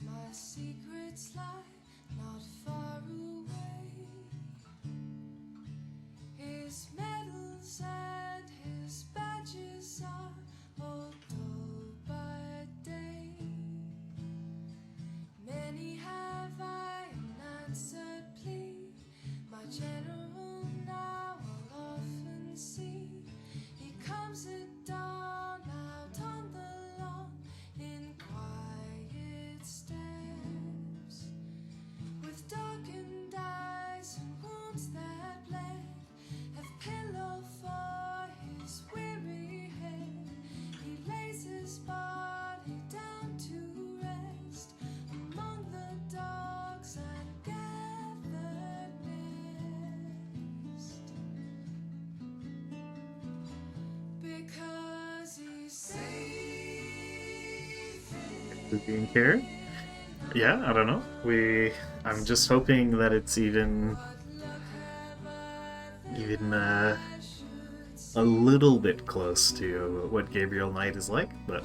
My secrets lie not far away. His medals and his badges are all dull by day. Many have I an answered plea. My general now I'll often see. He comes at dawn out on the lawn in quiet steps, with darkened eyes and wounds that bled, have pillow for his weary head. He lays his body down to rest among the dogs and gathered nest, because he's safe. Is being cared? Yeah, I don't know. I'm just hoping that it's even a little bit close to what Gabriel Knight is like, but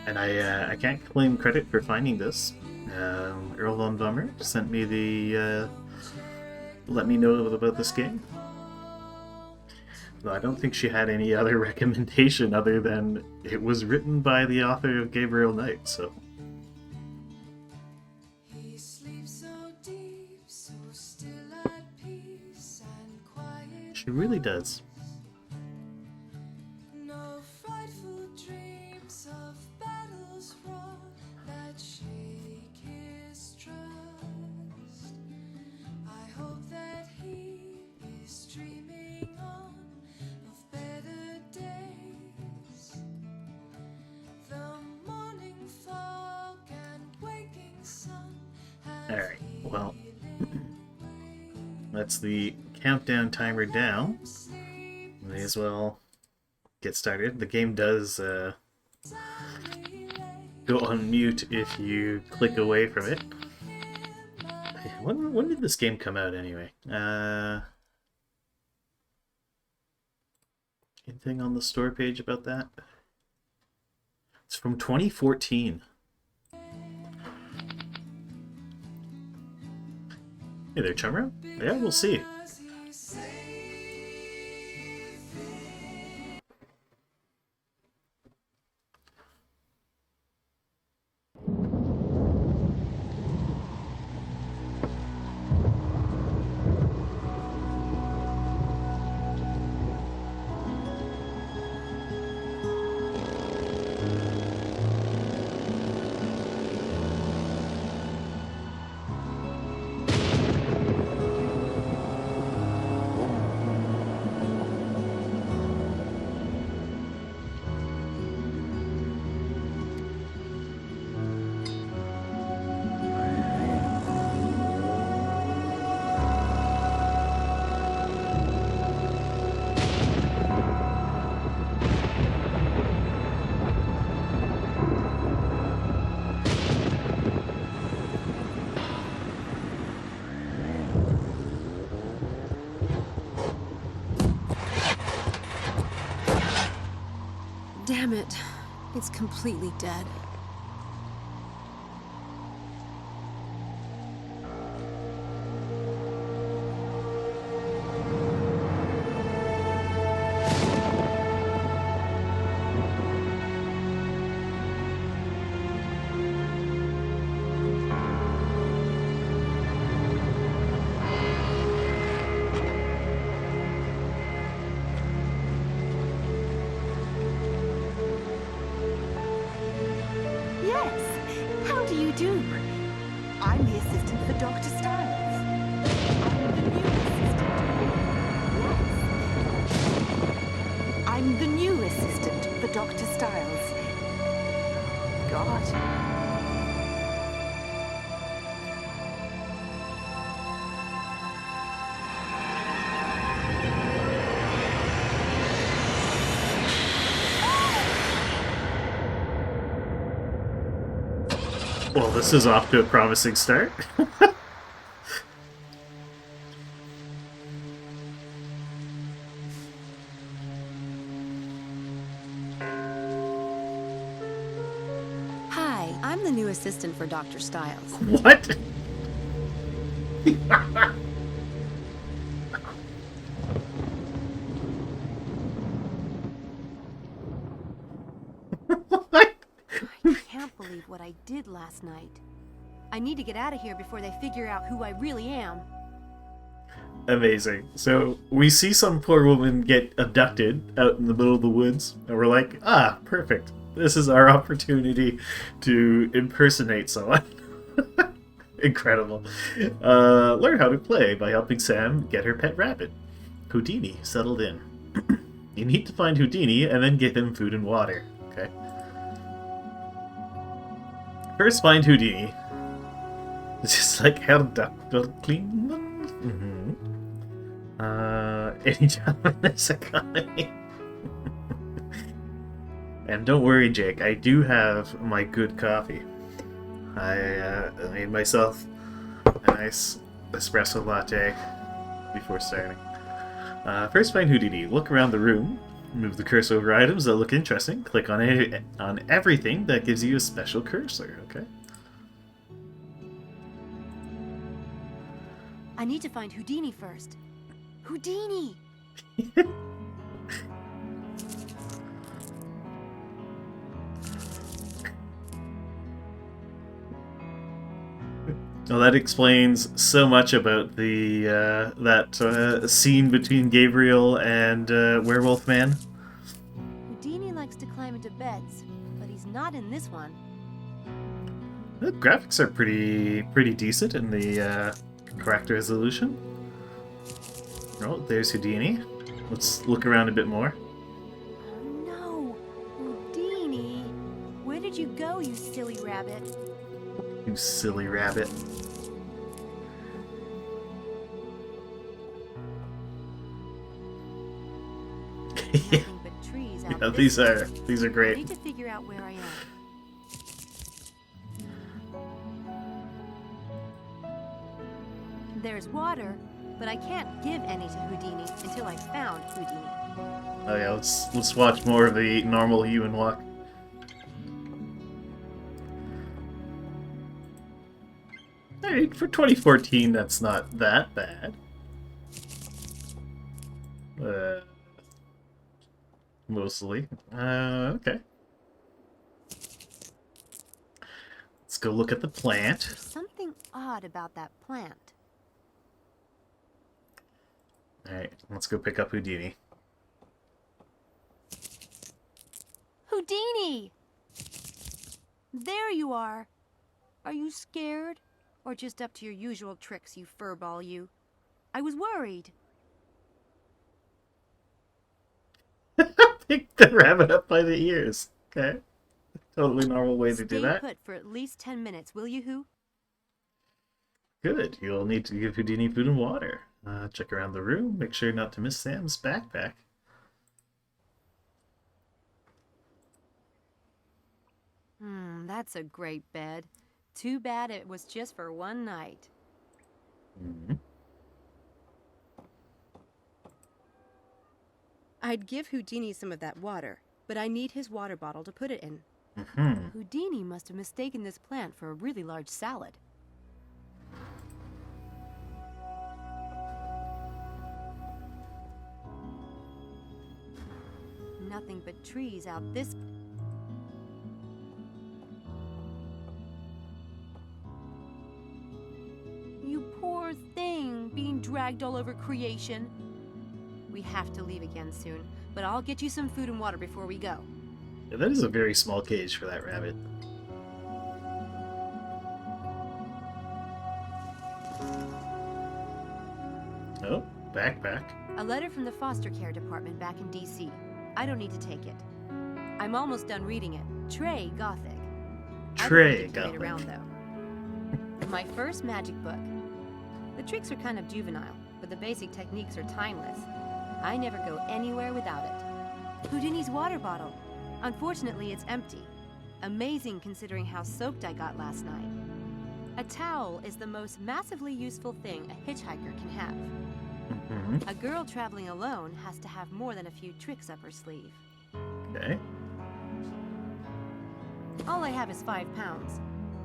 and I can't claim credit for finding this. Earl Von Bummer sent me the let me know about this game. Though I don't think she had any other recommendation other than it was written by the author of Gabriel Knight, so. He sleeps so deep, so still at peace and quiet. She really does. No frightful dreams of battles wrought that shake his trust. I hope that he is dreaming on of better days. The morning fog and waking sun. Alright, well, that's the countdown timer down. May as well get started. The game does go on mute if you click away from it. When did this game come out anyway? Anything on the store page about that? It's from 2014. Hey there, Chumro. Yeah, we'll see. Damn it. It's completely dead. assistant for Dr. Styles. I'm the new assistant for Dr. Styles. God. Well, this is off to a promising start. Hi, I'm the new assistant for Dr. Styles. What? What? I can't believe what I did last night. I need to get out of here before they figure out who I really am. Amazing. So we see some poor woman get abducted out in the middle of the woods, and we're like, ah, perfect. This is our opportunity to impersonate someone. Incredible. Learn how to play by helping Sam get her pet rabbit. Houdini settled in. You need to find Houdini and then give him food and water. Okay. First, find Houdini. It's just like how to clean them. Any job in this economy. And don't worry, Jake, I do have my good coffee. I made myself a nice espresso latte before starting. First, find Houdini. Look around the room. Move the cursor over items that look interesting. Click on everything that gives you a special cursor, okay? I need to find Houdini first. Houdini! Well, that explains so much about the that scene between Gabriel and Werewolf Man. Houdini likes to climb into beds, but he's not in this one. The graphics are pretty decent in the correct resolution. Oh, there's Houdini. Let's look around a bit more. Oh no! Houdini! Where did you go, you silly rabbit? You silly rabbit. Nothing but trees out Yeah, this way. these are I great. need to figure out where I am. There's water, but I can't give any to Houdini until I found Houdini. Oh yeah, let's watch more of the normal human walk. Alright, for 2014, that's not that bad. Mostly. Okay. Let's go look at the plant. There's something odd about that plant. Alright, let's go pick up Houdini. Houdini! There you are. Are you scared? Or just up to your usual tricks, you furball, you? I was worried. Pick the rabbit up by the ears. Okay. Totally normal way to do Stay that. put for at least 10 minutes, will you, Who? Good. You'll need to give Houdini food and water. Check around the room. Make sure not to miss Sam's backpack. That's a great bed. Too bad it was just for one night. Mm-hmm. I'd give Houdini some of that water, but I need his water bottle to put it in. Mm-hmm. Houdini must have mistaken this plant for a really large salad. Nothing but trees out this... You poor thing, being dragged all over creation. We have to leave again soon, but I'll get you some food and water before we go. Yeah, that is a very small cage for that rabbit. Backpack. A letter from the foster care department back in DC. I don't need to take it. I'm almost done reading it. Trey Gothic. Trey I don't need to carry it Gothic. around though. My first magic book. The tricks are kind of juvenile, but the basic techniques are timeless. I never go anywhere without it. Houdini's water bottle. Unfortunately, it's empty. Amazing considering how soaked I got last night. A towel is the most massively useful thing a hitchhiker can have. Mm-hmm. A girl traveling alone has to have more than a few tricks up her sleeve. Okay. All I have is £5.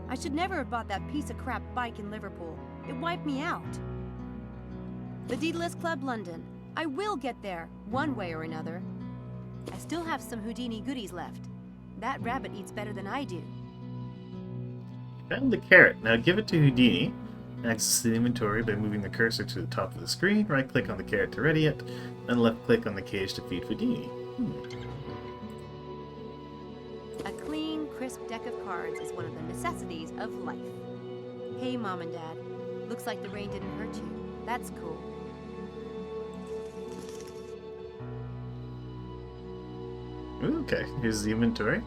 I should never have bought that piece of crap bike in Liverpool. It wiped me out. The Daedalus Club London. I will get there, one way or another. I still have some Houdini goodies left. That rabbit eats better than I do. Found the carrot. Now give it to Houdini. Access the inventory by moving the cursor to the top of the screen. Right-click on the carrot to ready it, then left-click on the cage to feed Houdini. A clean, crisp deck of cards is one of the necessities of life. Hey, Mom and Dad. Looks like the rain didn't hurt you. That's cool. Okay, here's the inventory.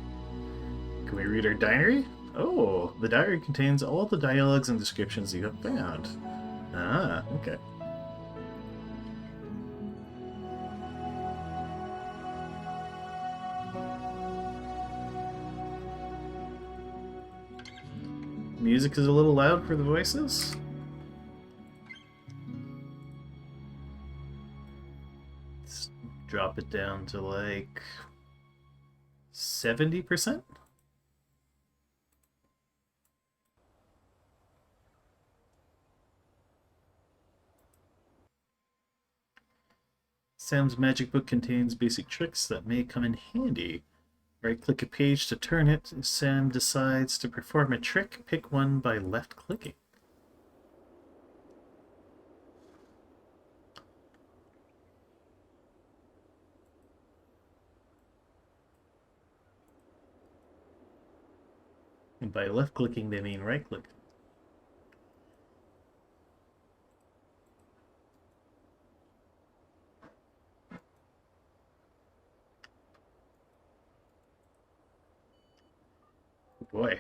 Can we read our diary? Oh, the diary contains all the dialogues and descriptions you have found. Ah, okay. Music is a little loud for the voices. Let's drop it down to like 70%? Sam's magic book contains basic tricks that may come in handy. Right-click a page to turn it. If Sam decides to perform a trick, pick one by left-clicking. And by left-clicking, they mean right-click. Oh boy.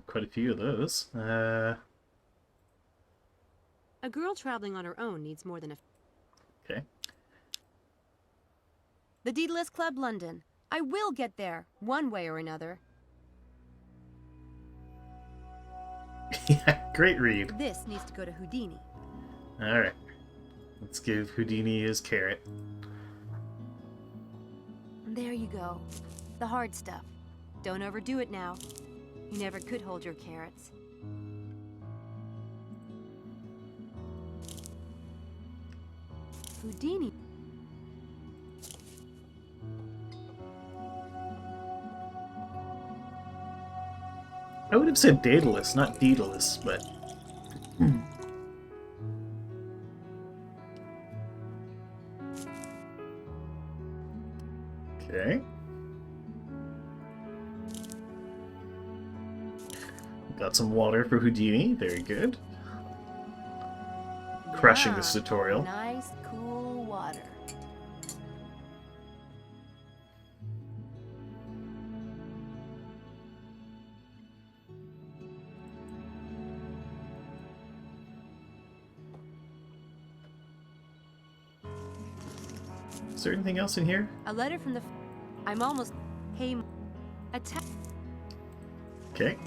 Quite a few of those. A girl traveling on her own needs more than a... Okay. The Daedalus Club London. I will get there, one way or another. Yeah, great read. This needs to go to Houdini. Alright. Let's give Houdini his carrot. There you go. The hard stuff. Don't overdo it now. You never could hold your carrots. Houdini. I would have said Daedalus, not Daedalus, but... Okay. Got some water for Houdini, very good. Crushing this tutorial. Nice, cool water. Is there anything else in here? A letter from the... I'm almost... Hey... Attack... Okay.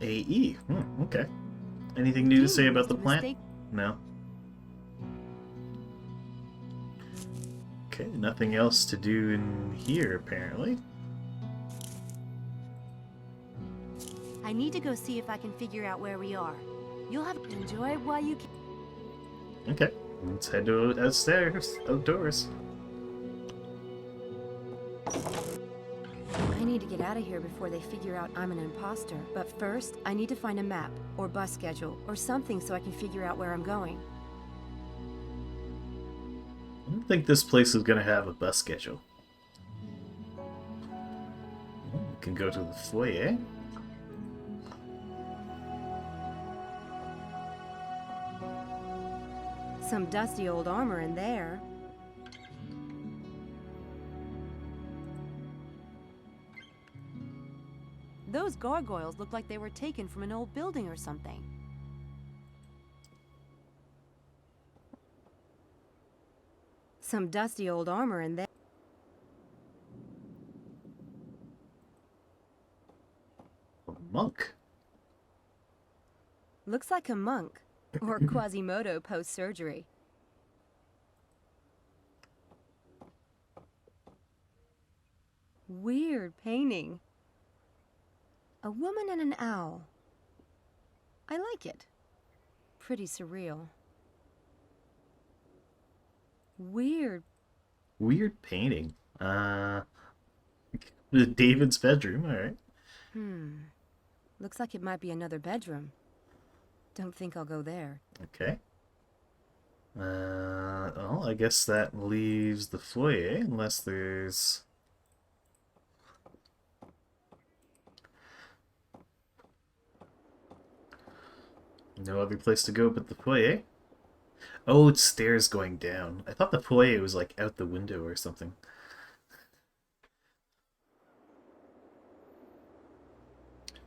AE. Okay. Anything new to say about the plant? No. Okay, nothing else to do in here, apparently. I need to go see if I can figure out where we are. You'll have to enjoy it while you can. Okay, let's head to outstairs, outdoors. I need to get out of here before they figure out I'm an imposter. But first, I need to find a map, or bus schedule, or something so I can figure out where I'm going. I don't think this place is going to have a bus schedule. can go to the foyer. Some dusty old armor in there. Those gargoyles look like they were taken from an old building or something. Some dusty old armor in there. A monk. Looks like a monk. Or Quasimodo post-surgery. Weird painting. A woman and an owl. I like it. Pretty surreal. Weird. Weird painting. David's bedroom, alright. Looks like it might be another bedroom. Don't think I'll go there. Okay. Well, I guess that leaves the foyer, unless there's... no other place to go but the foyer. Oh, it's stairs going down. I thought the foyer was like out the window or something.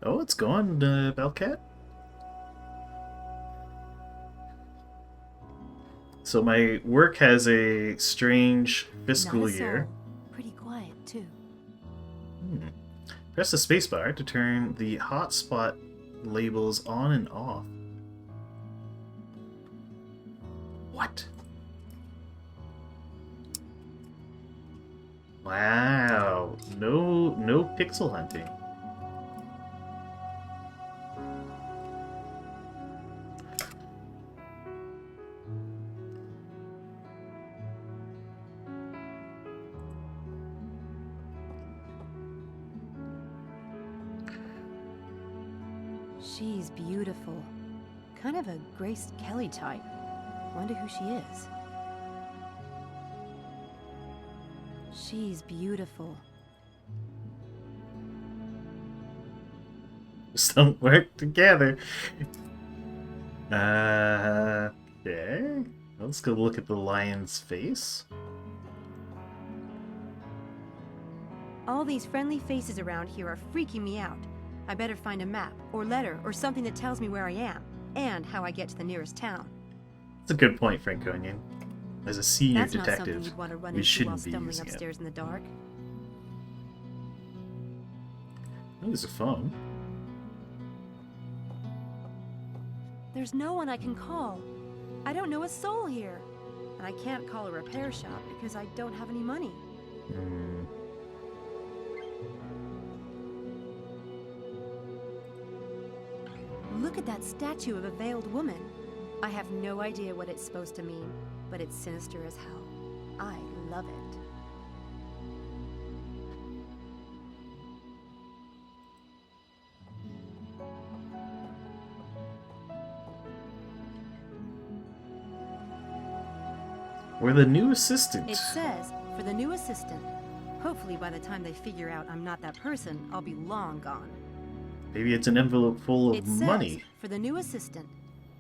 Oh, it's gone, Bellcat. So my work has a strange fiscal Not a year. soul. Pretty quiet, too. Press the spacebar to turn the hotspot labels on and off. What? Wow. No pixel hunting. She's beautiful. Kind of a Grace Kelly type. Wonder who she is. She's beautiful. Some work together. Okay. Let's go look at the lion's face. All these friendly faces around here are freaking me out. I better find a map, or letter, or something that tells me where I am, and how I get to the nearest town. That's a good point, Franconian. As a senior That's not something detective, you'd want to run we into while shouldn't be stumbling using it. upstairs in the dark. Oh, there's a phone. There's no one I can call. I don't know a soul here. And I can't call a repair shop because I don't have any money. Hmm. Look at that statue of a veiled woman. I have no idea what it's supposed to mean, but it's sinister as hell. I love it. We're the new assistant. It says, for the new assistant. Hopefully by the time they figure out I'm not that person, I'll be long gone. Maybe it's an envelope full of It says, money. for the new assistant.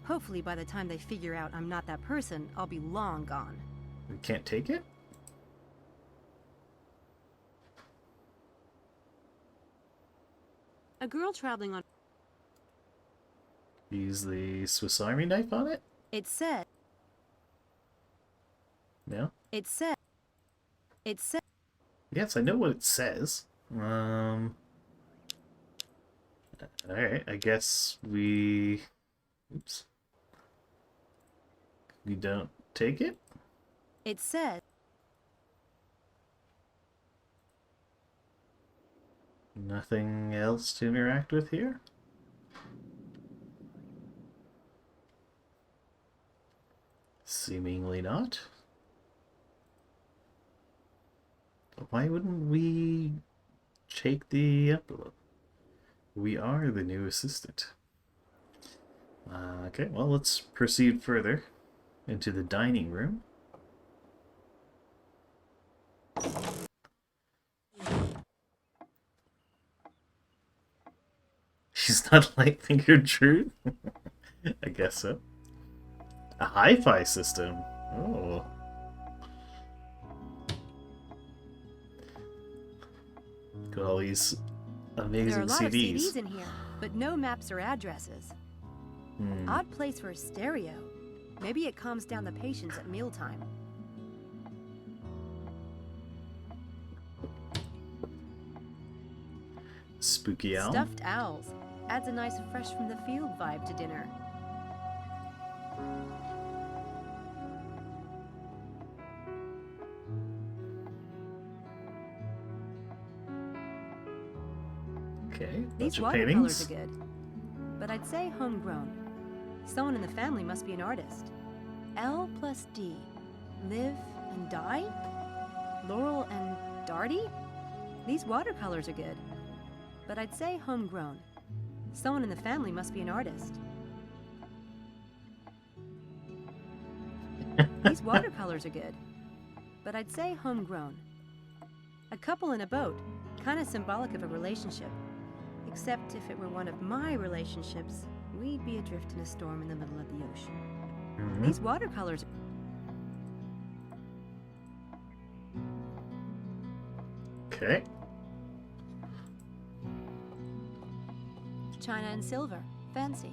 Hopefully by the time they figure out I'm not that person, I'll be long gone. We can't take it? A girl traveling on... Use the Swiss Army knife on it? It said... No? It said... It said... Yes, I know what it says. Alright, I guess we... Oops. We don't take it? It said... Nothing else to interact with here? Seemingly not. Why wouldn't we take the envelope? We are the new assistant. Okay, well, let's proceed further into the dining room. She's not light fingered truth? I guess so. A hi-fi system. Oh. Got all these There are amazing a lot of CDs. CDs in here, but no maps or addresses. Odd place for a stereo. Maybe it calms down the patients at mealtime. Spooky owl. Stuffed owls. Adds a nice fresh from the field vibe to dinner. Okay, bunch These of watercolors paintings. are good, but I'd say homegrown. Someone in the family must be an artist. L plus D. Live and die? Laurel and Darty? These watercolors are good, but I'd say homegrown. Someone in the family must be an artist. These watercolors are good, but I'd say homegrown. A couple in a boat, kind of symbolic of a relationship. Except if it were one of my relationships, we'd be adrift in a storm in the middle of the ocean. These watercolors. Okay. China and silver. Fancy.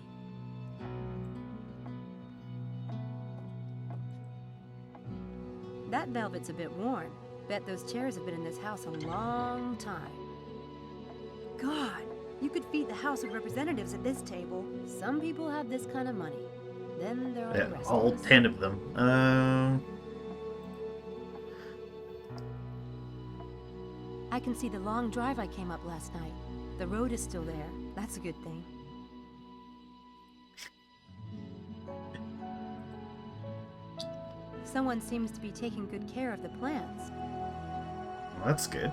That velvet's a bit worn. Bet those chairs have been in this house a long time. God, you could feed the House of Representatives at this table. Some people have this kind of money. Then there are the Yeah, rest all of us. 10 of them. I can see the long drive I came up last night. The road is still there. That's a good thing. Someone seems to be taking good care of the plants. Well, that's good.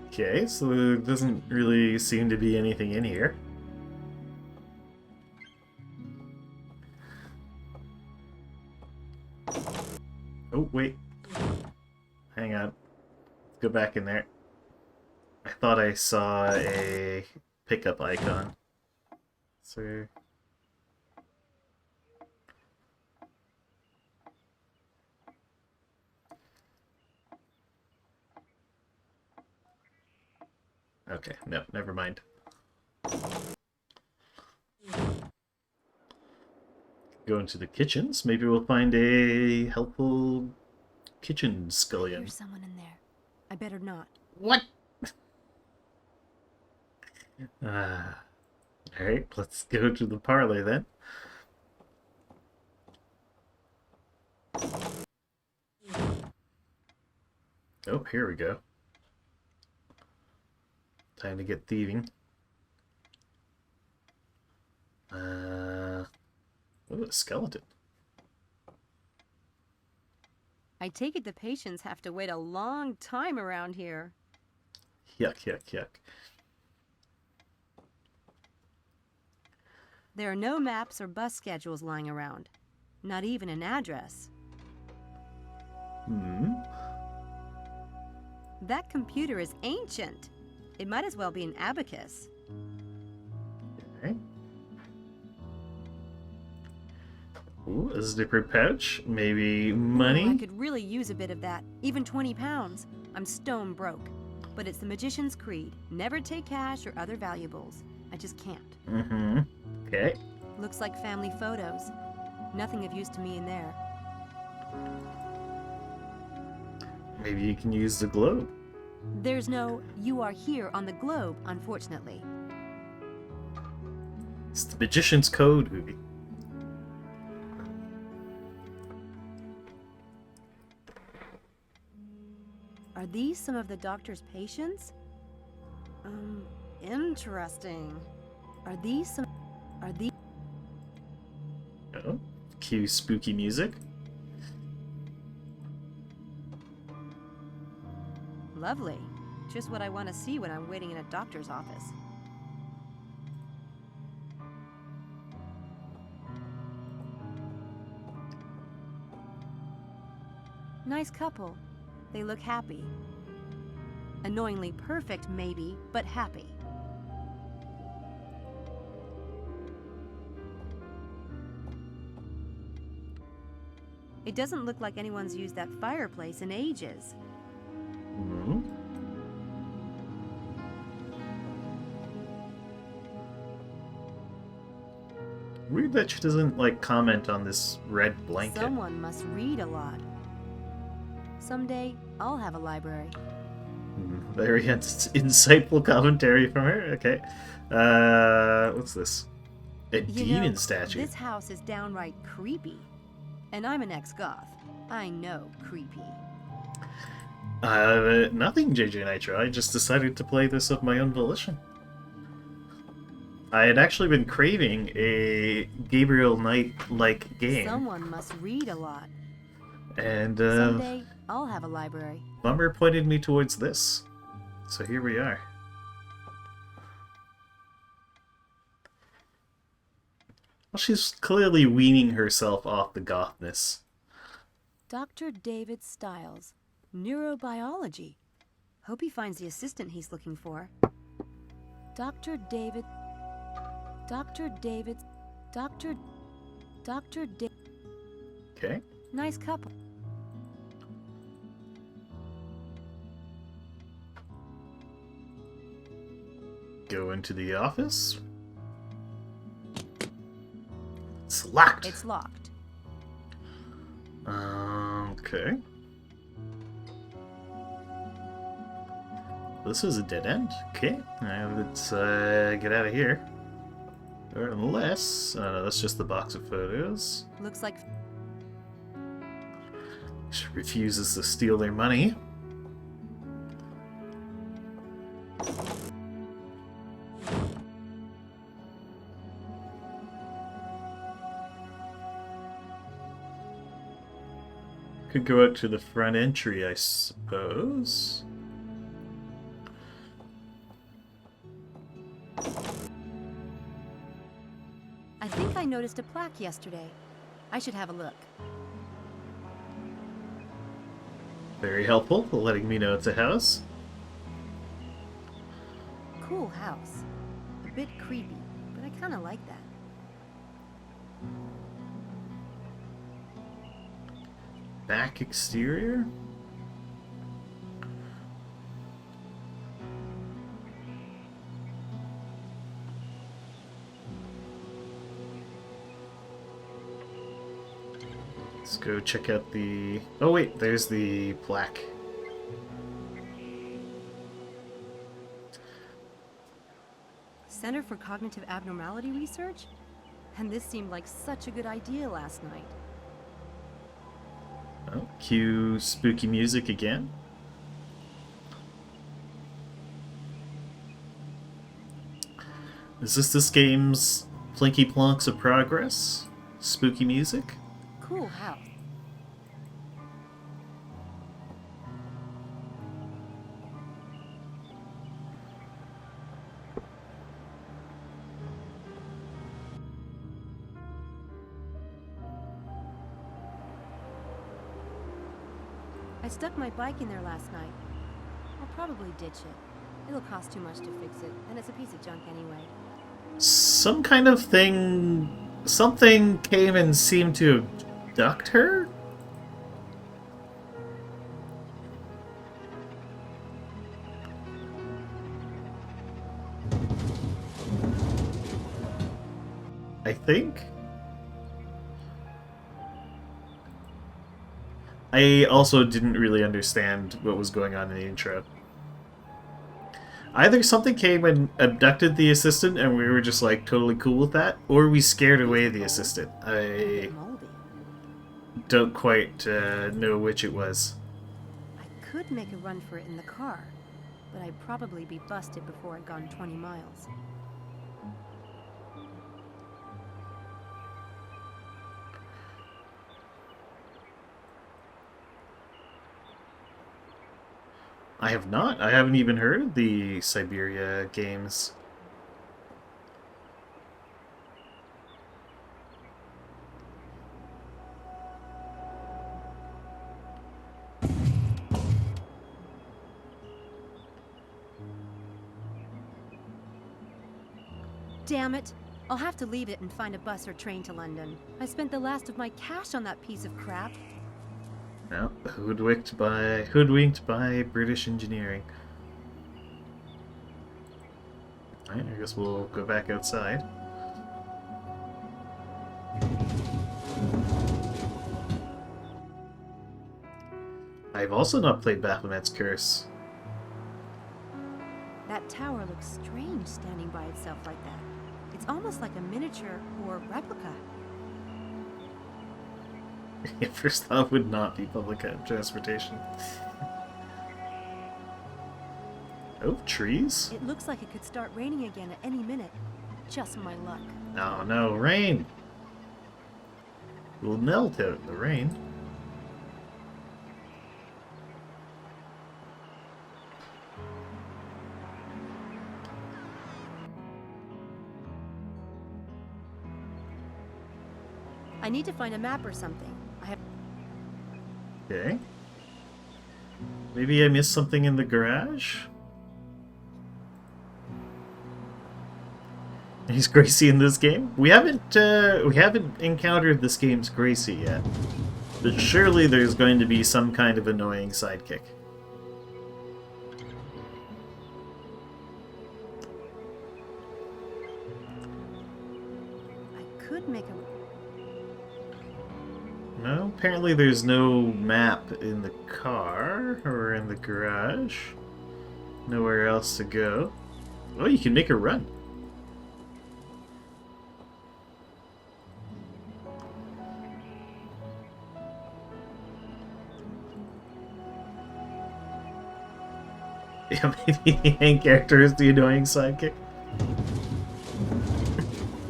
Okay, so there doesn't really seem to be anything in here. Oh, wait. Hang on. Go back in there. I thought I saw a pickup icon. So... Okay, no, never mind. Go into the kitchens. Maybe we'll find a helpful kitchen scullion. There's someone in there. I better not. What? Alright, let's go to the parlor then. Oh, here we go. Time to get thieving. Oh, a skeleton. I take it the patients have to wait a long time around here. Yuck, yuck, yuck. There are no maps or bus schedules lying around. Not even an address. That computer is ancient. It might as well be an abacus. Okay. Ooh, a zippered pouch. Maybe money? I could really use a bit of that. Even 20 pounds. I'm stone broke. But it's the magician's creed. Never take cash or other valuables. I just can't. Okay. Looks like family photos. Nothing of use to me in there. Maybe you can use the globe. There's no "you are here" on the globe, unfortunately. It's the magician's code, Hootie. Are these some of the doctor's patients? Interesting. Are these some... Are these... Oh, cue spooky music. Lovely. Just what I want to see when I'm waiting in a doctor's office. Nice couple. They look happy. Annoyingly perfect, maybe, but happy. It doesn't look like anyone's used that fireplace in ages. Hmm. Weird that she doesn't, like, comment on this red blanket. Someone must read a lot. Someday, I'll have a library. Very insightful commentary from her. Okay. What's this? A demon statue. This house is downright creepy. And I'm an ex-goth. I know creepy. Nothing, JJ Nitro. I just decided to play this of my own volition. I had actually been craving a Gabriel Knight-like game. Someone must read a lot. And, Someday, I'll have a library. Bummer pointed me towards this. So here we are. Well, she's clearly weaning herself off the gothness. Dr. David Stiles, neurobiology. Hope he finds the assistant he's looking for. Dr. David. Okay. Nice couple. Go into the office. It's locked. It's locked. Okay. This is a dead end. Okay. Let's get out of here. Or unless... Oh no, that's just the box of photos. Looks like She refuses to steal their money. Could go out to the front entry, I suppose. I think I noticed a plaque yesterday. I should have a look. Very helpful, letting me know it's a house. Cool house. A bit creepy, but I kind of like that. Back exterior? Let's go check out the... Oh wait, there's the plaque. Center for Cognitive Abnormality Research? And this seemed like such a good idea last night. Oh, cue spooky music again. Is this game's Plinky Plonks of Progress? Spooky music? Cool house. I stuck my bike in there last night. I'll probably ditch it. It'll cost too much to fix it, and it's a piece of junk anyway. Some kind of thing... Something came and seemed to abduct her? I think? I also didn't really understand what was going on in the intro. Either something came and abducted the assistant and we were just like totally cool with that, or we scared away the assistant. A I bit moldy. don't quite know which it was. I could make a run for it in the car, but I'd probably be busted before I'd gone 20 miles. I have not. I haven't even heard of the Siberia games. Damn it! I'll have to leave it and find a bus or train to London. I spent the last of my cash on that piece of crap. No, hoodwinked by British engineering. Alright, I guess we'll go back outside. I've also not played Baphomet's Curse. That tower looks strange standing by itself like that. It's almost like a miniature or replica. Your first thought would not be public transportation. Oh, trees? It looks like it could start raining again at any minute. Just my luck. Oh no, rain! We'll melt out in the rain. I need to find a map or something. I have. Okay. Maybe I missed something in the garage? Is Gracie in this game? We haven't encountered this game's Gracie yet. But surely there's going to be some kind of annoying sidekick. I could make a. No, apparently there's no map in the car or in the garage. Nowhere else to go. Oh, you can make a run. Yeah, maybe the main character is the annoying sidekick.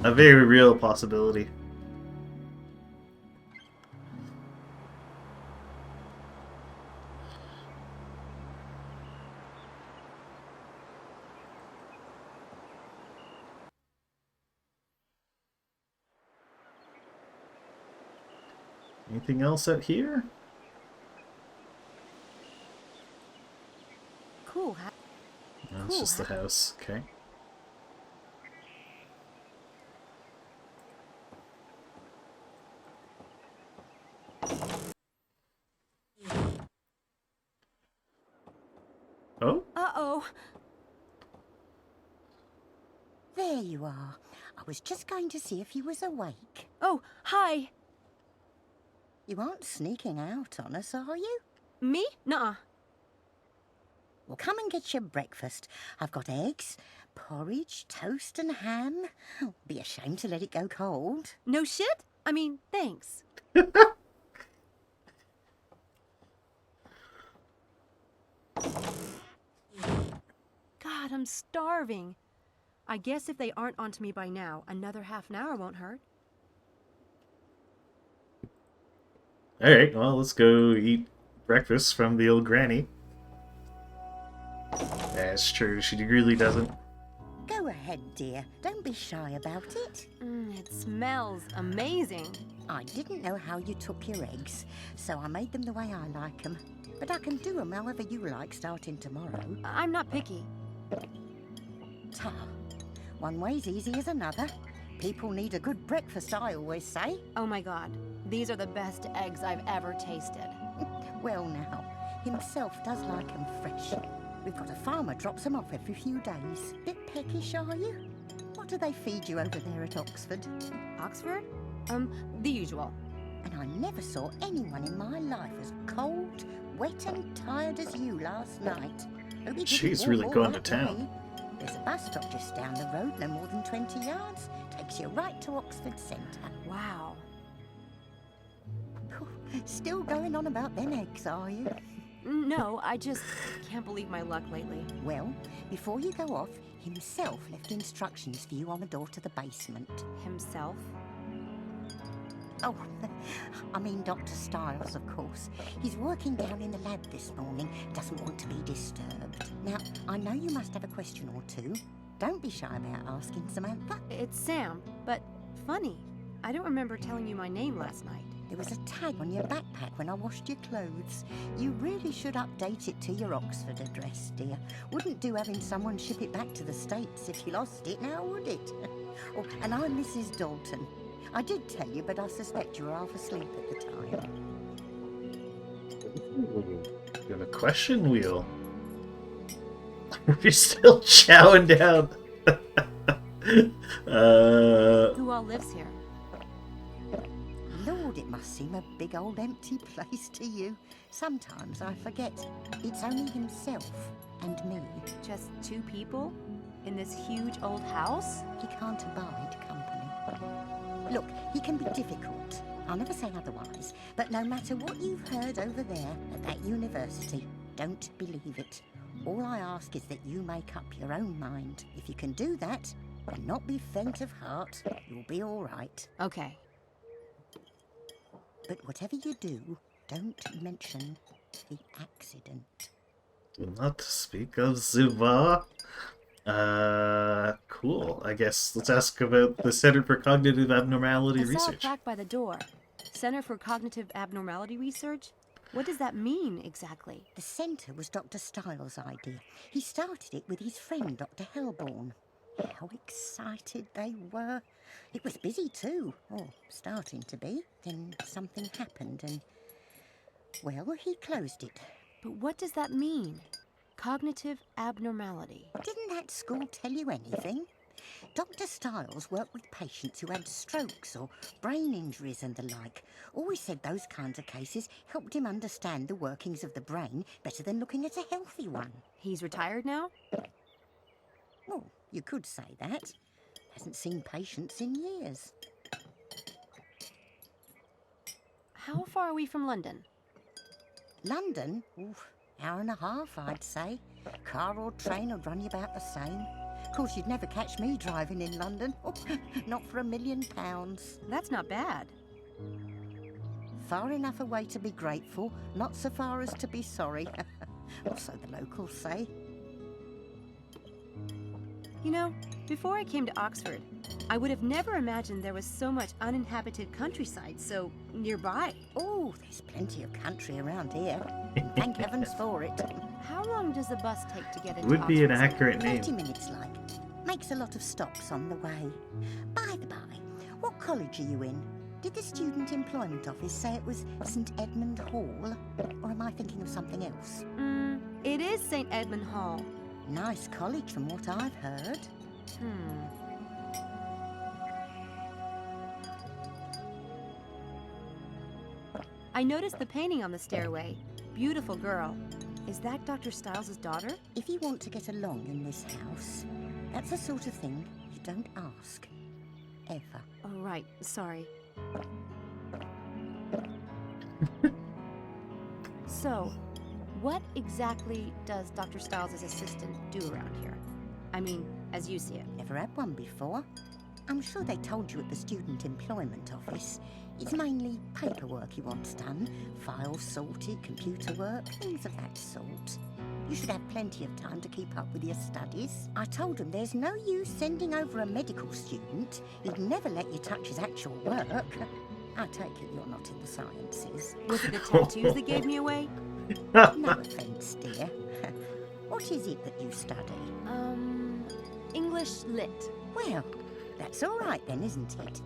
A very real possibility. Anything else out here? Cool. No, it's just the house. Okay. Oh? Uh-oh. There you are. I was just going to see if you was awake. Oh, hi. You aren't sneaking out on us, are you? Me? Nuh-uh. Well, come and get your breakfast. I've got eggs, porridge, toast and ham. Be a shame to let it go cold. No shit? I mean, thanks. God, I'm starving. I guess if they aren't onto me by now, another half an hour won't hurt. Alright, well, let's go eat breakfast from the old granny. That's true, she really doesn't. Go ahead, dear. Don't be shy about it. It smells amazing. I didn't know how you took your eggs, so I made them the way I like them. But I can do them however you like starting tomorrow. I'm not picky. Ta. One way's easy as another. People need a good breakfast, I always say. Oh my god, these are the best eggs I've ever tasted. Well now, himself does like 'em fresh. We've got a farmer drops 'em off every few days. Bit peckish, are you? What do they feed you over there at Oxford? Oxford? The usual. And I never saw anyone in my life as cold, wet and tired as you last night. Hope you didn't She's walk really all going to that town. way. There's a bus stop just down the road, no more than 20 yards. Takes you right to Oxford Centre. Wow. Still going on about them eggs, are you? No, I just can't believe my luck lately. Well, before you go off, himself left instructions for you on the door to the basement. Himself? Oh, I mean Dr. Styles, of course. He's working down in the lab this morning, doesn't want to be disturbed. Now, I know you must have a question or two. Don't be shy about asking, Samantha. It's Sam, but funny. I don't remember telling you my name last night. There was a tag on your backpack when I washed your clothes. You really should update it to your Oxford address, dear. Wouldn't do having someone ship it back to the States if you lost it, now would it? Oh, and I'm Mrs. Dalton. I did tell you, but I suspect you were half asleep at the time. Ooh, got a question wheel. You're still chowing down. Who all lives here? Lord, it must seem a big old empty place to you. Sometimes I forget. It's only himself and me. Just 2 people? In this huge old house? He can't abide company. Look, he can be difficult. I'll never say otherwise. But no matter what you've heard over there at that university, don't believe it. All I ask is that you make up your own mind. If you can do that and not be faint of heart, you'll be all right. Okay. But whatever you do, don't mention the accident. Do not speak of Zuba. Cool. I guess let's ask about the Center for Cognitive Abnormality I saw a Research. plaque by the door. Center for Cognitive Abnormality Research? What does that mean, exactly? The centre was Dr. Styles' idea. He started it with his friend, Dr. Hellborn. How excited they were. It was busy too, or starting to be. Then something happened and, well, he closed it. But what does that mean? Cognitive abnormality. Didn't that school tell you anything? Dr. Styles worked with patients who had strokes or brain injuries and the like. Always said those kinds of cases helped him understand the workings of the brain better than looking at a healthy one. He's retired now? Well, you could say that. Hasn't seen patients in years. How far are we from London? London? Oof, hour and a half, I'd say. Car or train would run you about the same. Of course, you'd never catch me driving in London. Not for £1 million. That's not bad. Far enough away to be grateful, not so far as to be sorry. Or so the locals say. You know, before I came to Oxford, I would have never imagined there was so much uninhabited countryside so nearby. Oh, there's plenty of country around here. Thank heavens for it. How long does the bus take to get into Would be an Oxford? accurate name. 30 minutes, like. Makes a lot of stops on the way. By the by, what college are you in? Did the Student Employment Office say it was St Edmund Hall? Or am I thinking of something else? It is St. Edmund Hall. Nice college from what I've heard. I noticed the painting on the stairway. Beautiful girl. Is that Dr. Styles' daughter? If you want to get along in this house, that's the sort of thing you don't ask. Ever. Oh, right. Sorry. So, what exactly does Dr. Styles' assistant do around here? I mean, as you see it. Never had one before. I'm sure they told you at the Student Employment Office. It's mainly paperwork he wants done. Files sorted, computer work, things of that sort. You should have plenty of time to keep up with your studies. I told him there's no use sending over a medical student. He'd never let you touch his actual work. I take it you're not in the sciences. Was it the tattoos that gave me away? No offence, dear. What is it that you study? English Lit. Well, that's all right then, isn't it?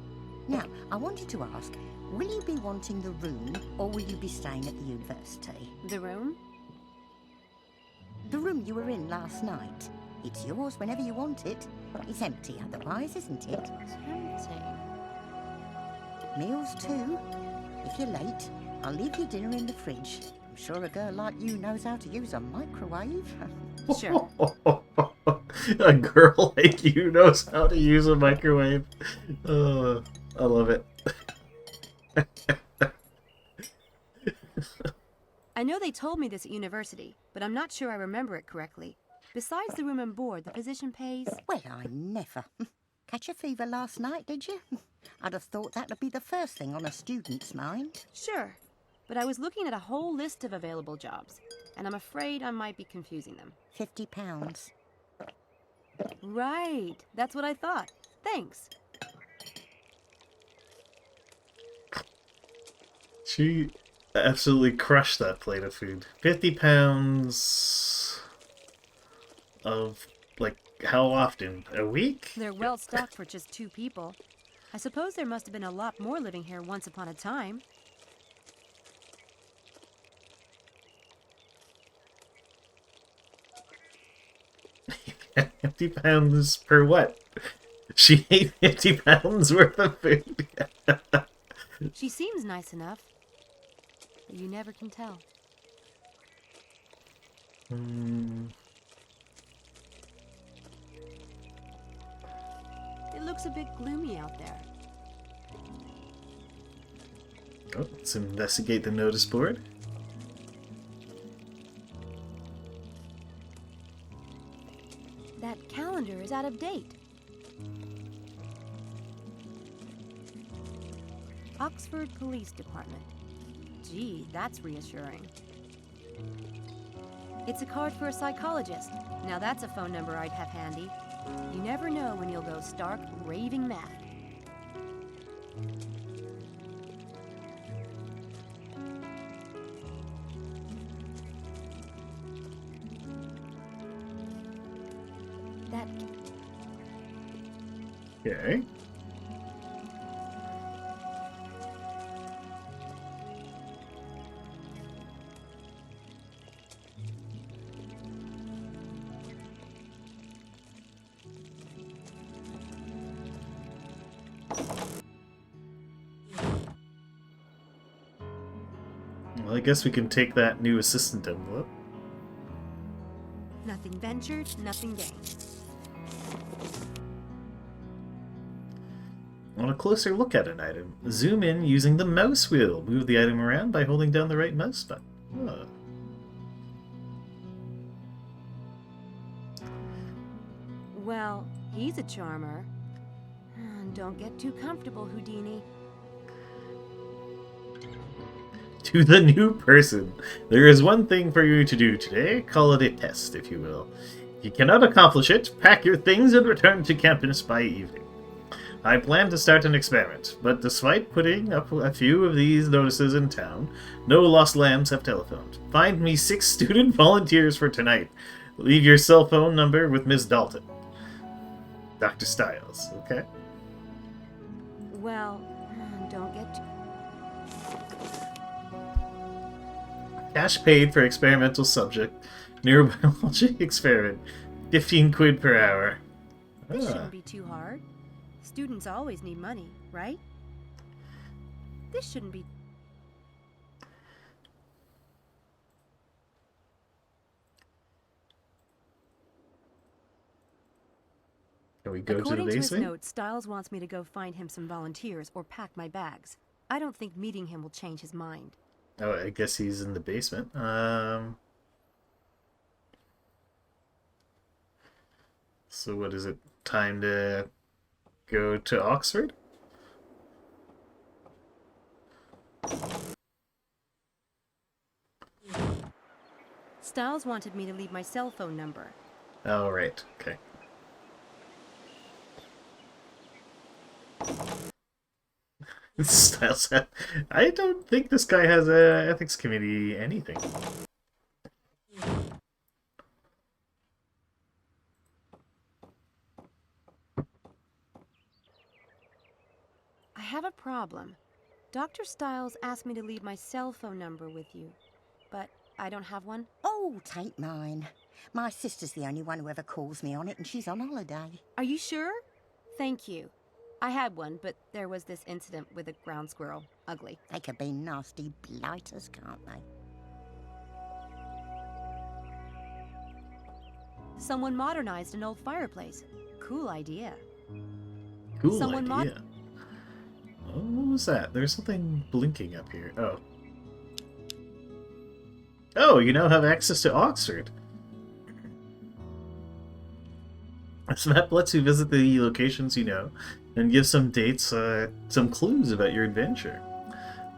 Now, I wanted to ask, will you be wanting the room or will you be staying at the university? The room? The room you were in last night. It's yours whenever you want it. It's empty otherwise, isn't it? Tempting. Meals too. If you're late, I'll leave your dinner in the fridge. I'm sure a girl like you knows how to use a microwave. Sure. A girl like you knows how to use a microwave. I love it. I know they told me this at university, but I'm not sure I remember it correctly. Besides the room and board, the position pays... Well, I never. Catch a fever last night, did you? I'd have thought that would be the first thing on a student's mind. Sure, but I was looking at a whole list of available jobs, and I'm afraid I might be confusing them. £50. Right, that's what I thought. Thanks. She absolutely crushed that plate of food. £50 of Like, how often? A week? They're well stocked for just 2 people. I suppose there must have been a lot more living here once upon a time. £50 per what? She ate 50 pounds worth of food. She seems nice enough, but you never can tell. It looks a bit gloomy out there. Oh, let's investigate the notice board. That calendar is out of date. Oxford Police Department. Gee, that's reassuring. It's a card for a psychologist. Now that's a phone number I'd have handy. You never know when you'll go stark raving mad. That... Okay. Well, I guess we can take that new assistant envelope. Nothing ventured, nothing gained. On a closer look at an item, zoom in using the mouse wheel. Move the item around by holding down the right mouse button. Oh. Well, he's a charmer. Don't get too comfortable, Houdini. To the new person, there is one thing for you to do today. Call it a test, if you will. If you cannot accomplish it, pack your things and return to campus by evening. I plan to start an experiment, but despite putting up a few of these notices in town, no lost lambs have telephoned. Find me 6 student volunteers for tonight. Leave your cell phone number with Miss Dalton. Dr. Stiles, okay? Well, don't get too... Cash paid for experimental subject. Neurobiology experiment. 15 quid per hour. This Ah. shouldn't be too hard. Students always need money, right? This shouldn't be... Can we go According to the to his basement? note, Stiles wants me to go find him some volunteers or pack my bags. I don't think meeting him will change his mind. Oh, I guess he's in the basement. So what is it? Time to go to Oxford? Stiles wanted me to leave my cell phone number. Oh, right. Okay. Styles. I don't think this guy has a ethics committee anything. I have a problem. Dr. Stiles asked me to leave my cell phone number with you, but I don't have one. Oh, take mine. My sister's the only one who ever calls me on it, and she's on holiday. Are you sure? Thank you. I had one, but there was this incident with a ground squirrel. Ugly. They could be nasty blighters, can't they? Someone modernized an old fireplace. Cool idea. Cool Someone idea. Oh, what was that? There's something blinking up here. Oh. Oh, you now have access to Oxford. This map lets you visit the locations you know, and give some dates, some clues about your adventure.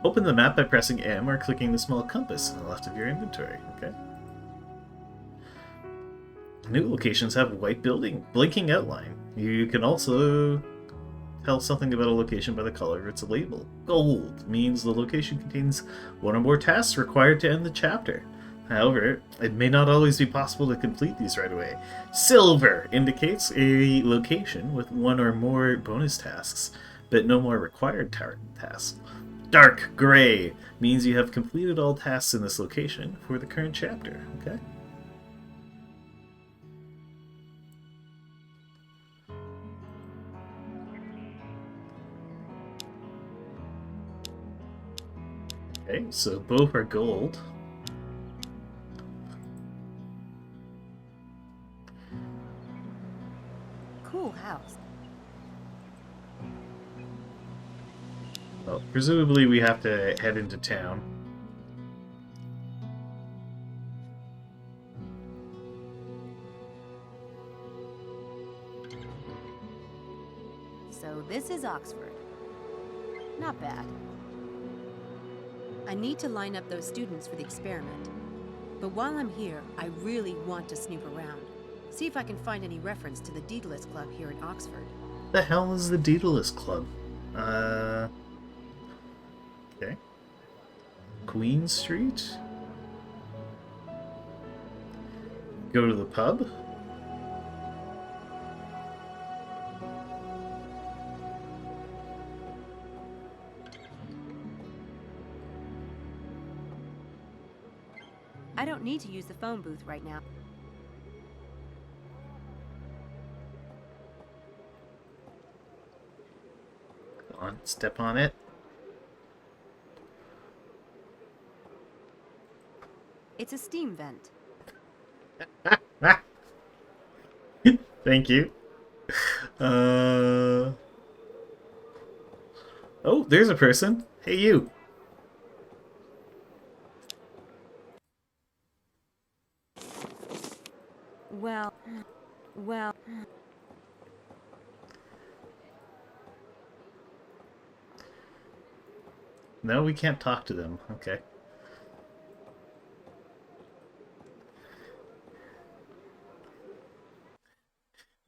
Open the map by pressing M or clicking the small compass on the left of your inventory, okay? New locations have white blinking outline. You can also tell something about a location by the color of its label. Gold means the location contains one or more tasks required to end the chapter. However, it may not always be possible to complete these right away. Silver indicates a location with one or more bonus tasks, but no more required tasks. Dark gray means you have completed all tasks in this location for the current chapter. Okay. Okay, so both are gold. Cool house. Well, presumably we have to head into town. So this is Oxford. Not bad. I need to line up those students for the experiment. But while I'm here, I really want to snoop around. See if I can find any reference to the Daedalus Club here in Oxford. The hell is the Daedalus Club? Okay. Queen Street? Go to the pub? I don't need to use the phone booth right now. Go on, step on it. It's a steam vent. Thank you. Oh, there's a person. Hey, you. Well... No, we can't talk to them. Okay.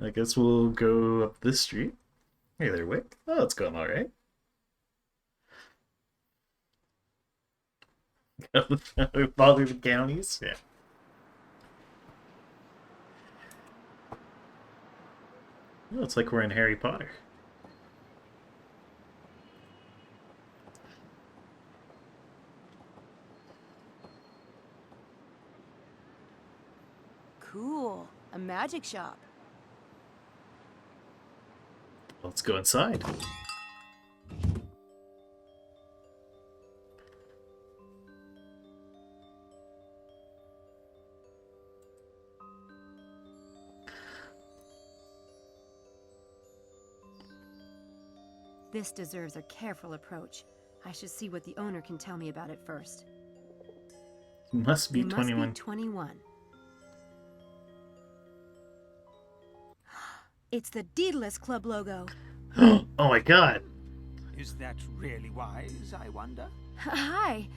I guess we'll go up this street. Hey there, Wick. Oh, it's going alright. Bother the counties? Yeah. Oh, it's like we're in Harry Potter. Cool. A magic shop. Let's go inside. This deserves a careful approach. I should see what the owner can tell me about it first. You must be You 21. must be 21. It's the Daedalus Club logo. Oh my god. Is that really wise, I wonder? Hi.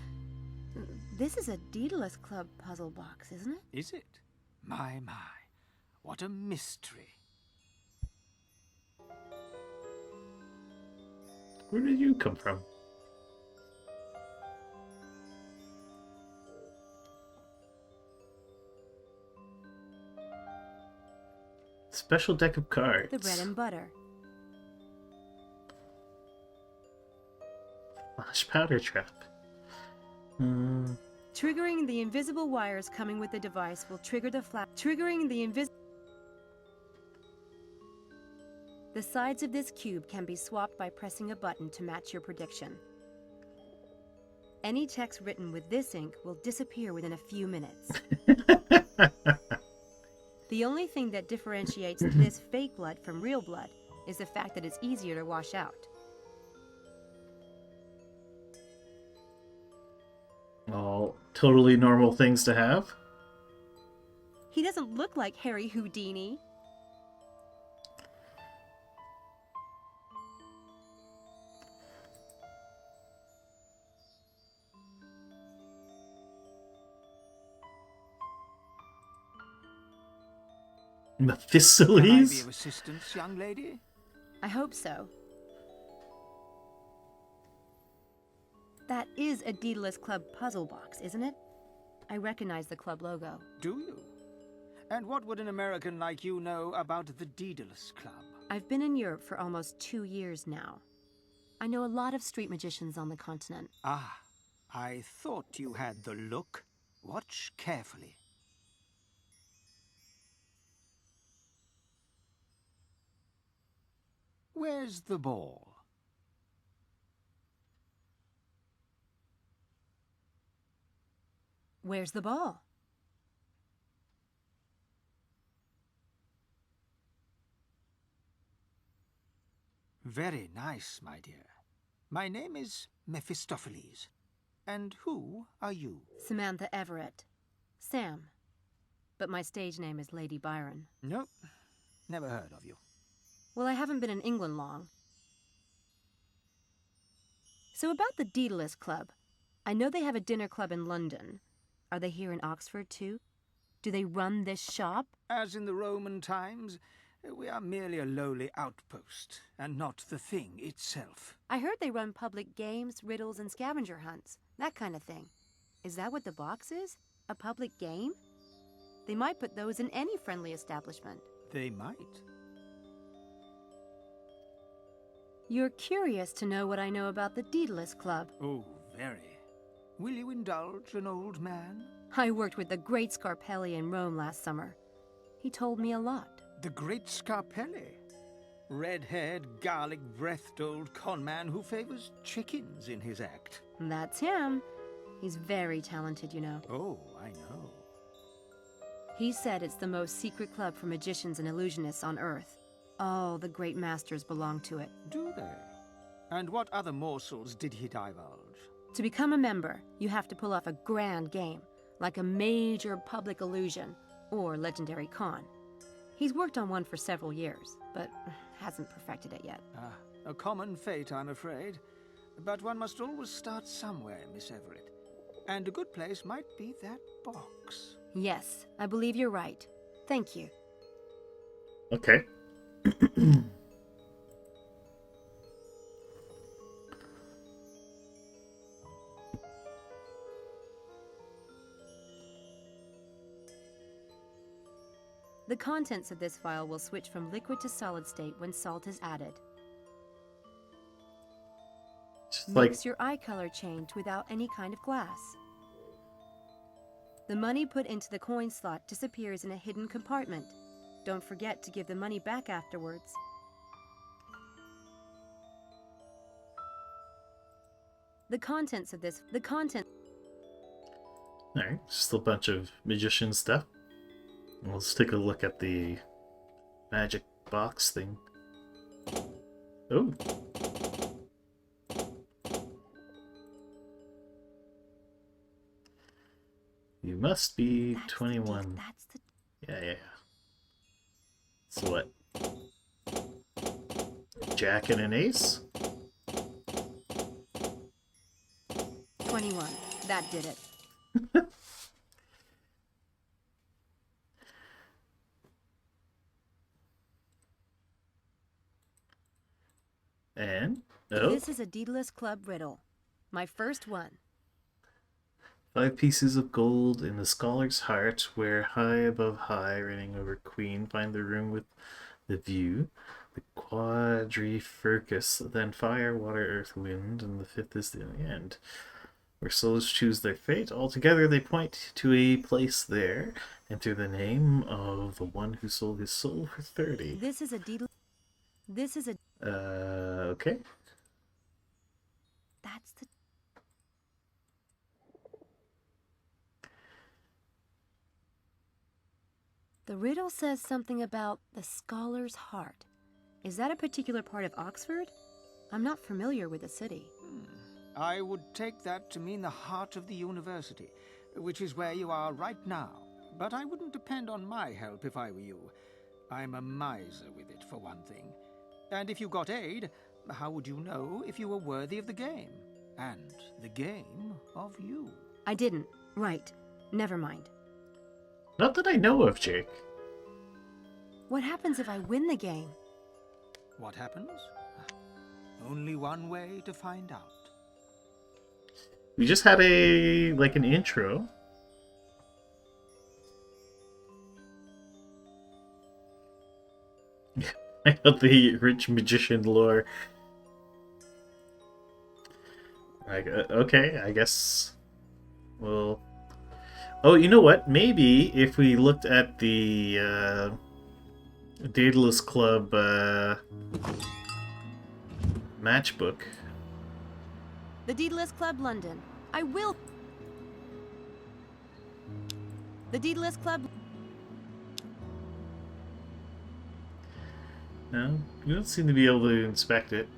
This is a Daedalus Club puzzle box, isn't it? Is it? My. What a mystery. Where did you come from? Special deck of cards. The bread and butter. Flash powder trap. Triggering the invisible wires coming with the device will trigger the The sides of this cube can be swapped by pressing a button to match your prediction. Any text written with this ink will disappear within a few minutes. The only thing that differentiates this fake blood from real blood is the fact that it's easier to wash out. All totally normal things to have. He doesn't look like Harry Houdini. Can I be Mephistopheles? of assistance, young lady? I hope so. That is a Daedalus Club puzzle box, isn't it? I recognize the club logo. Do you? And what would an American like you know about the Daedalus Club? I've been in Europe for almost 2 years now. I know a lot of street magicians on the continent. Ah, I thought you had the look. Watch carefully. Where's the ball? Where's the ball? Very nice, my dear. My name is Mephistopheles. And who are you? Samantha Everett. Sam. But my stage name is Lady Byron. Nope, never heard of you. Well, I haven't been in England long. So about the Daedalus Club. I know they have a dinner club in London. Are they here in Oxford, too? Do they run this shop? As in the Roman times, we are merely a lowly outpost, and not the thing itself. I heard they run public games, riddles, and scavenger hunts. That kind of thing. Is that what the box is? A public game? They might put those in any friendly establishment. They might. You're curious to know what I know about the Daedalus Club. Oh, very. Will you indulge an old man? I worked with the great Scarpelli in Rome last summer. He told me a lot. The great Scarpelli? Red-haired, garlic-breathed old conman who favors chickens in his act. That's him. He's very talented, you know. Oh, I know. He said it's the most secret club for magicians and illusionists on Earth. All the great masters belong to it. Do they? And what other morsels did he divulge? To become a member, you have to pull off a grand game, like a major public illusion or legendary con. He's worked on one for several years, but hasn't perfected it yet. Ah, a common fate, I'm afraid. But one must always start somewhere, Miss Everett. And a good place might be that box. Yes, I believe you're right. Thank you. Okay. The contents of this file will switch from liquid to solid state when salt is added. Just like, Makes your eye color change without any kind of glass. The money put into the coin slot disappears in a hidden compartment. Don't forget to give the money back afterwards. The contents of this... alright, just a bunch of magician stuff. Let's take a look at the magic box thing. Oh. You must be That's 21. That's the... Yeah. So what? Jack and an ace? 21. That did it. And, oh, This is a Daedalus Club riddle. My first one. 5 pieces of gold in the scholar's heart, where high above high, reigning over queen, find the room with the view. The quadrifurcus, then fire, water, earth, wind, and the 5th is the end. Where souls choose their fate, altogether they point to a place there. Enter the name of the one who sold his soul for 30. This is a Daedalus... This is a... Okay. That's the... The riddle says something about the scholar's heart. Is that a particular part of Oxford? I'm not familiar with the city. I would take that to mean the heart of the university, which is where you are right now. But I wouldn't depend on my help if I were you. I'm a miser with it, for one thing. And if you got aid, how would you know if you were worthy of the game? And the game of you? I didn't. Right. Never mind. Not that I know of, Jake. What happens if I win the game? What happens? Only one way to find out. We just had an intro. I got the rich magician lore. Okay, I guess. Well. Oh, you know what? Maybe if we looked at the Daedalus Club matchbook. The Daedalus Club, London. I will. The Daedalus Club. No, you don't seem to be able to inspect it.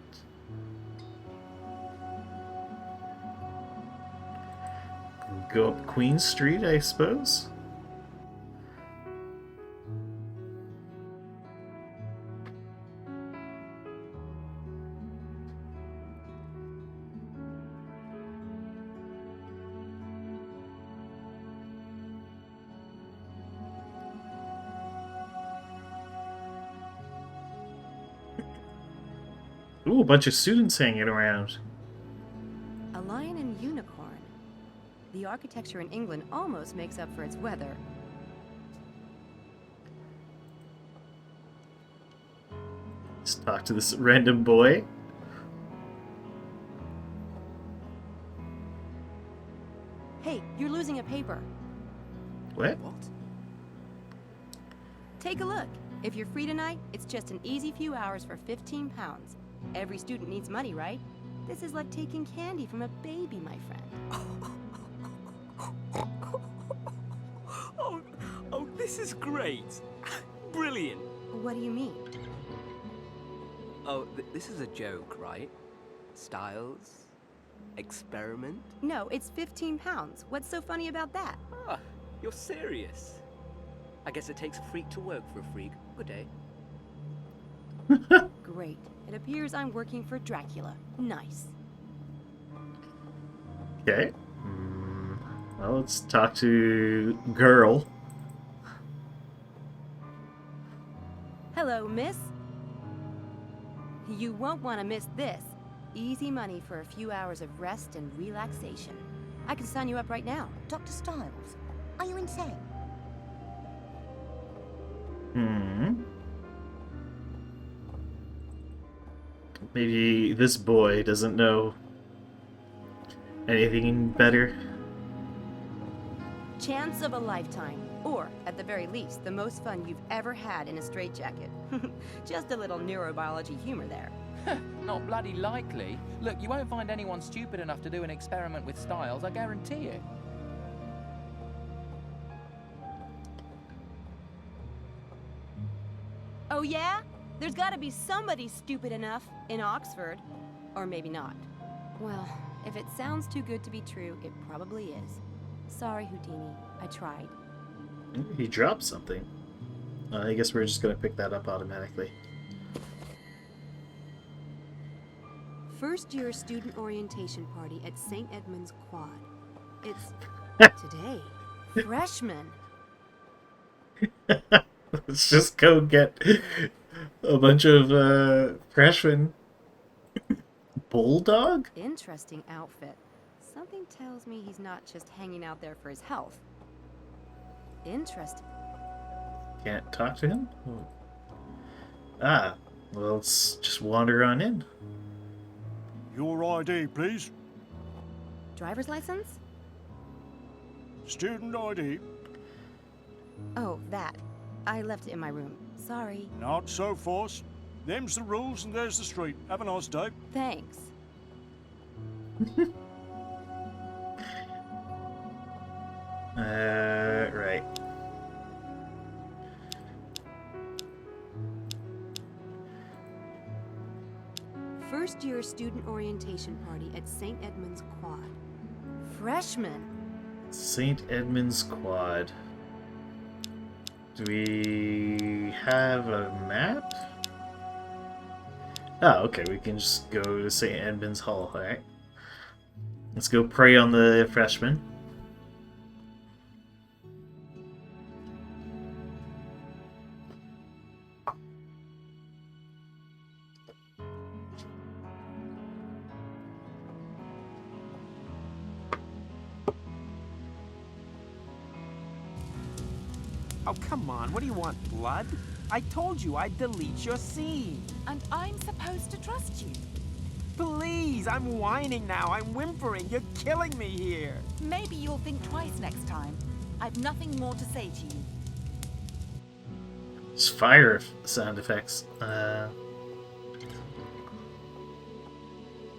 Go up Queen Street, I suppose? Ooh, a bunch of students hanging around. A lion and unicorn. The architecture in England almost makes up for its weather. Let's talk to this random boy. Hey, you're losing a paper. What? Take a look. If you're free tonight, it's just an easy few hours for 15 pounds. Every student needs money, right? This is like taking candy from a baby, my friend. Oh, this is great. Brilliant. What do you mean? Oh, this is a joke, right? Styles? Experiment? No, it's 15 pounds. What's so funny about that? Ah, you're serious. I guess it takes a freak to work for a freak. Good day. Great. It appears I'm working for Dracula. Nice. Okay. Well, let's talk to girl. Hello, miss. You won't want to miss this. Easy money for a few hours of rest and relaxation. I can sign you up right now. Dr. Styles, are you insane? Maybe this boy doesn't know anything better. Chance of a lifetime. Or, at the very least, the most fun you've ever had in a straitjacket. Just a little neurobiology humor there. Not bloody likely. Look, you won't find anyone stupid enough to do an experiment with Styles, I guarantee it. Oh yeah? There's gotta be somebody stupid enough in Oxford. Or maybe not. Well, if it sounds too good to be true, it probably is. Sorry, Houdini. I tried. He dropped something. I guess we're just gonna pick that up automatically. First year student orientation party at St. Edmund's Quad. It's today. Freshmen. Let's just go get a bunch of freshmen. Bulldog? Interesting outfit. Something tells me he's not just hanging out there for his health. Interesting. Can't talk to him? Oh. Ah, well, let's just wander on in. Your ID, please. Driver's license? Student ID. Oh, that. I left it in my room. Sorry. Not so fast. Them's the rules and there's the street. Have a nice day. Thanks. Right. First year student orientation party at St. Edmund's Quad. Freshmen. St. Edmund's Quad. Do we have a map? Oh, okay, we can just go to St. Edmund's Hall, alright. Let's go prey on the freshmen. Oh, come on. What do you want, blood? I told you I'd delete your scene. And I'm supposed to trust you. Please, I'm whining now. I'm whimpering. You're killing me here. Maybe you'll think twice next time. I've nothing more to say to you. It's fire sound effects.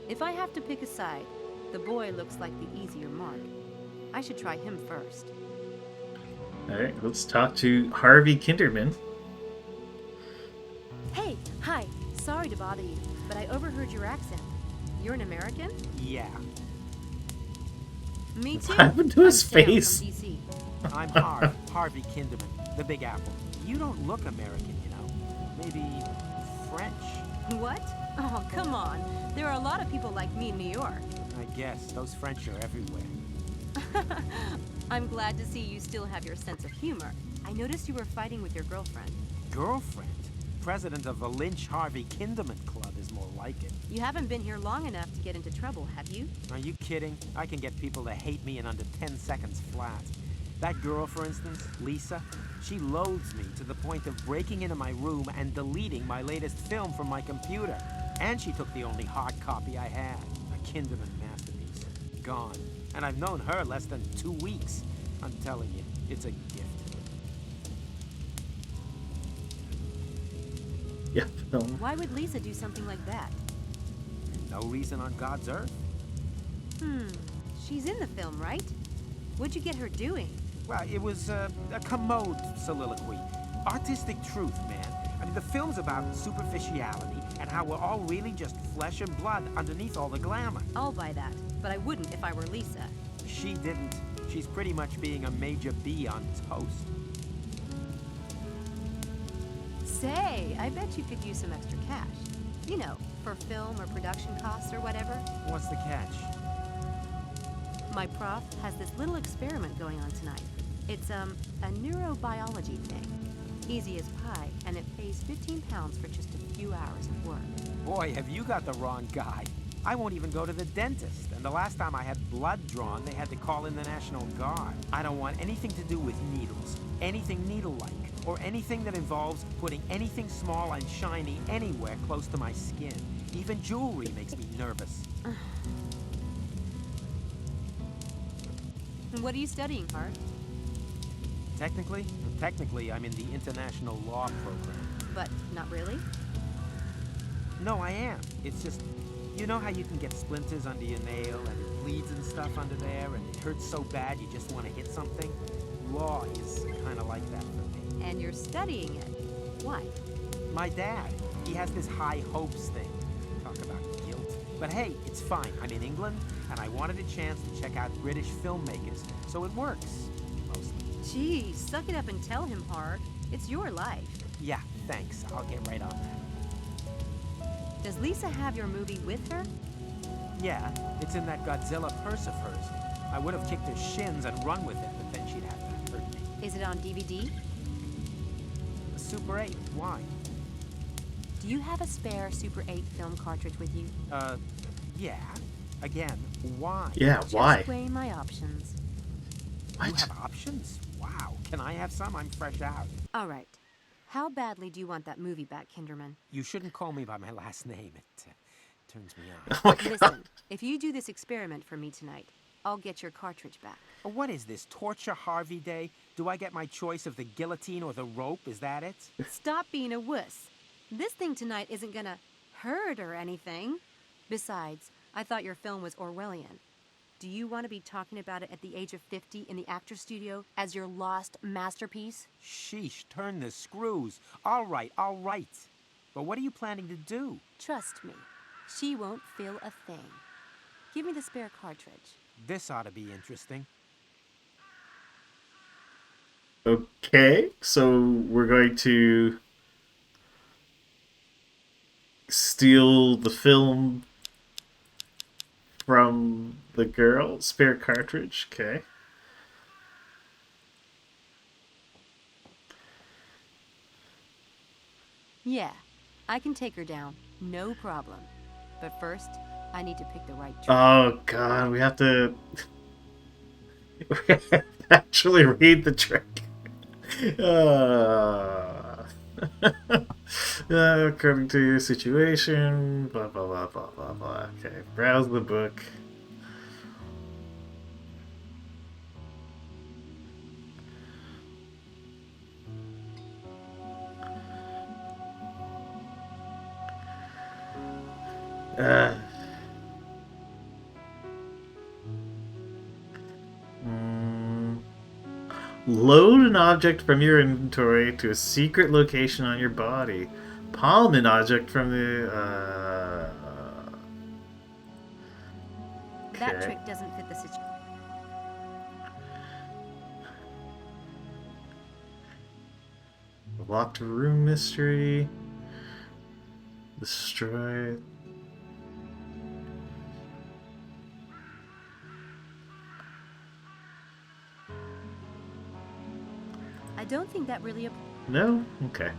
If I have to pick a side, the boy looks like the easier mark. I should try him first. Alright, let's talk to Harvey Kinderman. Hey, hi. Sorry to bother you, but I overheard your accent. You're an American? Yeah, Me too. What happened to his I'm Sam face? From DC. I'm Harvey Kinderman, the Big Apple. You don't look American, you know. Maybe French. What? Oh, come on. There are a lot of people like me in New York. I guess those French are everywhere. I'm glad to see you still have your sense of humor. I noticed you were fighting with your girlfriend. Girlfriend? President of the Lynch Harvey Kinderman Club is more like it. You haven't been here long enough to get into trouble, have you? Are you kidding? I can get people to hate me in under 10 seconds flat. That girl, for instance, Lisa, she loathes me to the point of breaking into my room and deleting my latest film from my computer. And she took the only hard copy I had, a Kinderman masterpiece. Gone. And I've known her less than 2 weeks. I'm telling you, it's a gift. Yeah, film. Why would Lisa do something like that? No reason on God's earth. She's in the film, right? What'd you get her doing? Well, it was a commode soliloquy. Artistic truth, man. I mean, the film's about superficiality and how we're all really just flesh and blood underneath all the glamour. I'll buy that, but I wouldn't if I were Lisa. She didn't. She's pretty much being a major B on toast. Say, I bet you could use some extra cash. You know, for film or production costs or whatever. What's the catch? My prof has this little experiment going on tonight. It's, a neurobiology thing. Easy as pie, and it pays 15 pounds for just a few hours of work. Boy, have you got the wrong guy. I won't even go to the dentist, and the last time I had blood drawn, they had to call in the National Guard. I don't want anything to do with needles, anything needle-like, or anything that involves putting anything small and shiny anywhere close to my skin. Even jewelry makes me nervous. And what are you studying, Hart? Technically, I'm in the international law program. But not really? No, I am. It's just, you know how you can get splinters under your nail and it bleeds and stuff under there and it hurts so bad you just want to hit something? Law is kind of like that for me. And you're studying it. Why? My dad, he has this high hopes thing. Talk about guilt. But hey, it's fine. I'm in England and I wanted a chance to check out British filmmakers, so it works. Mostly. Geez, suck it up and tell him, Hart. It's your life. Yeah, thanks. I'll get right on that. Does Lisa have your movie with her? Yeah, it's in that Godzilla purse of hers. I would have kicked her shins and run with it, but then she'd have to hurt me. Is it on DVD? Super 8, why? Do you have a spare Super 8 film cartridge with you? Yeah. Again, why? Yeah, why? Just weigh my options. You have options? Wow. Can I have some? I'm fresh out. All right. How badly do you want that movie back, Kinderman? You shouldn't call me by my last name. It turns me on. Oh my God. Listen, if you do this experiment for me tonight, I'll get your cartridge back. What is this, Torture Harvey Day? Do I get my choice of the guillotine or the rope? Is that it? Stop being a wuss. This thing tonight isn't gonna hurt or anything. Besides, I thought your film was Orwellian. Do you want to be talking about it at the age of 50 in the actor studio as your lost masterpiece? Sheesh, turn the screws. All right. But what are you planning to do? Trust me, she won't feel a thing. Give me the spare cartridge. This ought to be interesting. Okay, so we're going to steal the film from the girl. Spare cartridge, okay. Yeah, I can take her down, no problem. But first, I need to pick the right trick. Oh God, we have to actually read the trick. According to your situation, blah blah blah blah blah blah. Okay, browse the book. Uh, mm, Load an object from your inventory to a secret location on your body. Palm an object from the. That Okay. trick doesn't fit the situation. Locked room mystery. Destroy. I don't think that really. No? Okay.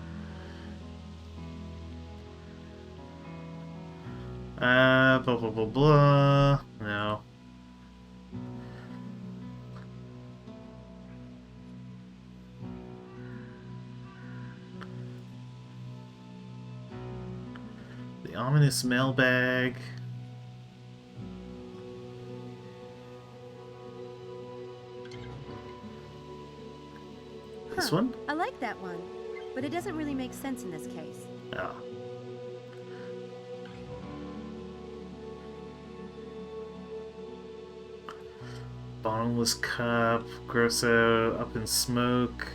Blah blah blah blah. No. The ominous mailbag. This one? I like that one, but it doesn't really make sense in this case. Oh. Bottomless cup, gross out, up in smoke.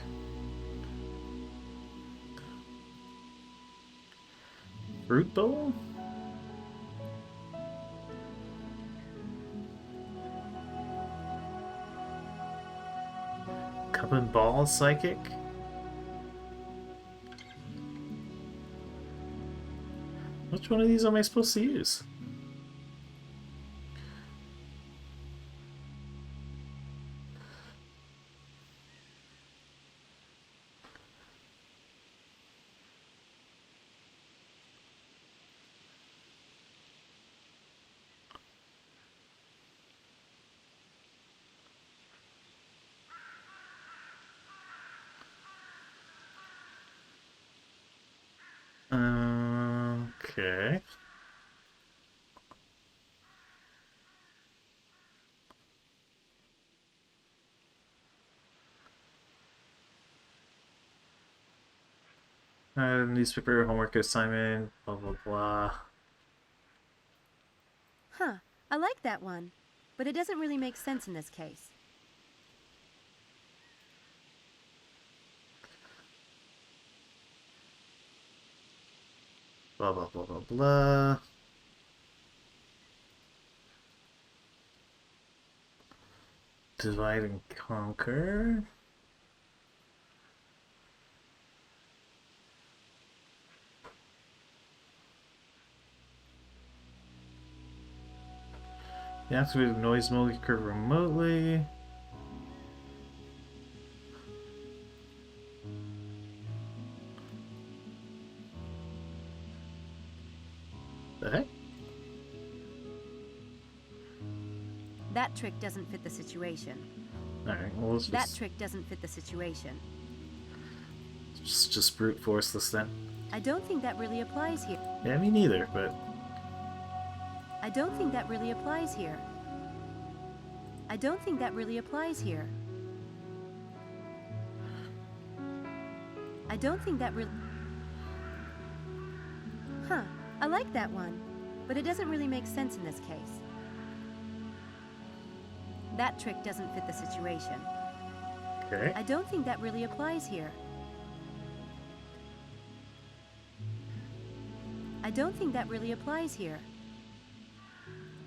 Fruit bowl? Cup and ball psychic? Which one of these am I supposed to use? Okay. Newspaper, homework assignment, blah blah blah. Huh, I like that one, but it doesn't really make sense in this case. Blah blah blah blah blah. Divide and conquer. Activate the noise maker remotely. The heck? That trick doesn't fit the situation. Alright, well let's That trick doesn't fit the situation. just brute force this then. I don't think that really applies here. Yeah, me neither, but I don't think that really applies here. I don't think that really applies here. I don't think that really. Huh, I like that one, but it doesn't really make sense in this case. That trick doesn't fit the situation. okay. I don't think that really applies here. I don't think that really applies here.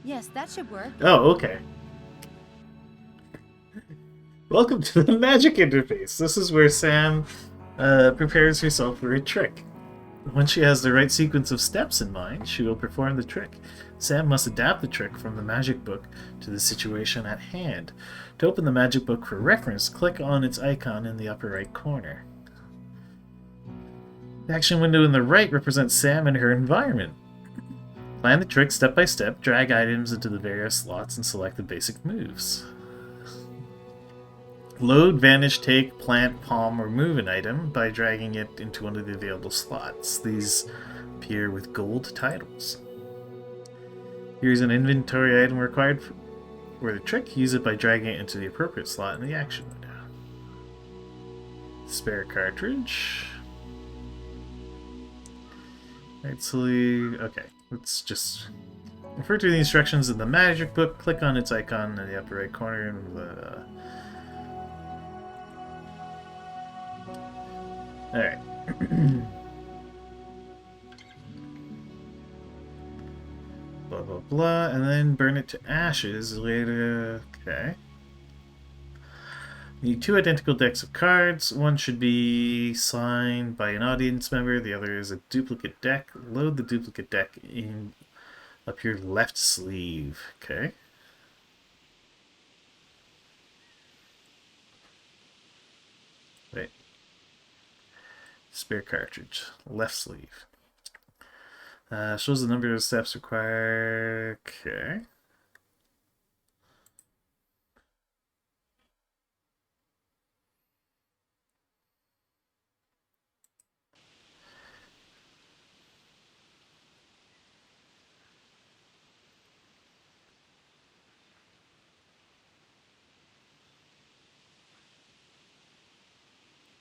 Yes, that should work. Oh, okay. Welcome to the magic interface. This is where Sam prepares herself for a trick. When she has the right sequence of steps in mind, she will perform the trick. Sam must adapt the trick from the magic book to the situation at hand. To open the magic book for reference, click on its icon in the upper right corner. The action window in the right represents Sam and her environment. Plan the trick step by step, drag items into the various slots, and select the basic moves. Load, vanish, take, plant, palm, or move an item by dragging it into one of the available slots. These appear with gold titles. Here's an inventory item required for the trick. Use it by dragging it into the appropriate slot in the action window. Spare cartridge. Right sleeve. Okay, let's just refer to the instructions in the magic book. Click on its icon in the upper right corner of the. Alright. Blah blah blah, and then burn it to ashes later. Okay. You need 2 identical decks of cards. One should be signed by an audience member, the other is a duplicate deck. Load the duplicate deck in up your left sleeve. Okay. Wait. Spare cartridge. Left sleeve. Shows the number of steps required. Okay.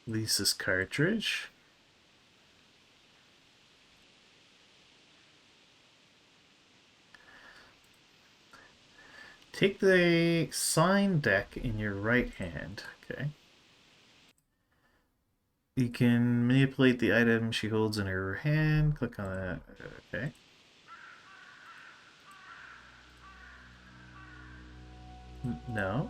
Lisa's cartridge. Take the sign deck in your right hand. Okay. You can manipulate the item she holds in her hand. Click on that. Okay. No.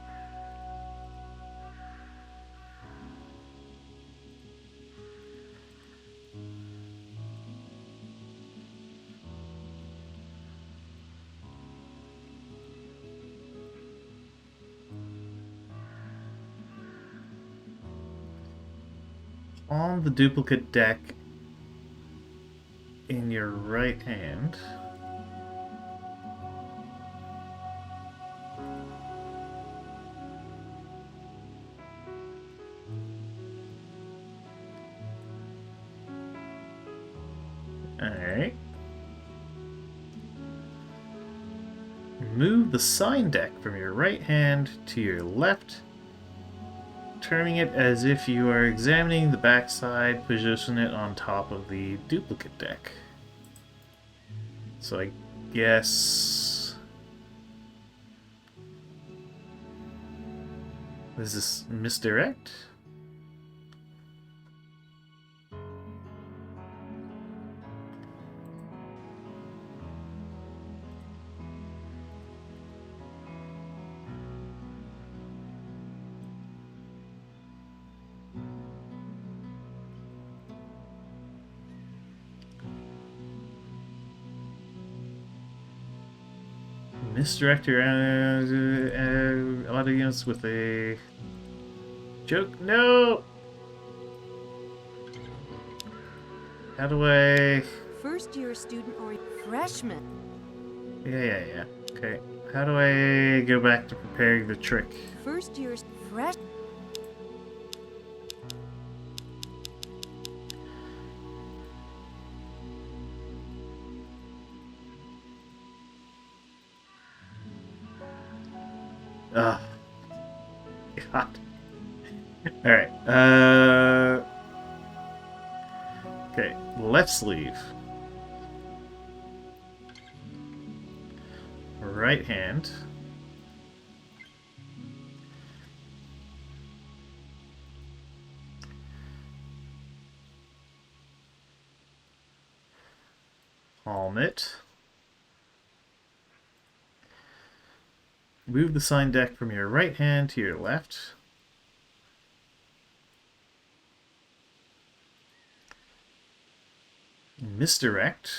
On the duplicate deck in your right hand. Alright. Move the sign deck from your right hand to your left, turning it as if you are examining the backside. Position it on top of the duplicate deck. So I guess... Is this misdirect? Misdirect your audience with a joke? No! How do I... First year student or freshman? Yeah. Okay. How do I go back to preparing the trick? First year fresh. Ugh. God. Alright. Okay. Left sleeve. Right hand. Palm it. Move the sign deck from your right hand to your left. Misdirect.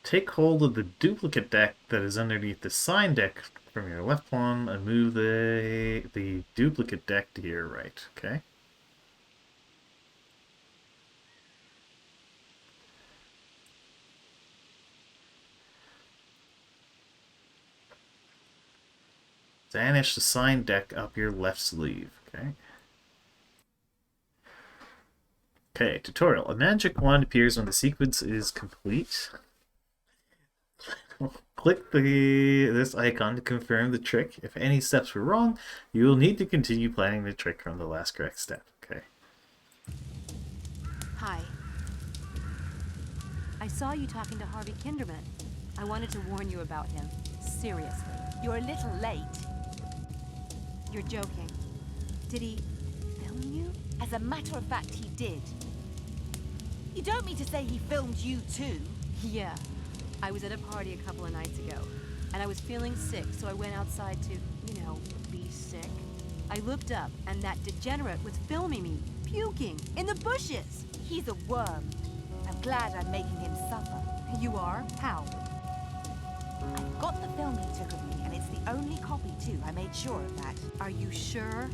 Take hold of the duplicate deck that is underneath the sign deck from your left palm and move the duplicate deck to your right. Okay. Vanish the sign deck up your left sleeve. Okay. Okay, tutorial. A magic wand appears when the sequence is complete. Click this icon to confirm the trick. If any steps were wrong, you will need to continue planning the trick from the last correct step. Okay. Hi. I saw you talking to Harvey Kinderman. I wanted to warn you about him. Seriously. You're a little late. You're joking. Did he film you? As a matter of fact, he did. You don't mean to say he filmed you too? Yeah. I was at a party a couple of nights ago, and I was feeling sick, so I went outside to, be sick. I looked up, and that degenerate was filming me, puking, in the bushes. He's a worm. I'm glad I'm making him suffer. You are? How? I've got the film he took of me, and it's the only copy too. I made sure of that. Are you sure?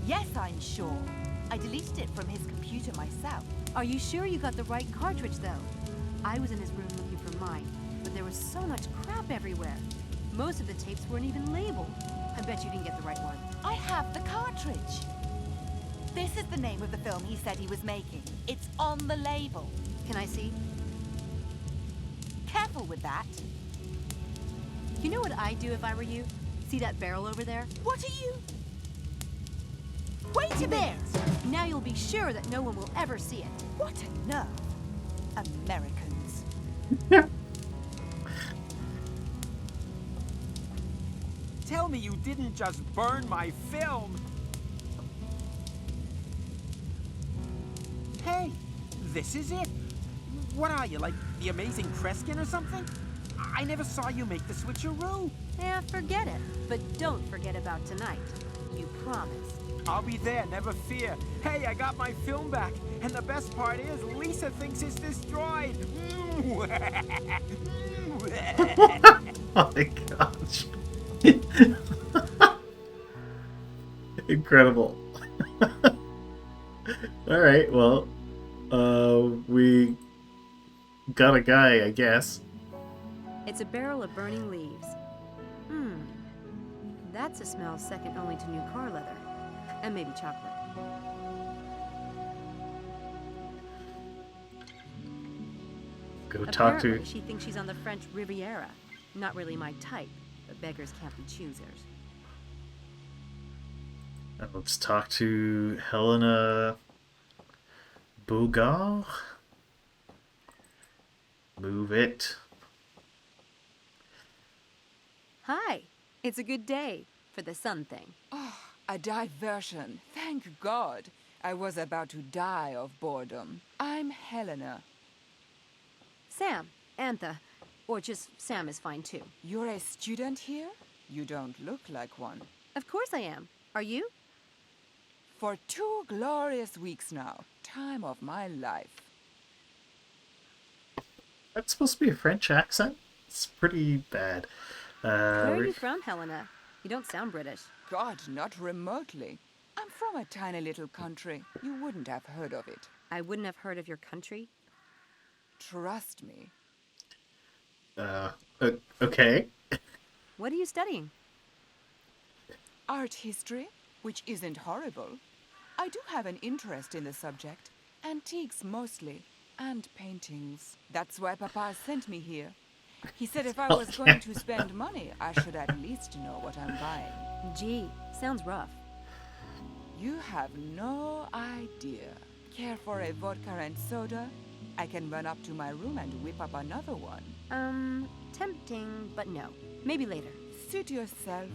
Yes, I'm sure. I deleted it from his computer myself. Are you sure you got the right cartridge, though? I was in his room looking for mine, but there was so much crap everywhere. Most of the tapes weren't even labeled. I bet you didn't get the right one. I have the cartridge. This is the name of the film he said he was making. It's on the label. Can I see? Careful with that. You know what I'd do if I were you? See that barrel over there? What are you? Wait a minute! Now you'll be sure that no one will ever see it. What a nerve. Americans. Tell me you didn't just burn my film! Hey, this is it? What are you, like the amazing Kreskin or something? I never saw you make the switcheroo. Yeah, forget it. But don't forget about tonight. You promised. I'll be there, never fear. Hey, I got my film back. And the best part is, Lisa thinks it's destroyed. Oh my gosh. Incredible. Alright, well, we got a guy, I guess. It's a barrel of burning leaves. That's a smell second only to new car leather. And maybe chocolate. Go talk Apparently, to... she thinks she's on the French Riviera. Not really my type, but beggars can't be choosers. Let's talk to Helena Bougar. Move it. Hi, it's a good day for the sun thing. Oh, a diversion. Thank God. I was about to die of boredom. I'm Helena. Sam, Antha, or just Sam is fine too. You're a student here? You don't look like one. Of course I am. Are you? For 2 glorious weeks now. Time of my life. That's supposed to be a French accent? It's pretty bad. Where are you from, Helena? You don't sound British. God, not remotely. I'm from a tiny little country. You wouldn't have heard of it. I wouldn't have heard of your country? Trust me. Okay. What are you studying? Art history, which isn't horrible. I do have an interest in the subject. Antiques mostly, and paintings. That's why Papa sent me here. He said if I was going to spend money, I should at least know what I'm buying. Gee, sounds rough. You have no idea. Care for a vodka and soda? I can run up to my room and whip up another one. Tempting, but no. Maybe later. Suit yourself.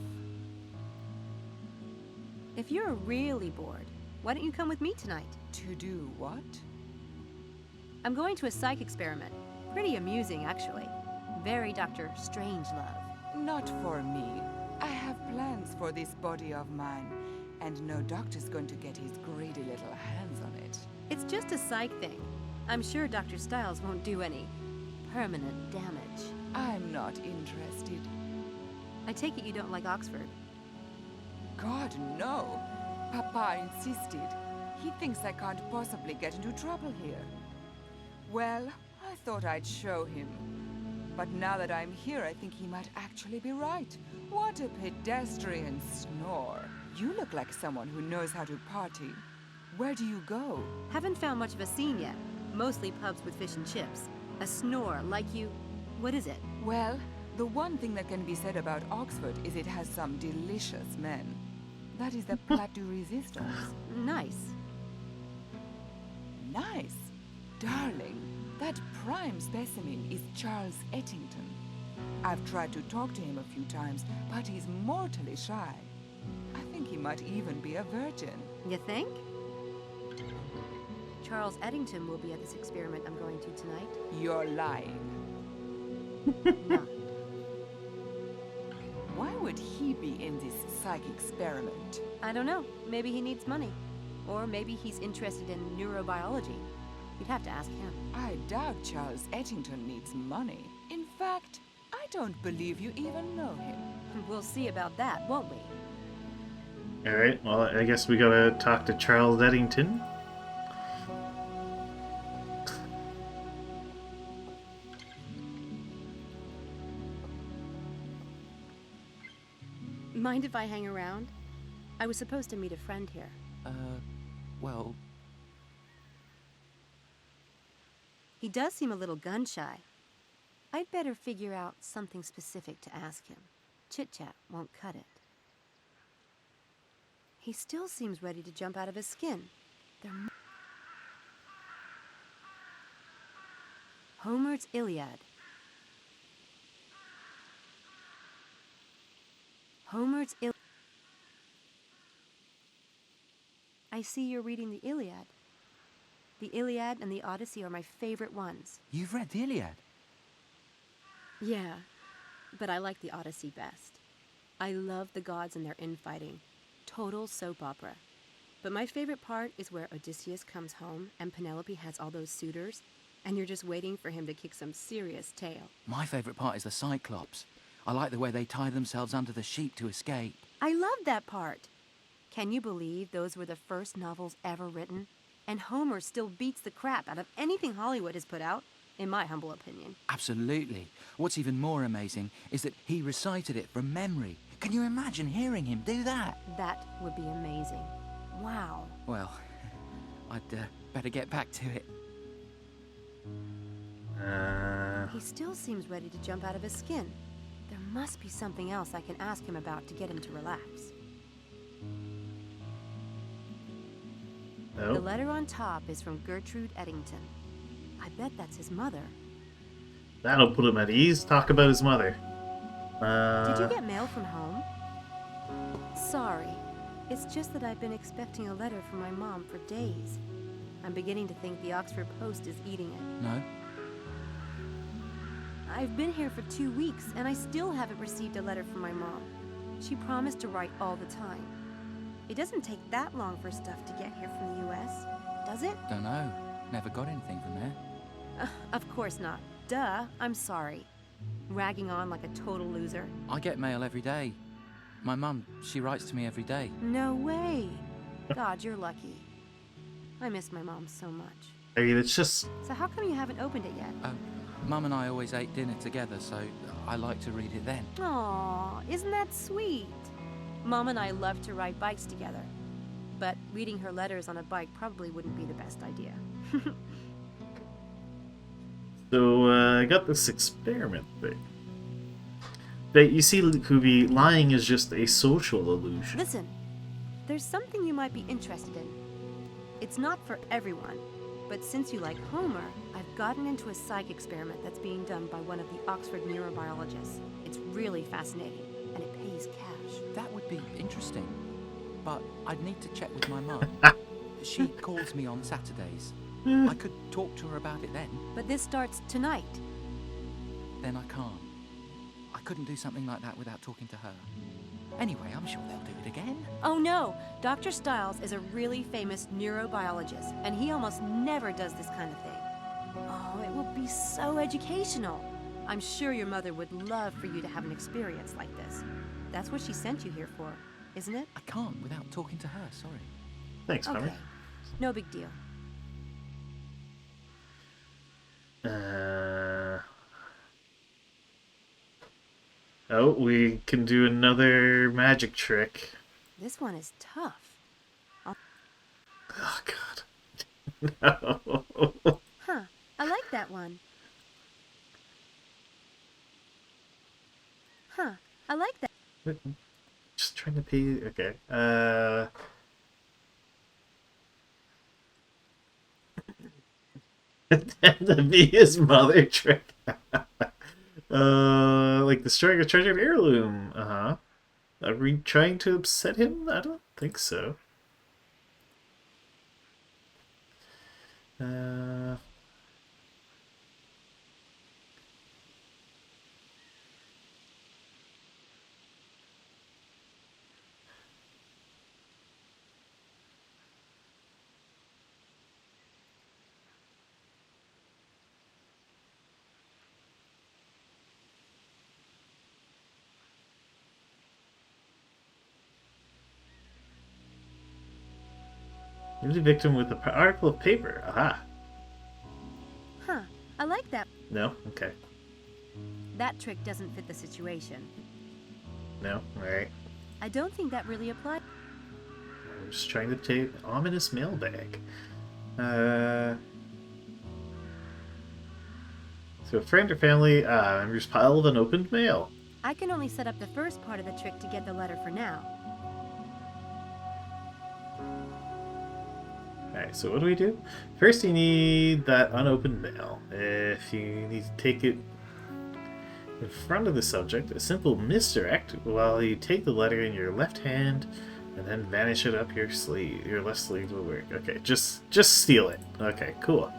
If you're really bored, why don't you come with me tonight? To do what? I'm going to a psych experiment. Pretty amusing, actually. Very Dr. Strangelove. Not for me. I have plans for this body of mine, and no doctor's going to get his greedy little hands on it. It's just a psych thing. I'm sure Dr. Styles won't do any permanent damage. I'm not interested. I take it you don't like Oxford. God, no. Papa insisted. He thinks I can't possibly get into trouble here. Well, I thought I'd show him. But now that I'm here, I think he might actually be right. What a pedestrian snore. You look like someone who knows how to party. Where do you go? Haven't found much of a scene yet. Mostly pubs with fish and chips. A snore like you... What is it? Well, the one thing that can be said about Oxford is it has some delicious men. That is the plat de resistance. Nice. Nice. Darling, that prime specimen is Charles Ettington. I've tried to talk to him a few times, but he's mortally shy. I think he might even be a virgin. You think? Charles Eddington will be at this experiment I'm going to tonight. You're lying. No. Why would he be in this psych experiment? I don't know. Maybe he needs money. Or maybe he's interested in neurobiology. You'd have to ask him. I doubt Charles Ettington needs money. In fact, I don't believe you even know him. We'll see about that, won't we? Alright, well, I guess we gotta talk to Charles Eddington. Mind if I hang around? I was supposed to meet a friend here. Well, He does seem a little gun-shy. I'd better figure out something specific to ask him. Chit-chat won't cut it. He still seems ready to jump out of his skin. Homer's Iliad. Homer's Iliad. I see you're reading the Iliad. The Iliad and the Odyssey are my favorite ones. you've read the Iliad? Yeah, but I like the Odyssey best. I love the gods and their infighting. Total soap opera. But my favorite part is where Odysseus comes home and Penelope has all those suitors, and you're just waiting for him to kick some serious tail. My favourite part is the Cyclops. I like the way they tie themselves under the sheep to escape. I love that part. Can you believe those were the first novels ever written? And Homer still beats the crap out of anything Hollywood has put out, in my humble opinion. Absolutely. What's even more amazing is that he recited it from memory. Can you imagine hearing him do that? That would be amazing. Wow. Well, I'd better get back to it. He still seems ready to jump out of his skin. There must be something else I can ask him about to get him to relax. Oh. The letter on top is from Gertrude Eddington. I bet that's his mother. That'll put him at ease. Talk about his mother. Did you get mail from home? Sorry. It's just that I've been expecting a letter from my mom for days. I'm beginning to think the Oxford Post is eating it. No? I've been here for 2 weeks, and I still haven't received a letter from my mom. She promised to write all the time. It doesn't take that long for stuff to get here from the U.S., does it? Don't know. Never got anything from there. Of course not. Duh, I'm sorry. Ragging on like a total loser. I get mail every day. My mum, she writes to me every day. No way. God, you're lucky. I miss my mom so much. I mean, it's just... So how come you haven't opened it yet? Mum and I always ate dinner together, so I like to read it then. Aw, isn't that sweet? Mom and I love to ride bikes together. But reading her letters on a bike probably wouldn't be the best idea. So, I got this experiment thing. But you see, Kubi, lying is just a social illusion. Listen, there's something you might be interested in. It's not for everyone, but since you like Homer, I've gotten into a psych experiment that's being done by one of the Oxford neurobiologists. It's really fascinating, and it pays cash. That would be interesting. But I'd need to check with my mum. She calls me on Saturdays. I could talk to her about it then. But this starts tonight. Then I can't. I couldn't do something like that without talking to her. Anyway, I'm sure they'll do it again. Oh no! Dr. Stiles is a really famous neurobiologist, and he almost never does this kind of thing. Oh, it will be so educational. I'm sure your mother would love for you to have an experience like this. That's what she sent you here for, isn't it? I can't without talking to her, sorry. Thanks, Homer. Okay, no big deal. Oh, we can do another magic trick. This one is tough. Oh, God. No. Huh, I like that one. Huh, I like that. Just trying to pay. Okay. To be his mother trick. Like destroying a treasured heirloom. Uh-huh. Are we trying to upset him? I don't think so. Use the victim with the article of paper. Aha. Huh, I like that. No? Okay. That trick doesn't fit the situation. No? Alright. I don't think that really applies. I'm just trying to take ominous mailbag. So a friend or family members piled unopened mail. I can only set up the first part of the trick to get the letter for now. Alright, so what do we do? First you need that unopened mail. If you need to take it in front of the subject, a simple misdirect while you take the letter in your left hand and then vanish it up your sleeve. Your left sleeve will work. Okay, just steal it. Okay, cool.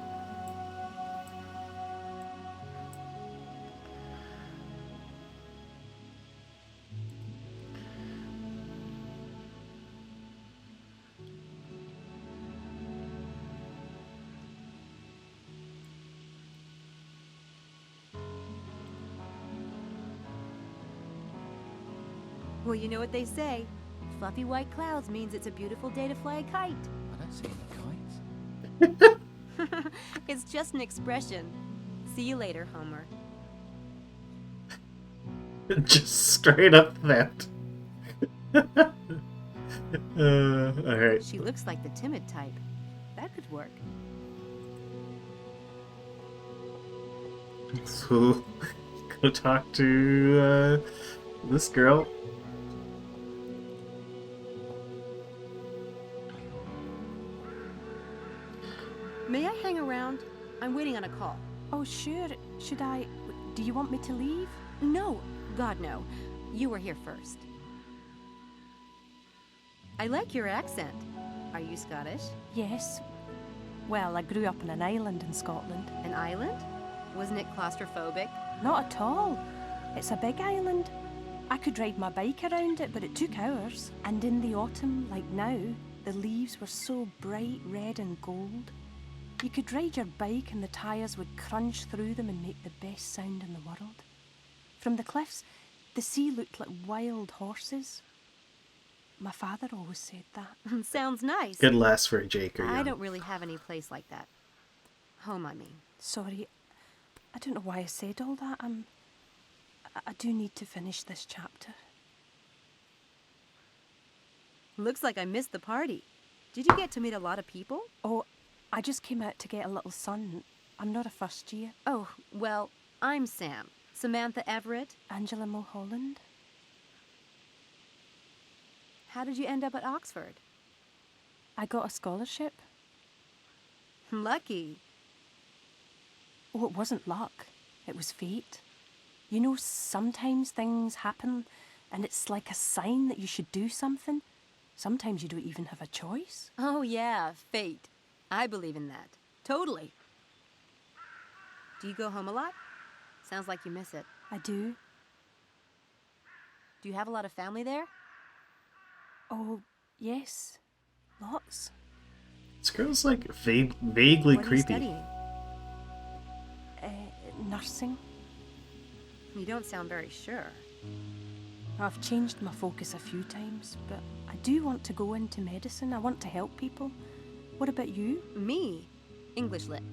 Well, you know what they say. Fluffy white clouds means it's a beautiful day to fly a kite. I don't see any kites. It's just an expression. See you later, Homer. Just straight up that. Alright. She looks like the timid type. That could work. So, go talk to this girl. May I hang around? I'm waiting on a call. Oh, sure. Should I... Do you want me to leave? No. God, no. You were here first. I like your accent. Are you Scottish? Yes. Well, I grew up on an island in Scotland. An island? Wasn't it claustrophobic? Not at all. It's a big island. I could ride my bike around it, but it took hours. And in the autumn, like now, the leaves were so bright red and gold. You could ride your bike and the tyres would crunch through them and make the best sound in the world. From the cliffs, the sea looked like wild horses. My father always said that. Sounds nice. Good last for a Jaker. I don't really have any place like that. Home, I mean. Sorry, I don't know why I said all that. I do need to finish this chapter. Looks like I missed the party. Did you get to meet a lot of people? Oh, I just came out to get a little sun. I'm not a first year. Oh, well, I'm Sam. Samantha Everett. Angela Mulholland. How did you end up at Oxford? I got a scholarship. Lucky. Oh, it wasn't luck. It was fate. You know, sometimes things happen and it's like a sign that you should do something. Sometimes you don't even have a choice. Oh, yeah, fate. I believe in that. Totally. Do you go home a lot? Sounds like you miss it. I do. Do you have a lot of family there? Oh, yes. Lots. This girl's like vaguely What are you creepy. studying? Nursing. You don't sound very sure. I've changed my focus a few times, but I do want to go into medicine. I want to help people. What about you? Me? English Lit.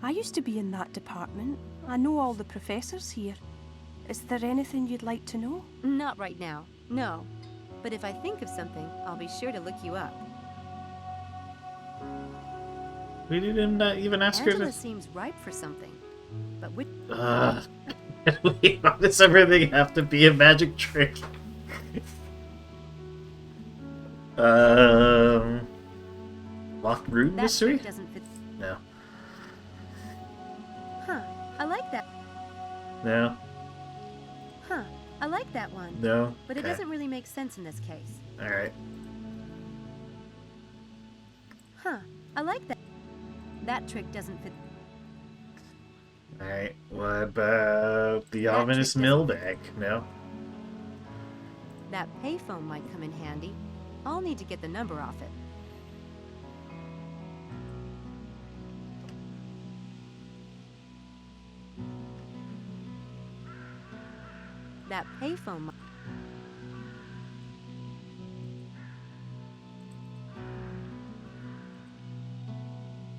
I used to be in that department. I know all the professors here. Is there anything you'd like to know? Not right now, no. But if I think of something, I'll be sure to look you up. We didn't even ask her Angela to... seems ripe for something. But which... Wait, why does everything have to be a magic trick? Locked room that mystery? trick doesn't fit. No. Huh, I like that. No. Huh, I like that one. No. But it Okay. doesn't really make sense in this case. Alright. Huh, I like that. That trick doesn't fit. Alright. What about the That ominous trick mill doesn't- bag? No. That payphone might come in handy. I'll need to get the number off it. That payphone might...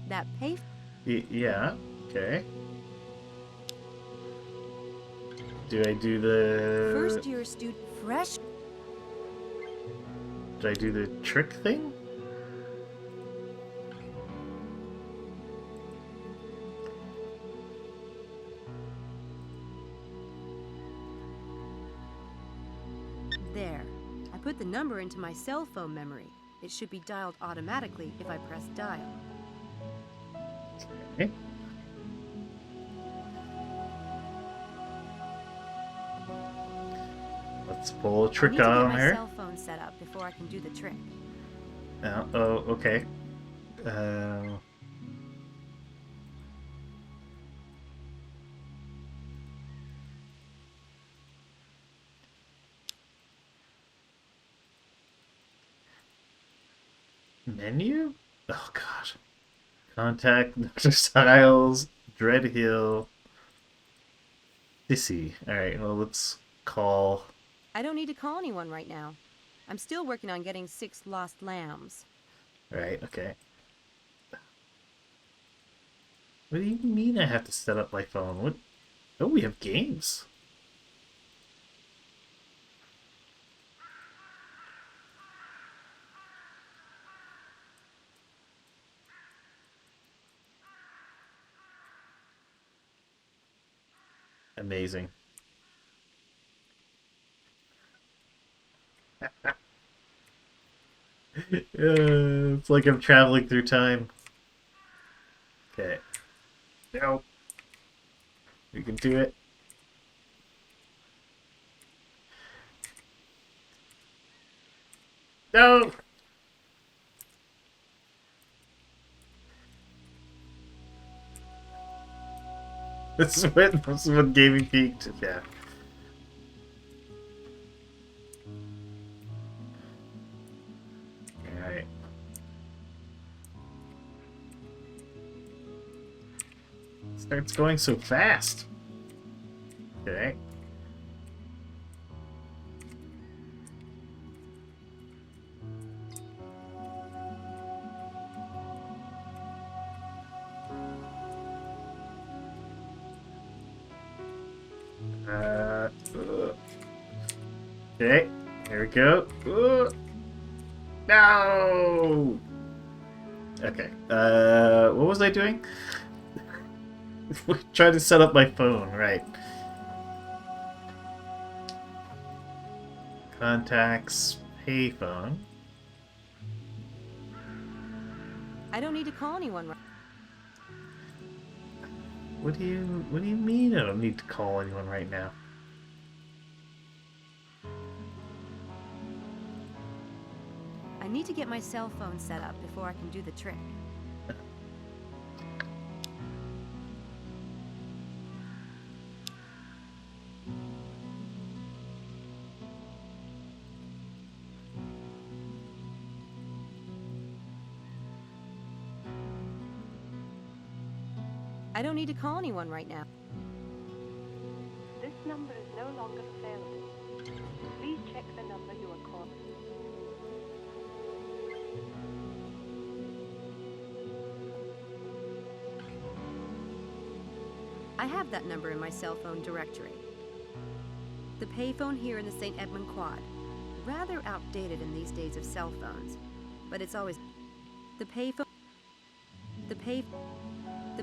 That pay... Yeah. Okay. Do I do the... First year student fresh... Do I do the trick thing? There. I put the number into my cell phone memory. It should be dialed automatically if I press dial. Okay. Let's pull a I trick need to get on my her. cell phone set up before I can do the trick. Oh, okay. Menu? Oh god. Contact Dr. Styles, Dreadhill, Sissy. Alright, well let's call. I don't need to call anyone right now. I'm still working on getting 6 lost lambs. Right, okay. What do you mean I have to set up my phone? What? Oh, we have games. Amazing. It's like I'm traveling through time. Okay. No. We can do it. No! This is when gaming peaked. Yeah. Alright. Starts going so fast. Okay. Okay, here we go. No! Okay, what was I doing? Trying to set up my phone, right. Contacts, payphone. I don't need to call anyone right... What do you mean I don't need to call anyone right now? I need to get my cell phone set up before I can do the trick. I don't need to call anyone right now. This number is no longer available. Please check the number you are calling. I have that number in my cell phone directory. The payphone here in the St. Edmund Quad. Rather outdated in these days of cell phones. But it's always... The payphone... The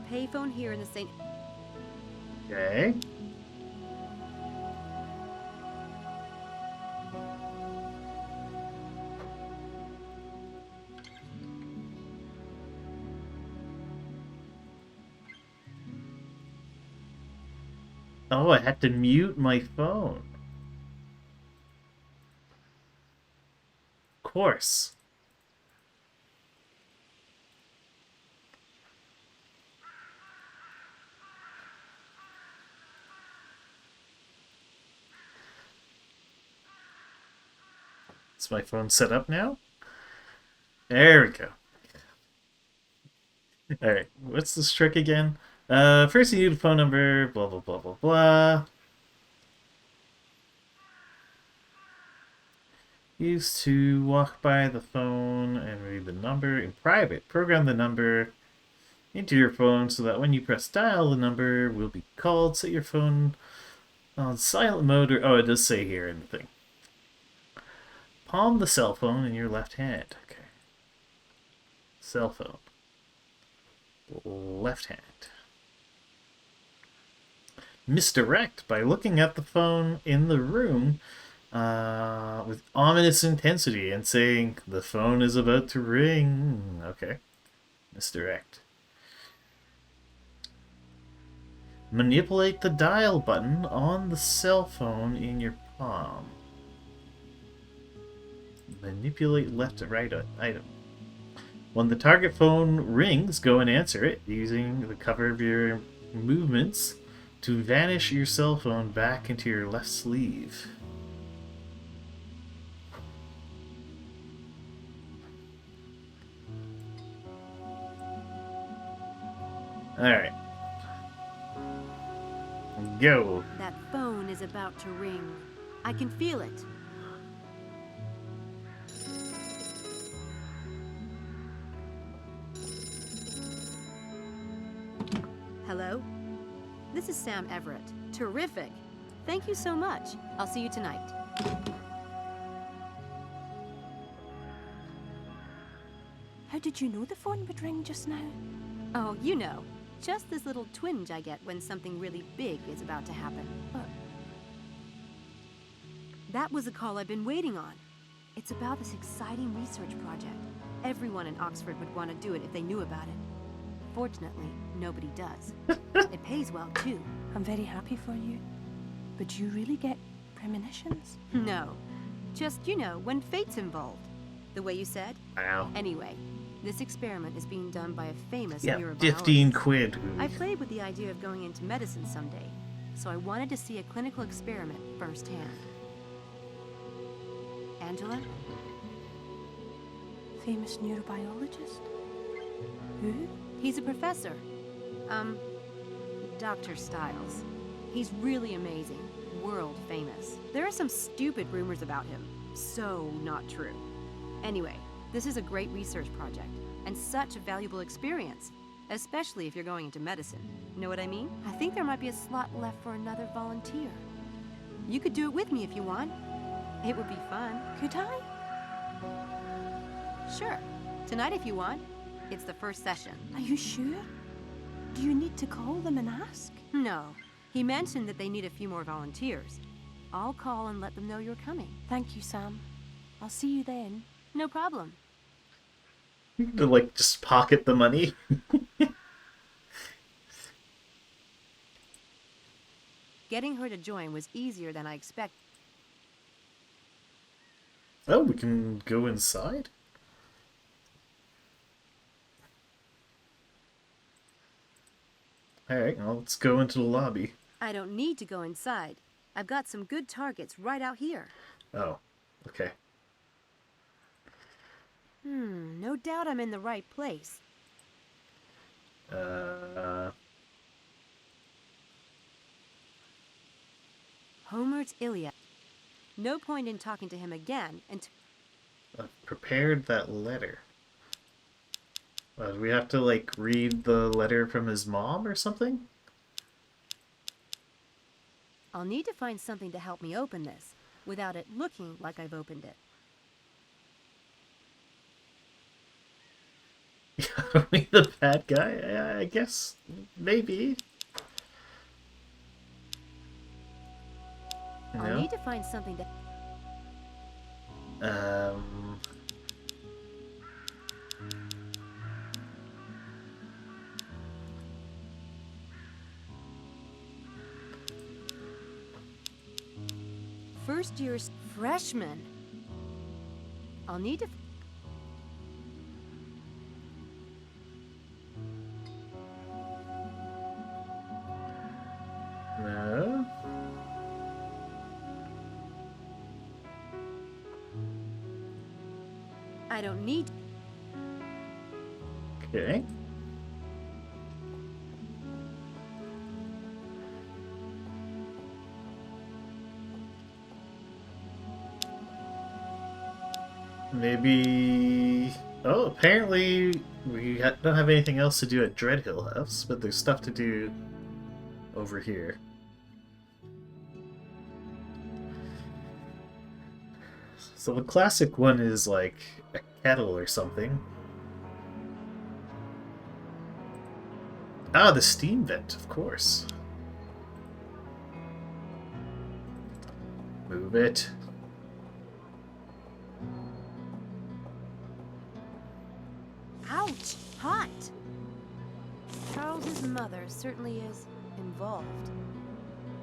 payphone here in the St... Okay. Oh, I had to mute my phone. Of course. Is my phone set up now? There we go. Alright, what's this trick again? First you need a phone number, blah blah blah blah blah. Used to walk by the phone and read the number in private. Program the number into your phone so that when you press dial, the number will be called. Set your phone on silent mode, or oh, it does say here in the thing. Palm the cell phone in your left hand. Okay. Cell phone. Left hand. Misdirect by looking at the phone in the room with ominous intensity and saying, the phone is about to ring. Okay. Misdirect. Manipulate the dial button on the cell phone in your palm. Manipulate left to right item. When the target phone rings, go and answer it using the cover of your movements to vanish your cell phone back into your left sleeve. Alright. Go. That phone is about to ring. I can feel it. Hello? This is Sam Everett. Terrific. Thank you so much. I'll see you tonight. How did you know the phone would ring just now? Oh, you know. Just this little twinge I get when something really big is about to happen. That was a call I've been waiting on. It's about this exciting research project. Everyone in Oxford would want to do it if they knew about it. Fortunately, nobody does. It pays well, too. I'm very happy for you. But do you really get premonitions? No. Just, you know, when fate's involved. The way you said? Wow. Anyway, this experiment is being done by a famous Yeah, neurobiologist. 15 quid. I played with the idea of going into medicine someday, so I wanted to see a clinical experiment firsthand. Angela? Famous neurobiologist? Who? He's a professor. Dr. Styles. He's really amazing. World famous. There are some stupid rumors about him. So not true. Anyway, this is a great research project, and such a valuable experience, especially if you're going into medicine. Know what I mean? I think there might be a slot left for another volunteer. You could do it with me if you want. It would be fun. Could I? Sure. Tonight if you want. It's the first session. Are you sure? Do you need to call them and ask? No. He mentioned that they need a few more volunteers. I'll call and let them know you're coming. Thank you, Sam. I'll see you then. No problem. To, like, just pocket the money. Getting her to join was easier than I expected. Oh, we can go inside? Alright, well, let's go into the lobby. I don't need to go inside. I've got some good targets right out here. Oh, okay. No doubt I'm in the right place. Homer's Iliad. No point in talking to him again until... Prepared that letter. Do we have to, like, read the letter from his mom or something? I'll need to find something to help me open this, without it looking like I've opened it. Are we the bad guy? I guess. Maybe. I'll No? need to find something to... First year's freshman. I'll need to... No? I don't need... Okay. Maybe... Oh, apparently we don't have anything else to do at Dreadhill House, but there's stuff to do over here. So the classic one is like a kettle or something. Ah, the steam vent, of course. Move it. Ouch! Hot! Charles's mother certainly is involved.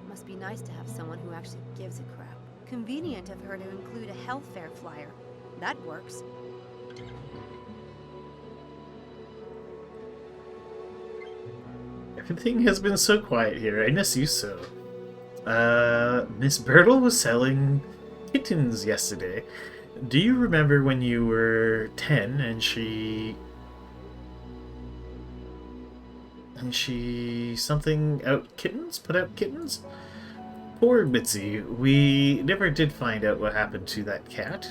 Must be nice to have someone who actually gives a crap. Convenient of her to include a health fair flyer. That works. Everything has been so quiet here. I miss you so. Miss Birtle was selling kittens yesterday. Do you remember when you were 10 and she something out kittens? Put out kittens? Poor Mitzi. We never did find out what happened to that cat.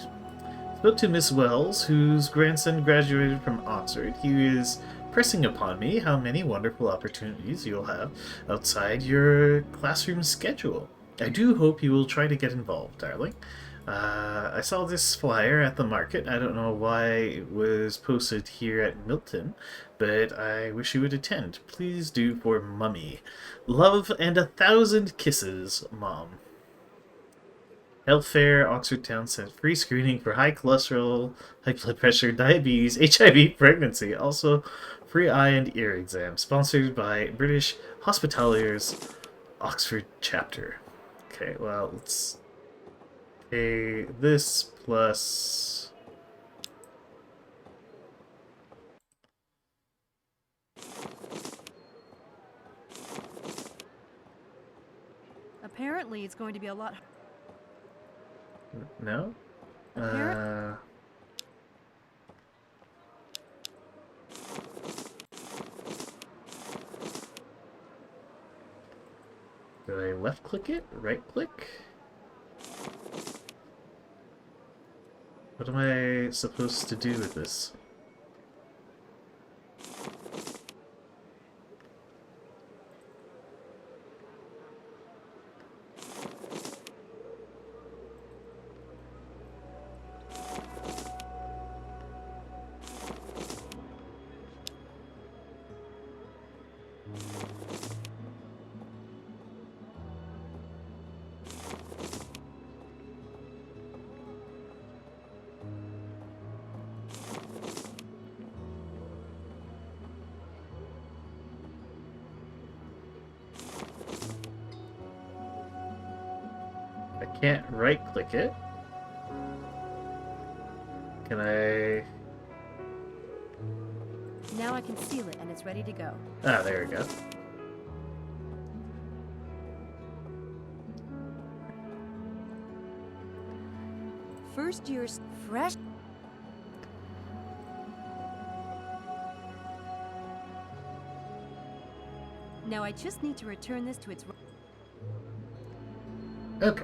Spoke to Miss Wells, whose grandson graduated from Oxford. He is pressing upon me how many wonderful opportunities you'll have outside your classroom schedule. I do hope you will try to get involved, darling. I saw this flyer at the market. I don't know why it was posted here at Milton, but I wish you would attend. Please do for Mummy. Love and 1,000 kisses, Mom. Health Fair, Oxford Town Centre. Free screening for high cholesterol, high blood pressure, diabetes, HIV, pregnancy. Also, free eye and ear exam. Sponsored by British Hospitaliers Oxford Chapter. Okay, well, let's pay this plus... Apparently, it's going to be a lot... No? Do I left click it? Right click? What am I supposed to do with this? I can't right click it. Can I... Now I can seal it and it's ready to go. Ah, there we go. First year's fresh... Now I just need to return this to its... Okay.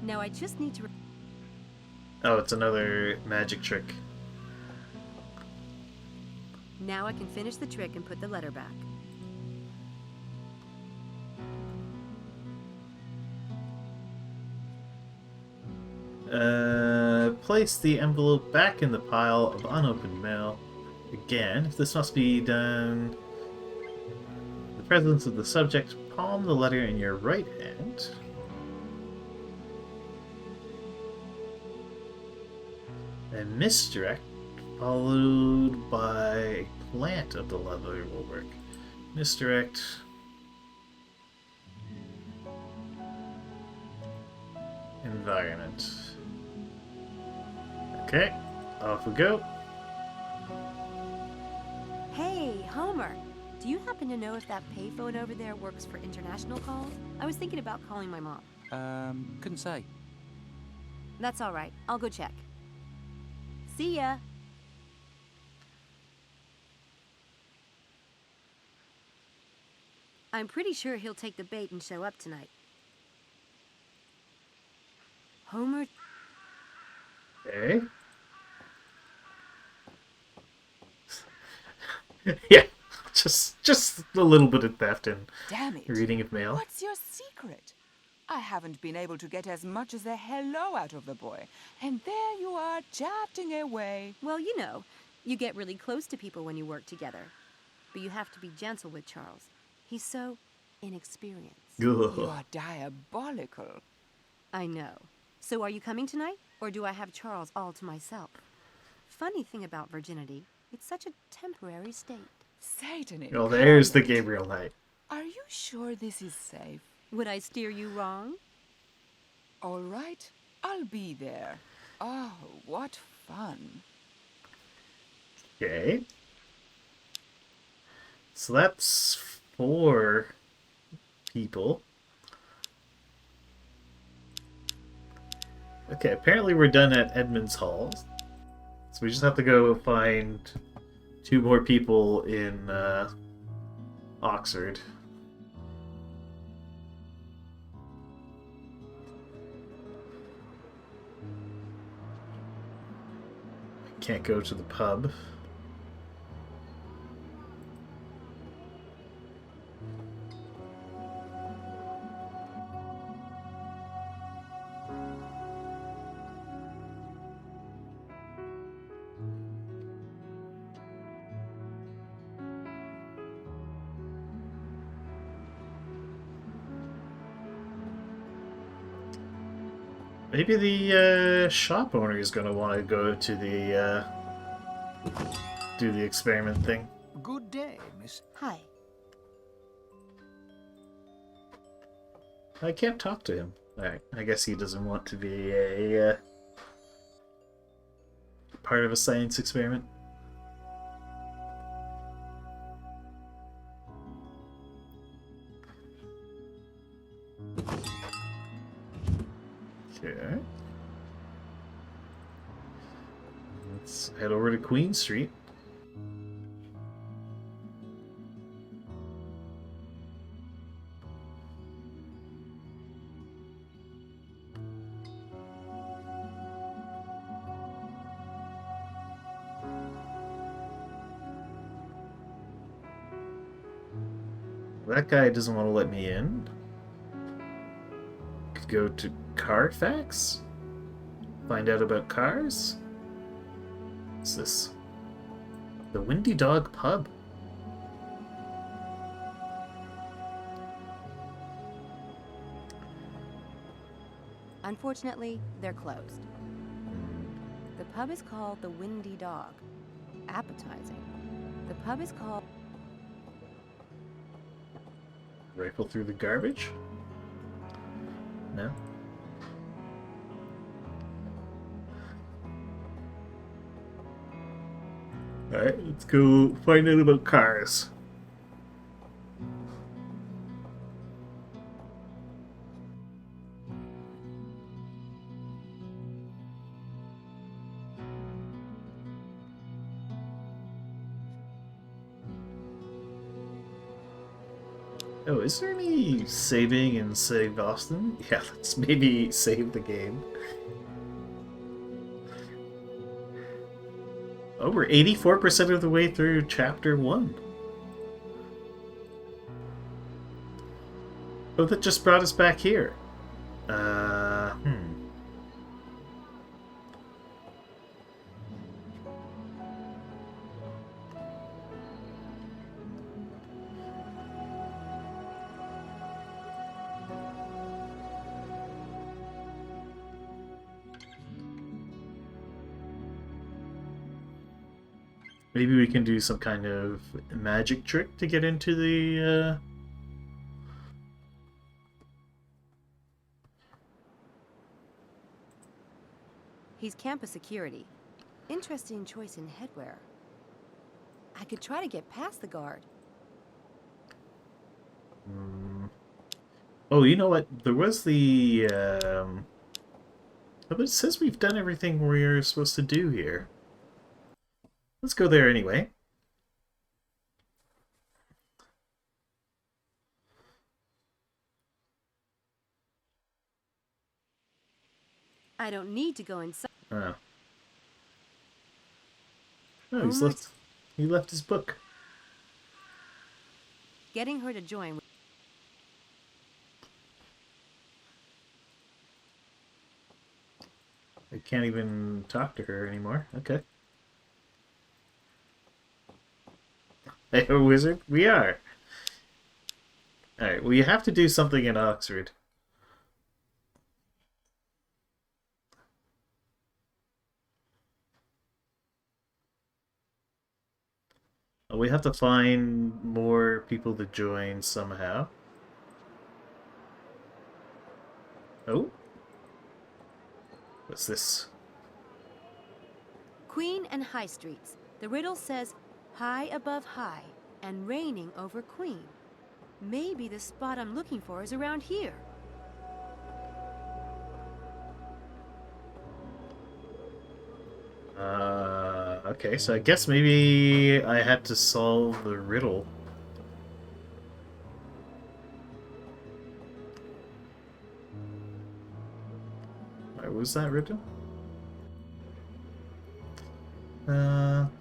Now I just need to... Oh, it's another magic trick. Now I can finish the trick and put the letter back. Place the envelope back in the pile of unopened mail. Again, this must be done in the presence of the subject. Palm the letter in your right hand. And misdirect, followed by a plant of the leather will work. Misdirect. Environment. Okay, off we go. Hey, Homer! Do you happen to know if that payphone over there works for international calls? I was thinking about calling my mom. Couldn't say. That's all right. I'll go check. See ya! I'm pretty sure he'll take the bait and show up tonight. Homer... Okay. Yeah, just a little bit of theft and Damn it. reading of mail. What's your secret? I haven't been able to get as much as a hello out of the boy. And there you are, chatting away. Well, you know, you get really close to people when you work together. But you have to be gentle with Charles. He's so inexperienced. Ugh. You are diabolical. I know. So are you coming tonight? Or do I have Charles all to myself? Funny thing about virginity, it's such a temporary state. Satan Well, there's the incarnate. Gabriel night. Are you sure this is safe? Would I steer you wrong? All right, I'll be there. Oh, what fun. Okay. So that's 4 people. Okay, apparently we're done at Edmund's Hall. So we just have to go find 2 more people in Oxford. Can't go to the pub. Maybe the shop owner is going to want to go to the do the experiment thing. Good day, Miss. Hi. I can't talk to him. I guess he doesn't want to be a part of a science experiment. Okay. Let's head over to Queen Street. That guy doesn't want to let me in. Could go to Carfax? Find out about cars? What's this? The Windy Dog Pub. Unfortunately, they're closed. The pub is called the Windy Dog. Appetizing. The pub is called... Rifle through the garbage? No? Alright, let's go find out about cars. Oh, is there any saving in Save Austin? Yeah, let's maybe save the game. Oh, we're 84% of the way through Chapter 1. Oh, that just brought us back here. Maybe we can do some kind of magic trick to get into the, He's campus security. Interesting choice in headwear. I could try to get past the guard. Oh, you know what? There was the, But it says we've done everything we're supposed to do here. Let's go there anyway. I don't need to go inside. Oh. Oh, he's left. He left his book. Getting her to join. I can't even talk to her anymore. Okay. Hey, a wizard? We are. Alright, well, you have to do something in Oxford. We have to find more people to join somehow. Oh? What's this? Queen and High Streets. The riddle says, high above high and reigning over queen. Maybe the spot I'm looking for is around here. Okay, so I guess maybe I had to solve the riddle. What was that riddle?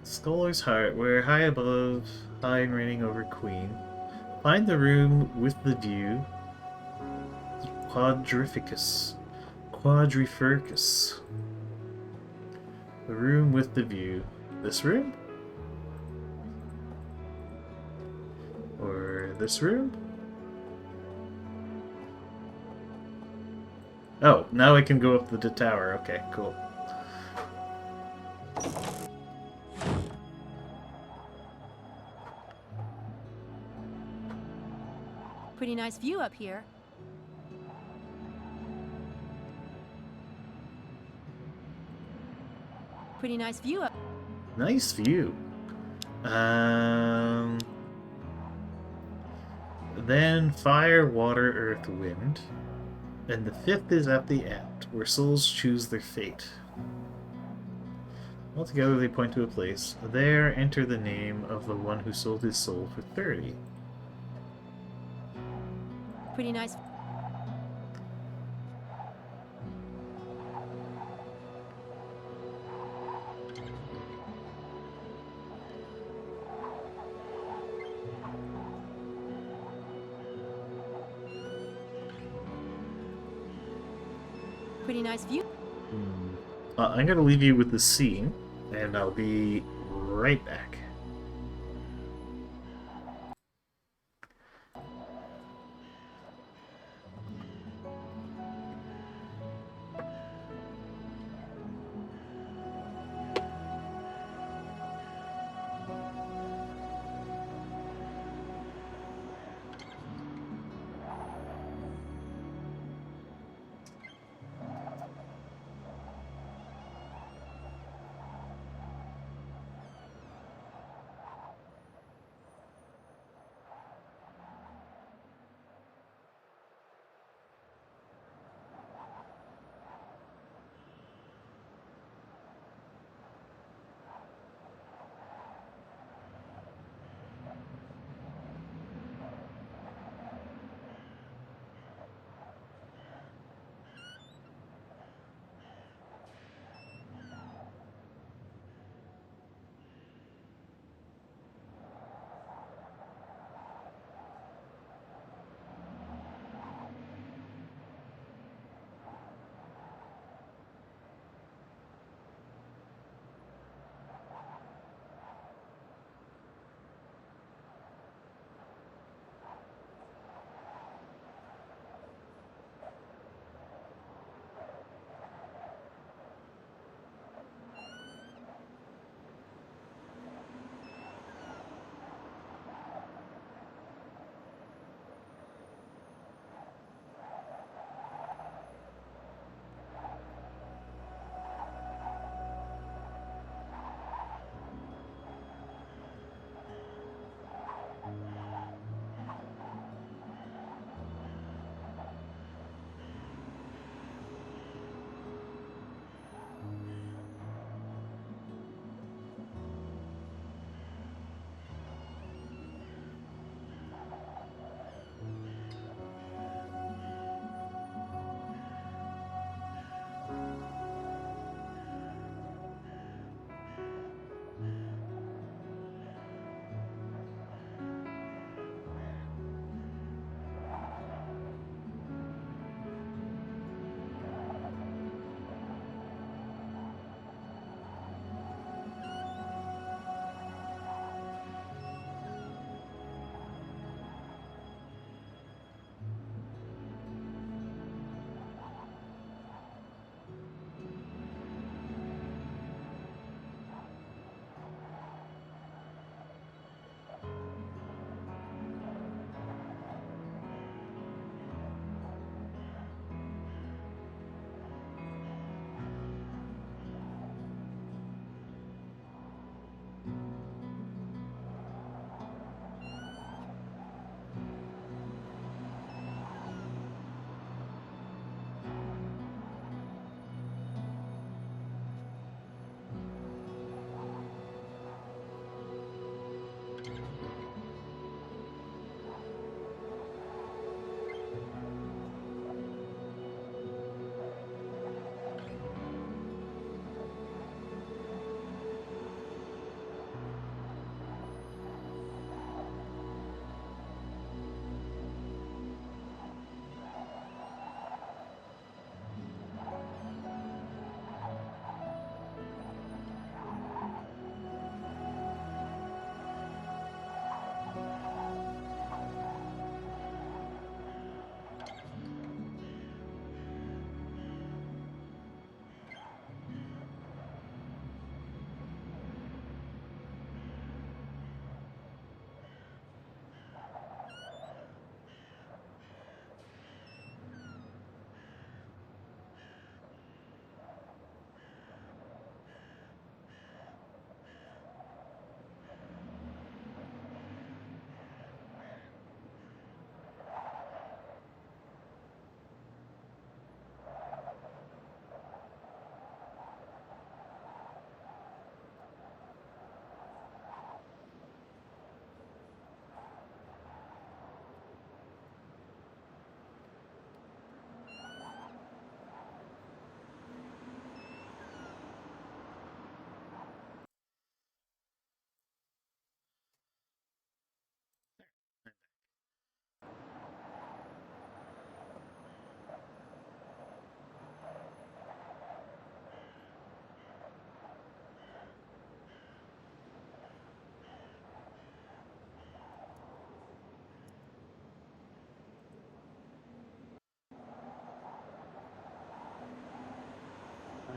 Scholar's Heart, where high above, high and reigning over queen. Find the room with the view. Quadrificus. Quadrifurcus. The room with the view. This room? Or this room? Oh, now I can go up the tower. Okay, cool. Pretty nice view up here. Pretty nice view up. Nice view. Then fire, water, earth, wind. And the fifth is at the end, where souls choose their fate. Altogether they point to a place. There enter the name of the one who sold his soul for 30. Pretty nice. Pretty nice view. I'm gonna leave you with the scene, and I'll be right back.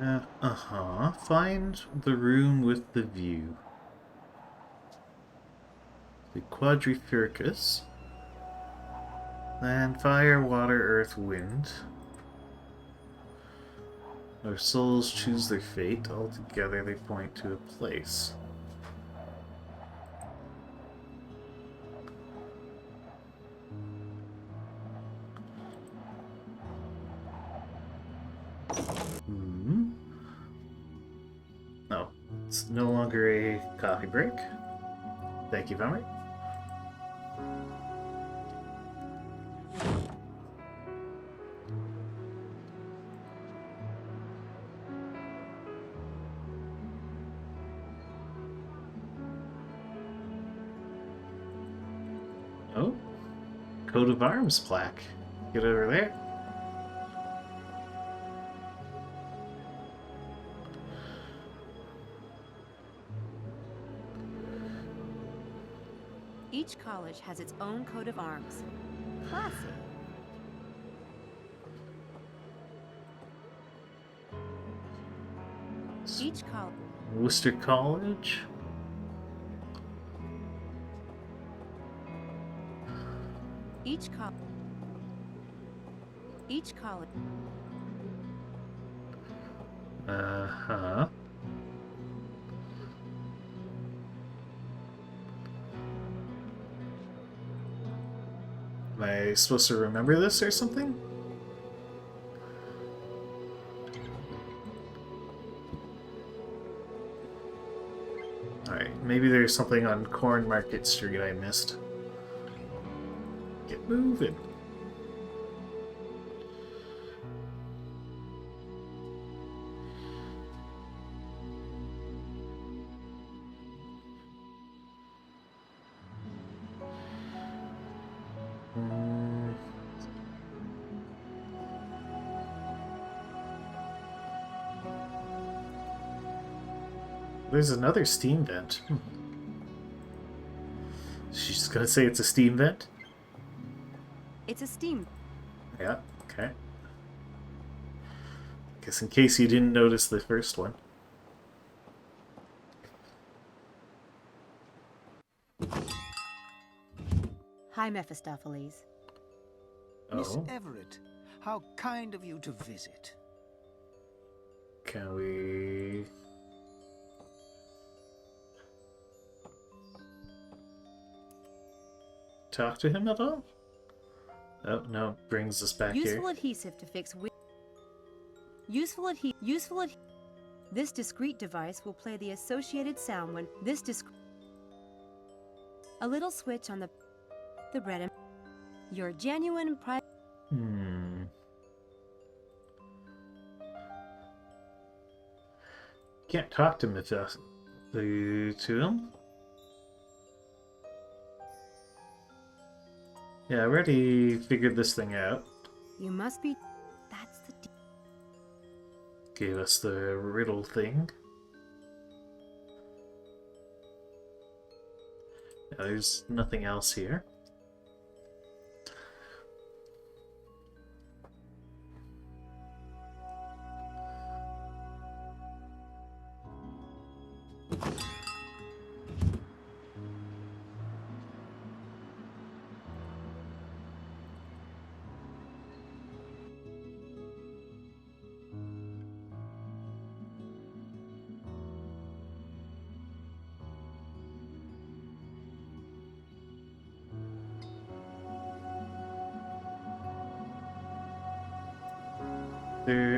Uh-huh. Find the room with the view. The quadrifurcus. Land, fire, water, earth, wind. Our souls choose their fate. All together they point to a place. Hmm. No, it's no longer a coffee break. Thank you, Valerie. Oh, coat of arms plaque. Get over there. Each college has its own coat of arms. Classy. Each college. Worcester College. Each college. Each college. Uh-huh. Am I supposed to remember this or something? Alright, maybe there's something on Corn Market Street I missed. Get moving. There's another steam vent. She's just gonna say it's a steam vent? It's a steam. Yeah, okay. Guess in case you didn't notice the first one. Hi, Mephistopheles. Miss Oh, Everett, how kind of you to visit. can we... talk to him at all? Oh, no, brings us back Useful here. adhesive to fix Useful This discrete device will play the associated sound when a little switch on the bread and your genuine private. Can't talk to him if to him. Yeah, I already figured this thing out. You must be. That's the. Gave us the riddle thing. There's nothing else here.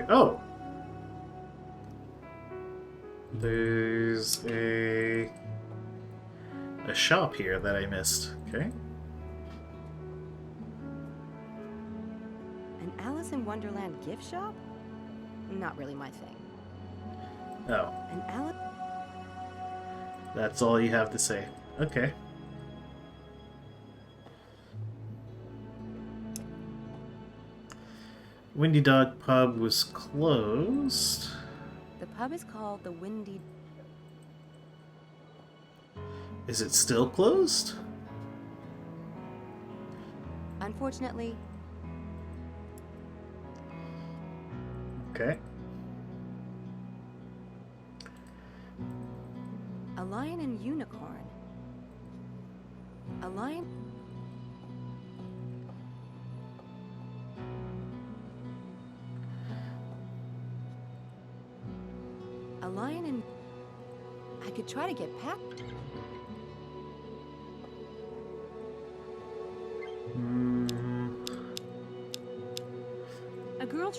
Oh! There's a shop here that I missed. Okay. An Alice in Wonderland gift shop? Not really my thing. Oh. An Alice. That's all you have to say. Okay. Windy Dog Pub was closed. The pub is called the Windy. Is it still closed? Unfortunately. Okay. lion and unicorn. A lion. A lion and. I could try to get past. A girl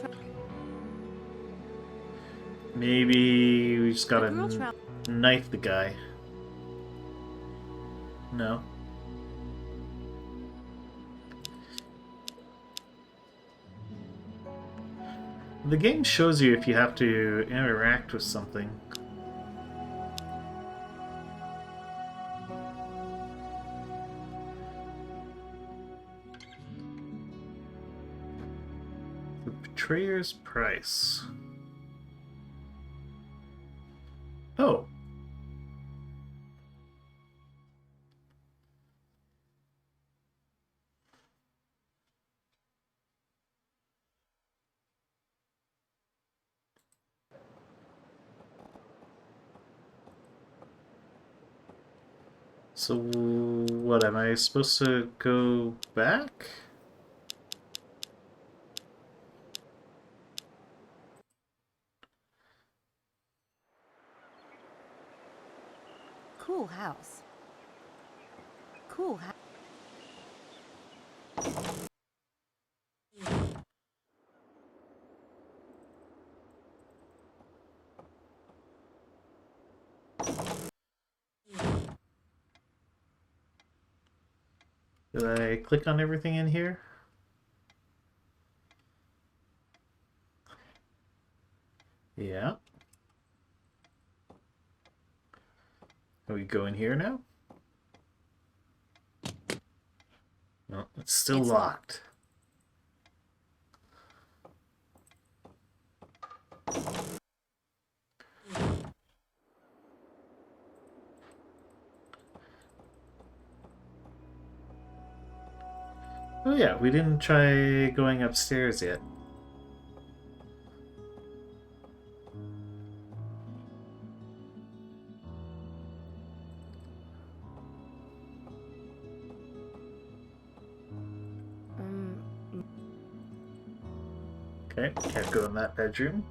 Maybe we just A gotta girl knife the guy. No. The game shows you if you have to interact with something. The Betrayer's Price. Oh. So, what, am I supposed to go back? Cool house. Cool house. Did I click on everything in here? Yeah. Can we go in here now? No, it's still It's locked. Oh yeah, we didn't try going upstairs yet. Okay, can't go in that bedroom.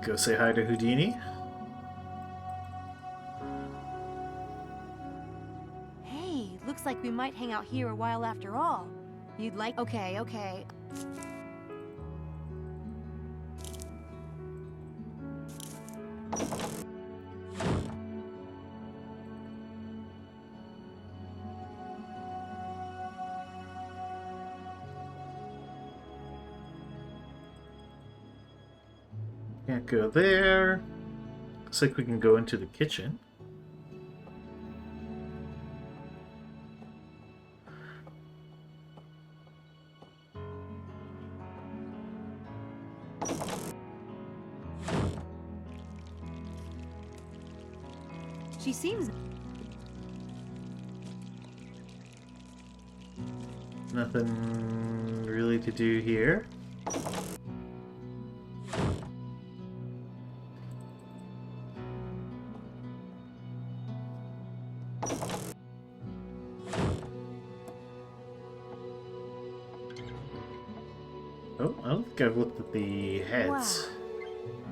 Go say hi to Houdini. Hey, looks like we might hang out here a while after all. You'd like. Okay, okay. Can't go there. Looks like we can go into the kitchen. She seems. Nothing really to do here. Oh, I don't think I've looked at the heads.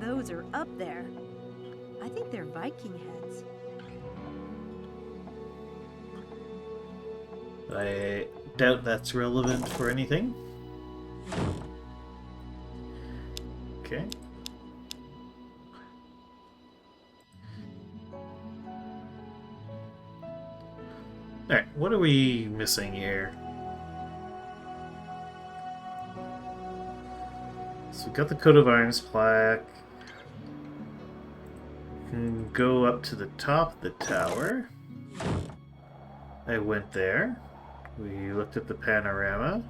Wow. Those are up there. I think they're Viking heads. I doubt that's relevant for anything. Okay. Alright, what are we missing here? So we got the coat of arms plaque. We can go up to the top of the tower. I went there. We looked at the panorama.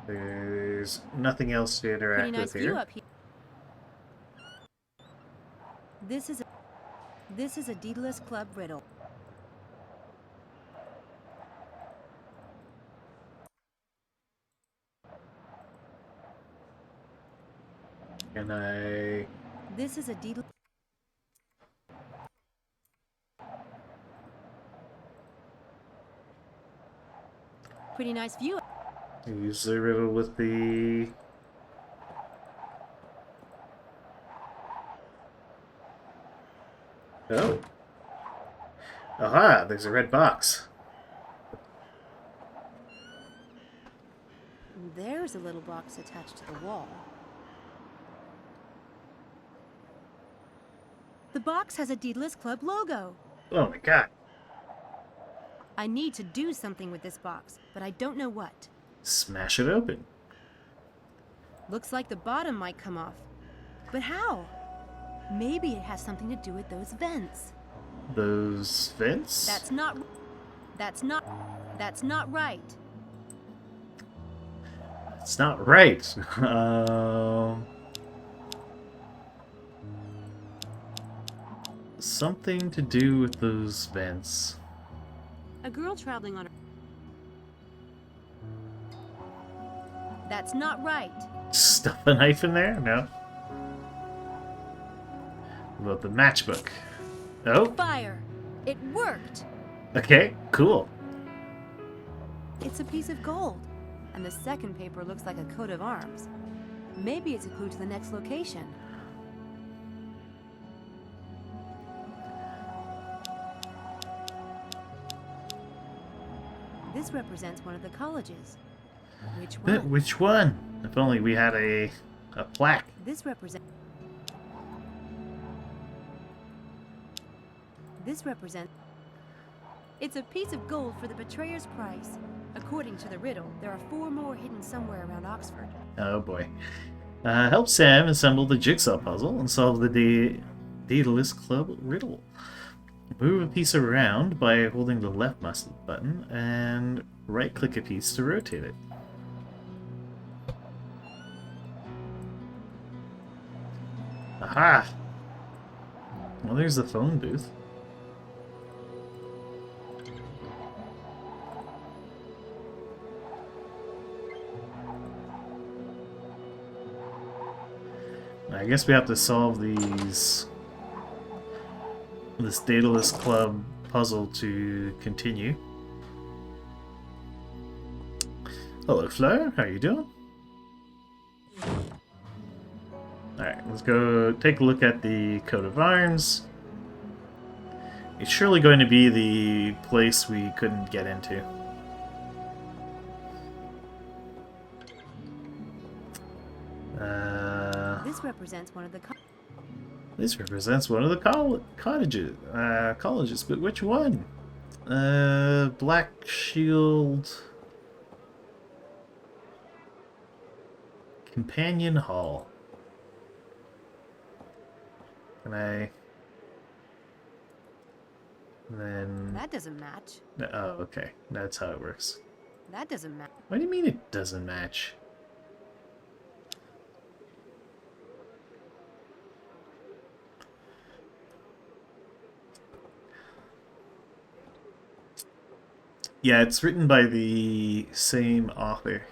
There's nothing else to interact Pretty nice with view here. up here. This is a Daedalus Club riddle. Can I... This is a deed. Pretty nice view. use the riddle with the... Oh. Aha, there's a red box. There's a little box attached to the wall. The box has a Deedless Club logo. Oh my god. I need to do something with this box, but I don't know what. Smash it open. Looks like the bottom might come off. But how? Maybe it has something to do with those vents. Those vents? That's not right. It's not right. Something to do with those vents. A girl traveling on a... That's not right. Stuff a knife in there? No. What about the matchbook? Oh, Fire. It worked. okay, cool. It's a piece of gold. And the second paper looks like a coat of arms. Maybe it's a clue to the next location. This represents one of the colleges. Which one? Which one? If only we had a plaque. This represents... It's a piece of gold for the betrayer's price. According to the riddle, there are 4 more hidden somewhere around Oxford. Oh boy. Help Sam assemble the jigsaw puzzle and solve the Daedalus Club riddle. Move a piece around by holding the left mouse button and right-click a piece to rotate it. Aha! Well, there's the phone booth. I guess we have to solve this Daedalus Club puzzle to continue. Hello, Flo. How are you doing? Alright, let's go take a look at the coat of arms. It's surely going to be the place we couldn't get into. This represents one of the... This represents one of the colleges, but which one? Black Shield Companion Hall. Can I? Then. That doesn't match. Oh, okay. That's how it works. That doesn't match. What do you mean it doesn't match? Yeah, it's written by the same author.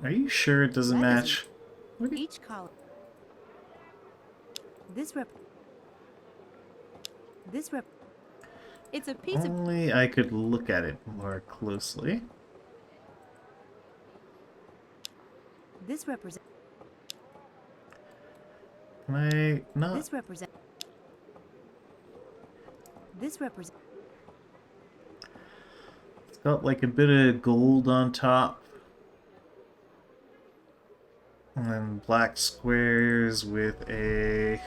Are you sure it doesn't match? Each column. This rep. It's a piece of... Only I could look at it more closely. This represents... Can I not? This represents... It's got like a bit of gold on top. And then black squares with a...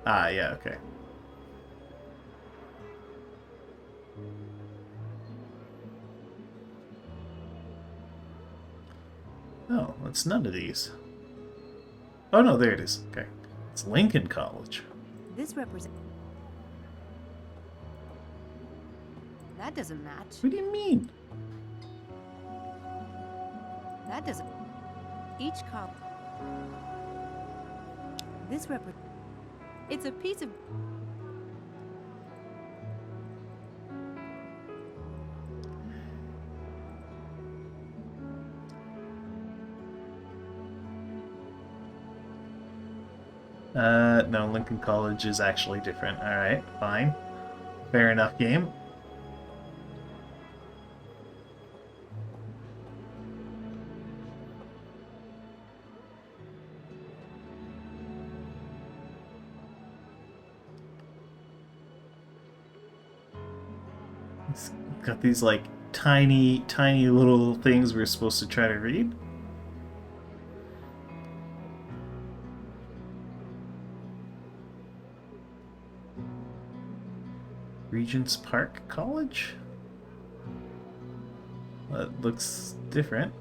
Ah, yeah, okay. Oh, it's none of these. Oh no, there it is. Okay. It's Lincoln College. This represents... That doesn't match. What do you mean? That doesn't... Each column... This represents... It's a piece of... No, Lincoln College is actually different. Alright, fine. Fair enough, game. It's got these, like, tiny, tiny little things we're supposed to try to read. Regents Park College? That looks different.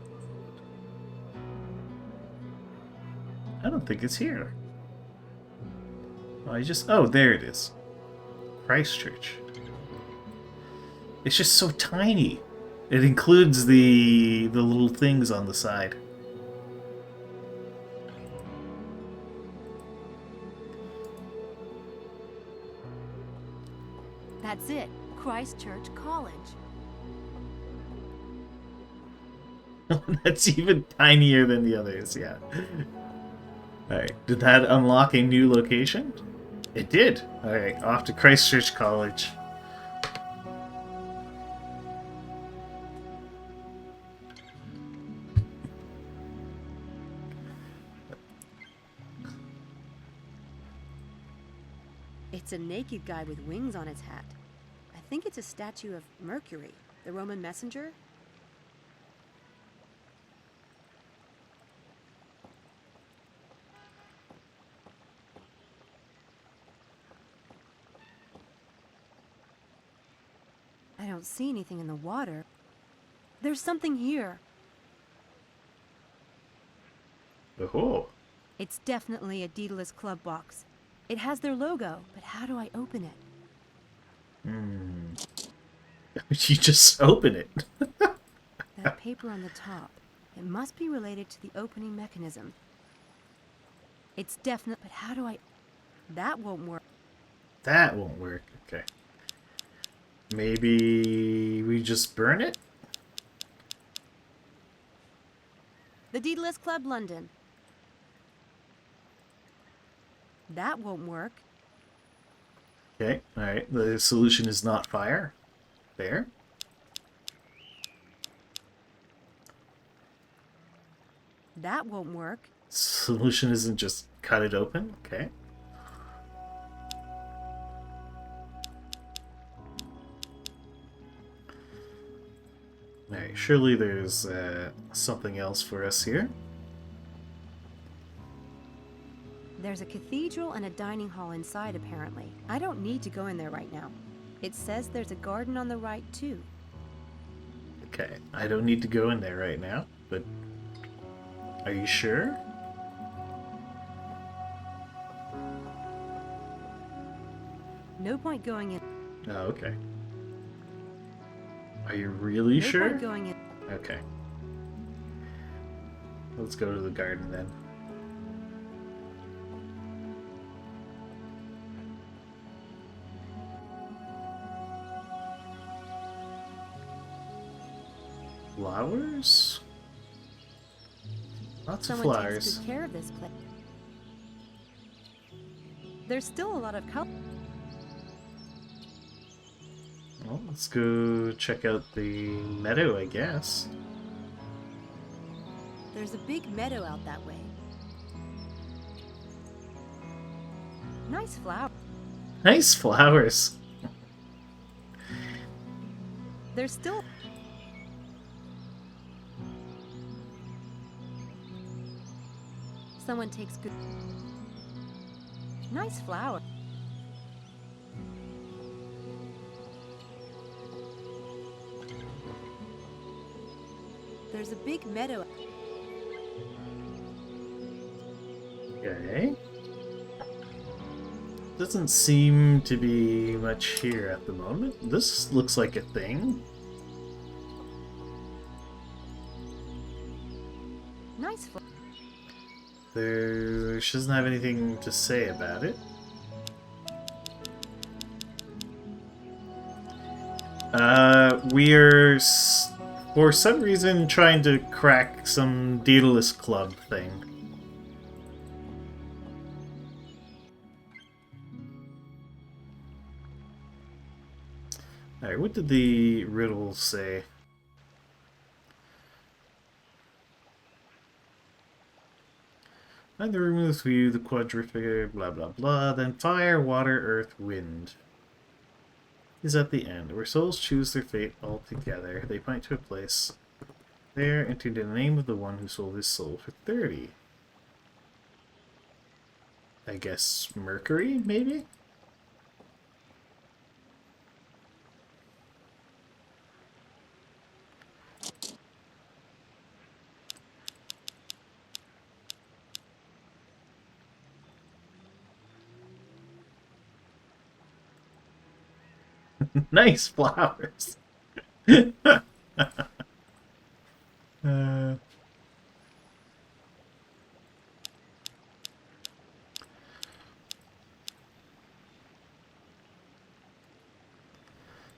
I don't think it's here. Oh, there it is. Christchurch. It's just so tiny. It includes the little things on the side. That's it. Christchurch College. That's even tinier than the others, yeah. Alright, did that unlock a new location? It did. Alright, off to Christchurch College. It's a naked guy with wings on his hat. I think it's a statue of Mercury, the Roman messenger. I don't see anything in the water. There's something here. Oh. It's definitely a Daedalus Club box. It has their logo, but how do I open it? You just open it. That paper on the top. It must be related to the opening mechanism. It's definite, but how do I... That won't work. That won't work. Okay. Maybe we just burn it? The Daedalus Club London. That won't work. Okay, alright. The solution is not fire. There. That won't work. Solution isn't just cut it open. Okay. Alright, surely there's something else for us here. There's a cathedral and a dining hall inside, apparently. I don't need to go in there right now. It says there's a garden on the right, too. Okay, I don't need to go in there right now, but are you sure? No point going in. Oh, okay. Are you really No sure? point going in. Okay. Let's go to the garden then. Flowers? Lots of Someone flowers. takes good care of this place. There's still a lot of color. Well, let's go check out the meadow, I guess. There's a big meadow out that way. Nice flower. Nice flowers. There's still... Someone takes good... Nice flower. There's a big meadow. Okay. Doesn't seem to be much here at the moment. This looks like a thing. Nice flower. She doesn't have anything to say about it. We're for some reason trying to crack some Daedalus Club thing. Alright, what did the riddle say? Find the room with view, the quadrifier, blah blah blah, then fire, water, earth, wind. Is at the end, where souls choose their fate all together. They point to a place. There, enter the name of the one who sold his soul for 30. I guess Mercury, maybe? Nice flowers.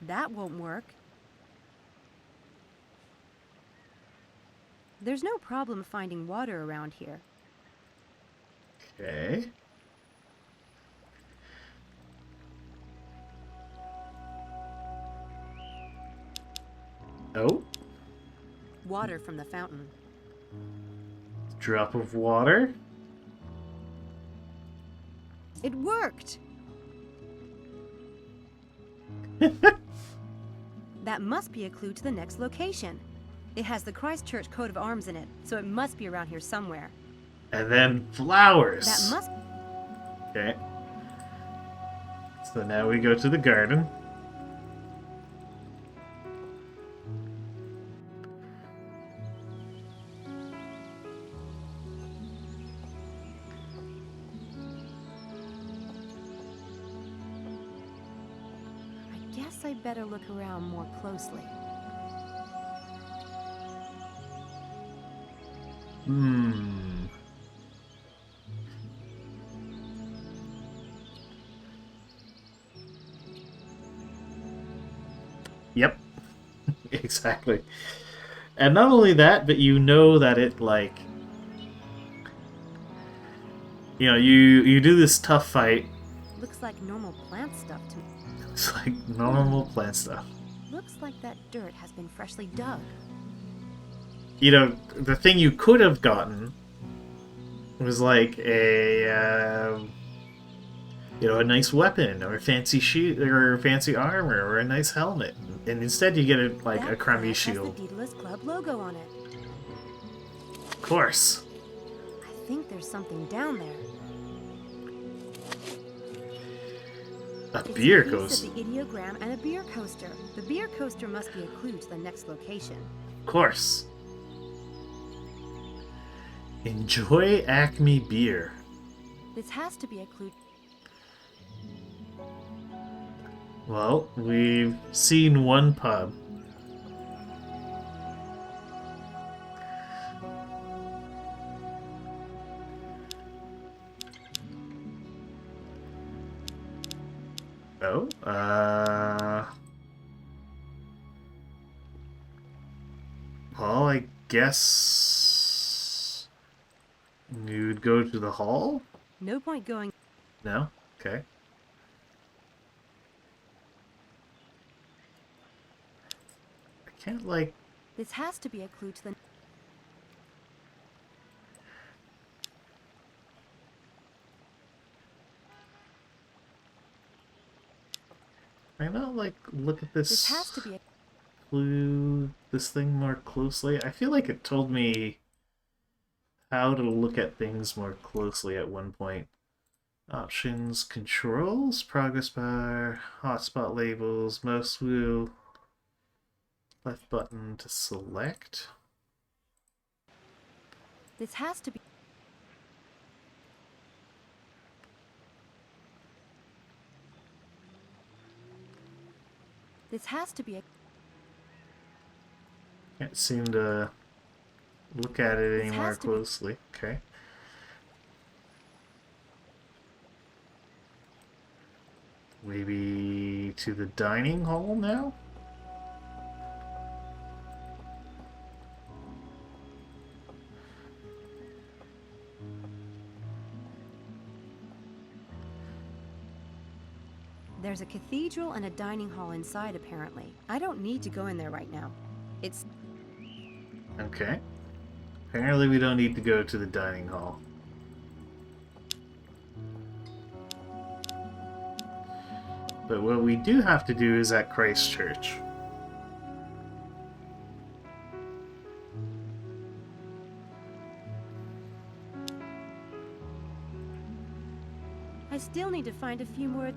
That won't work. There's no problem finding water around here. Okay. Oh, Water from the fountain. drop of water. It worked! That must be a clue to the next location. It has the Christchurch coat of arms in it, so it must be around here somewhere. And then flowers. That must... Okay. So now we go to the garden. I guess I'd better look around more closely. Yep. Exactly. And not only that, but you know that it, like... You know, you do this tough fight. Looks like normal plant stuff to me. It's like normal plant stuff. Looks like that dirt has been freshly dug. You know, the thing you could have gotten was like a... you know, a nice weapon, or a fancy shield, or fancy armor, or a nice helmet. And instead you get a crummy That shield. has the Daedalus Club logo on it. Of course. I think there's something down there. A It's beer a piece coaster. of the ideogram and a beer coaster. The beer coaster must be a clue to the next location. Of course. Enjoy Acme beer. This has to be a clue. Well, we've seen one pub. Oh, well, I guess you'd go to the hall? No point going. No? Okay. I can't, like... This has to be a clue to the. I not, like, look at This has to be a. clue, this thing more closely. I feel like it told me how to look at things more closely at one point. Options, controls, progress bar, hotspot labels, mouse wheel, left button to select. This has to be. This has to be a. Can't seem to look at it This any more has to be- closely. Okay. Maybe to the dining hall now? There's a cathedral and a dining hall inside, apparently. I don't need to go in there right now. It's... Okay. Apparently we don't need to go to the dining hall. But what we do have to do is at Christ Church. I still need to find a few more...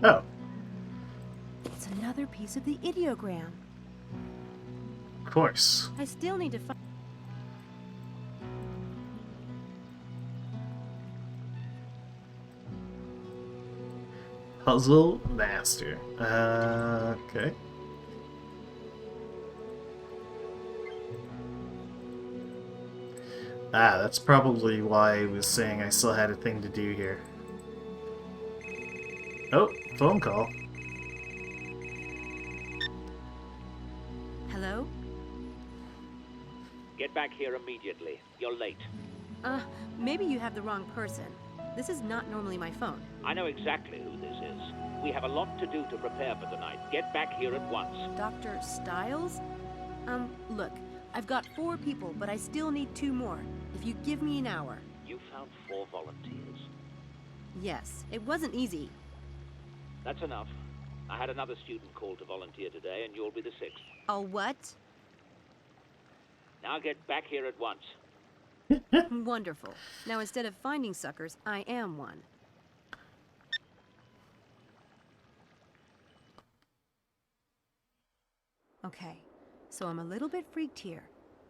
Oh, It's another piece of the ideogram. of course. I still need to find... Puzzle Master. Okay. Ah, that's probably why I was saying I still had a thing to do here. Oh, phone call. Hello? Get back here immediately. You're late. Maybe you have the wrong person. This is not normally my phone. I know exactly who this is. We have a lot to do to prepare for tonight. Get back here at once. Dr. Stiles? Look, I've got 4 people, but I still need 2 more. If you give me an hour. You found 4 volunteers. Yes, it wasn't easy. That's enough. I had another student call to volunteer today, and you'll be the 6th. Oh, what? Now get back here at once. Wonderful. Now instead of finding suckers, I am one. Okay, so I'm a little bit freaked here.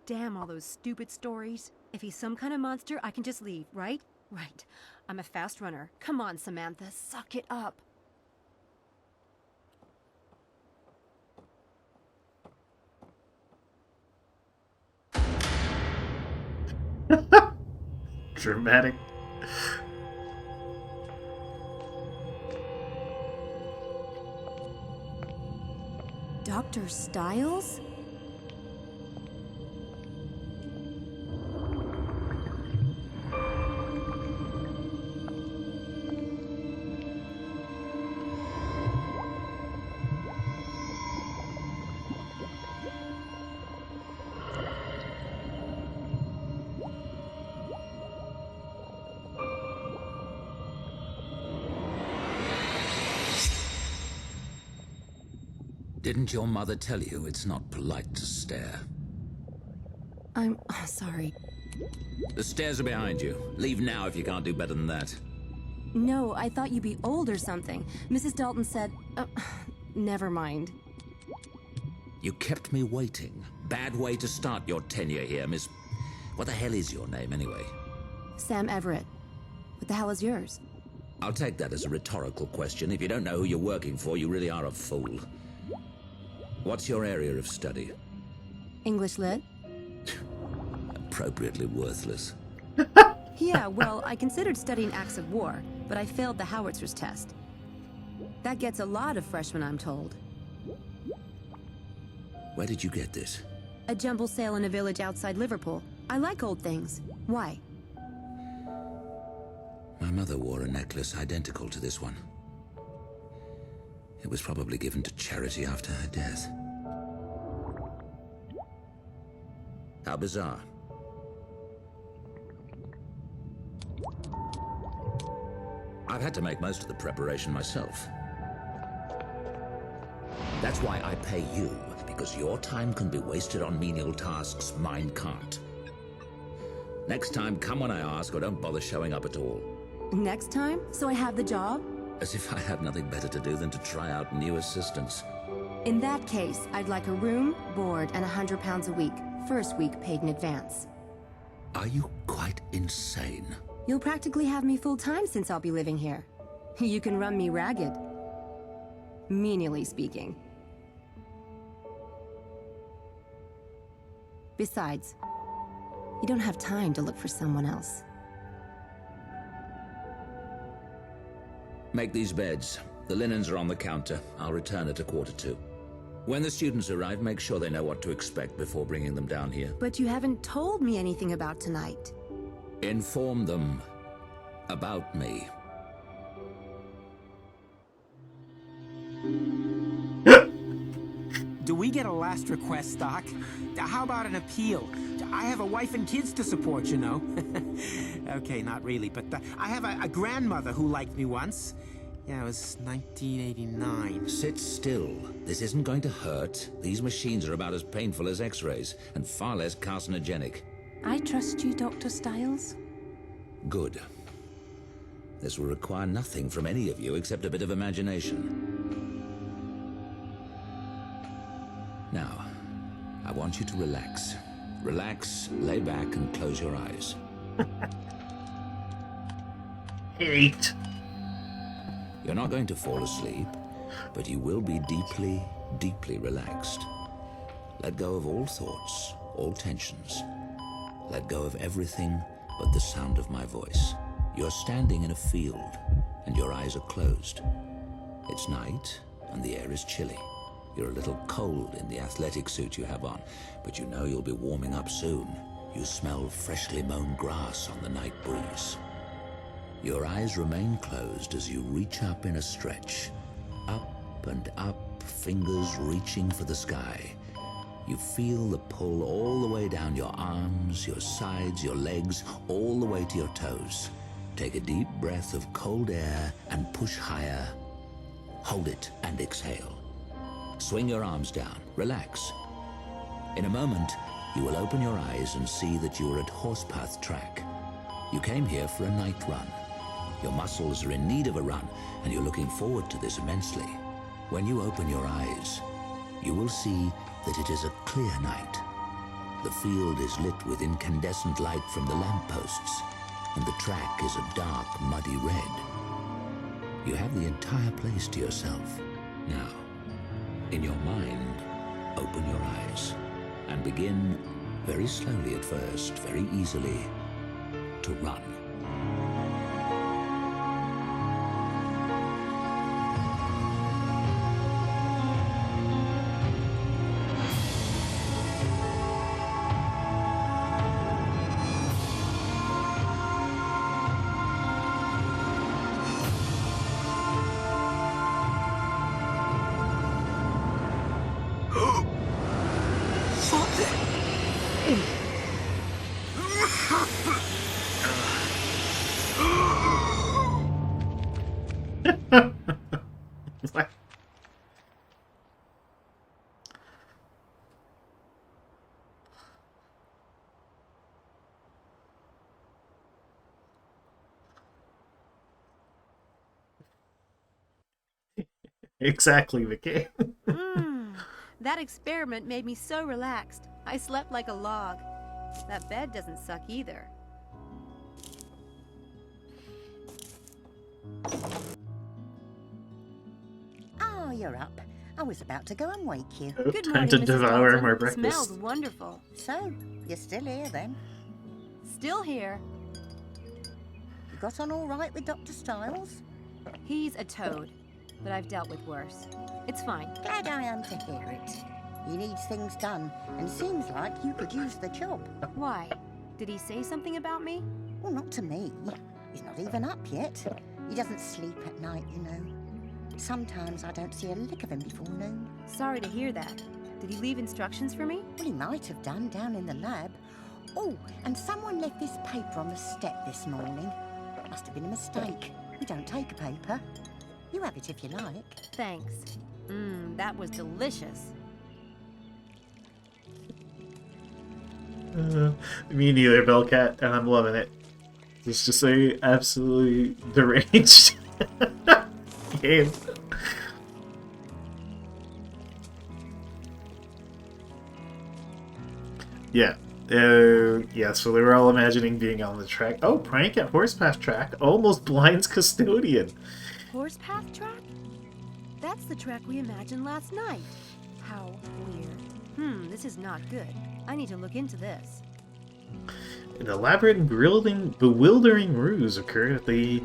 Damn all those stupid stories. If he's some kind of monster, I can just leave, right? Right. I'm a fast runner. Come on, Samantha, suck it up. Dramatic. Dr. Stiles? Didn't your mother tell you it's not polite to stare? I'm sorry. The stairs are behind you. Leave now if you can't do better than that. No, I thought you'd be old or something. Mrs. Dalton said... never mind. You kept me waiting. Bad way to start your tenure here, Miss... What the hell is your name, anyway? Sam Everett. What the hell is yours? I'll take that as a rhetorical question. If you don't know who you're working for, you really are a fool. What's your area of study? English Lit? Appropriately worthless. Yeah, well, I considered studying acts of war, but I failed the howitzers test. That gets a lot of freshmen, I'm told. Where did you get this? A jumble sale in a village outside Liverpool. I like old things. Why? My mother wore a necklace identical to this one. It was probably given to charity after her death. How bizarre. I've had to make most of the preparation myself. That's why I pay you, because your time can be wasted on menial tasks mine can't. Next time, come when I ask, or don't bother showing up at all. Next time? So I have the job? As if I had nothing better to do than to try out new assistants. In that case, I'd like a room, board, and £100 a week. First week paid in advance. Are you quite insane? You'll practically have me full-time since I'll be living here. You can run me ragged. Menially speaking. Besides, you don't have time to look for someone else. Make these beds. The linens are on the counter. I'll return at 1:45. When the students arrive, make sure they know what to expect before bringing them down here. But you haven't told me anything about tonight. Inform them about me. Do we get a last request stock? How about an appeal? I have a wife and kids to support, you know. Okay, not really, but I have a grandmother who liked me once. Yeah, it was 1989. Sit still. This isn't going to hurt. These machines are about as painful as X-rays, and far less carcinogenic. I trust you, Dr. Styles. Good. This will require nothing from any of you except a bit of imagination. Now, I want you to relax. Relax, lay back, and close your eyes. Hate. You're not going to fall asleep, but you will be deeply, deeply relaxed. Let go of all thoughts, all tensions. Let go of everything but the sound of my voice. You're standing in a field, and your eyes are closed. It's night, and the air is chilly. You're a little cold in the athletic suit you have on, but you know you'll be warming up soon. You smell freshly mown grass on the night breeze. Your eyes remain closed as you reach up in a stretch. Up and up, fingers reaching for the sky. You feel the pull all the way down your arms, your sides, your legs, all the way to your toes. Take a deep breath of cold air and push higher. Hold it and exhale. Swing your arms down. Relax. In a moment, you will open your eyes and see that you are at Horsepath Track. You came here for a night run. Your muscles are in need of a run, and you're looking forward to this immensely. When you open your eyes, you will see that it is a clear night. The field is lit with incandescent light from the lampposts, and the track is a dark, muddy red. You have the entire place to yourself. Now, in your mind, open your eyes and begin, very slowly at first, very easily, to run. Exactly, Vicky. That experiment made me so relaxed. I slept like a log. That bed doesn't suck either. Oh, you're up. I was about to go and wake you. Oh, good morning, time to devour my breakfast. Smells wonderful. So, you're still here then? Still here. You got on all right with Dr. Styles? He's a toad, but I've dealt with worse. It's fine. Glad I am to hear it. He needs things done, and seems like you could use the job. Why? Did he say something about me? Well, not to me. He's not even up yet. He doesn't sleep at night, you know. Sometimes I don't see a lick of him before noon. Sorry to hear that. Did he leave instructions for me? Well, he might have done down in the lab. Oh, and someone left this paper on the step this morning. Must have been a mistake. We don't take a paper. You have it if you like. Thanks. That was delicious. Me neither, Bellcat, and I'm loving it. It's just a absolutely deranged game. Yeah, Yeah, so they were all imagining being on the track. Oh, prank at horsepath track almost blinds custodian. Horsepath track? That's the track we imagined last night. How weird. This is not good. I need to look into this. An elaborate and bewildering ruse occurred at the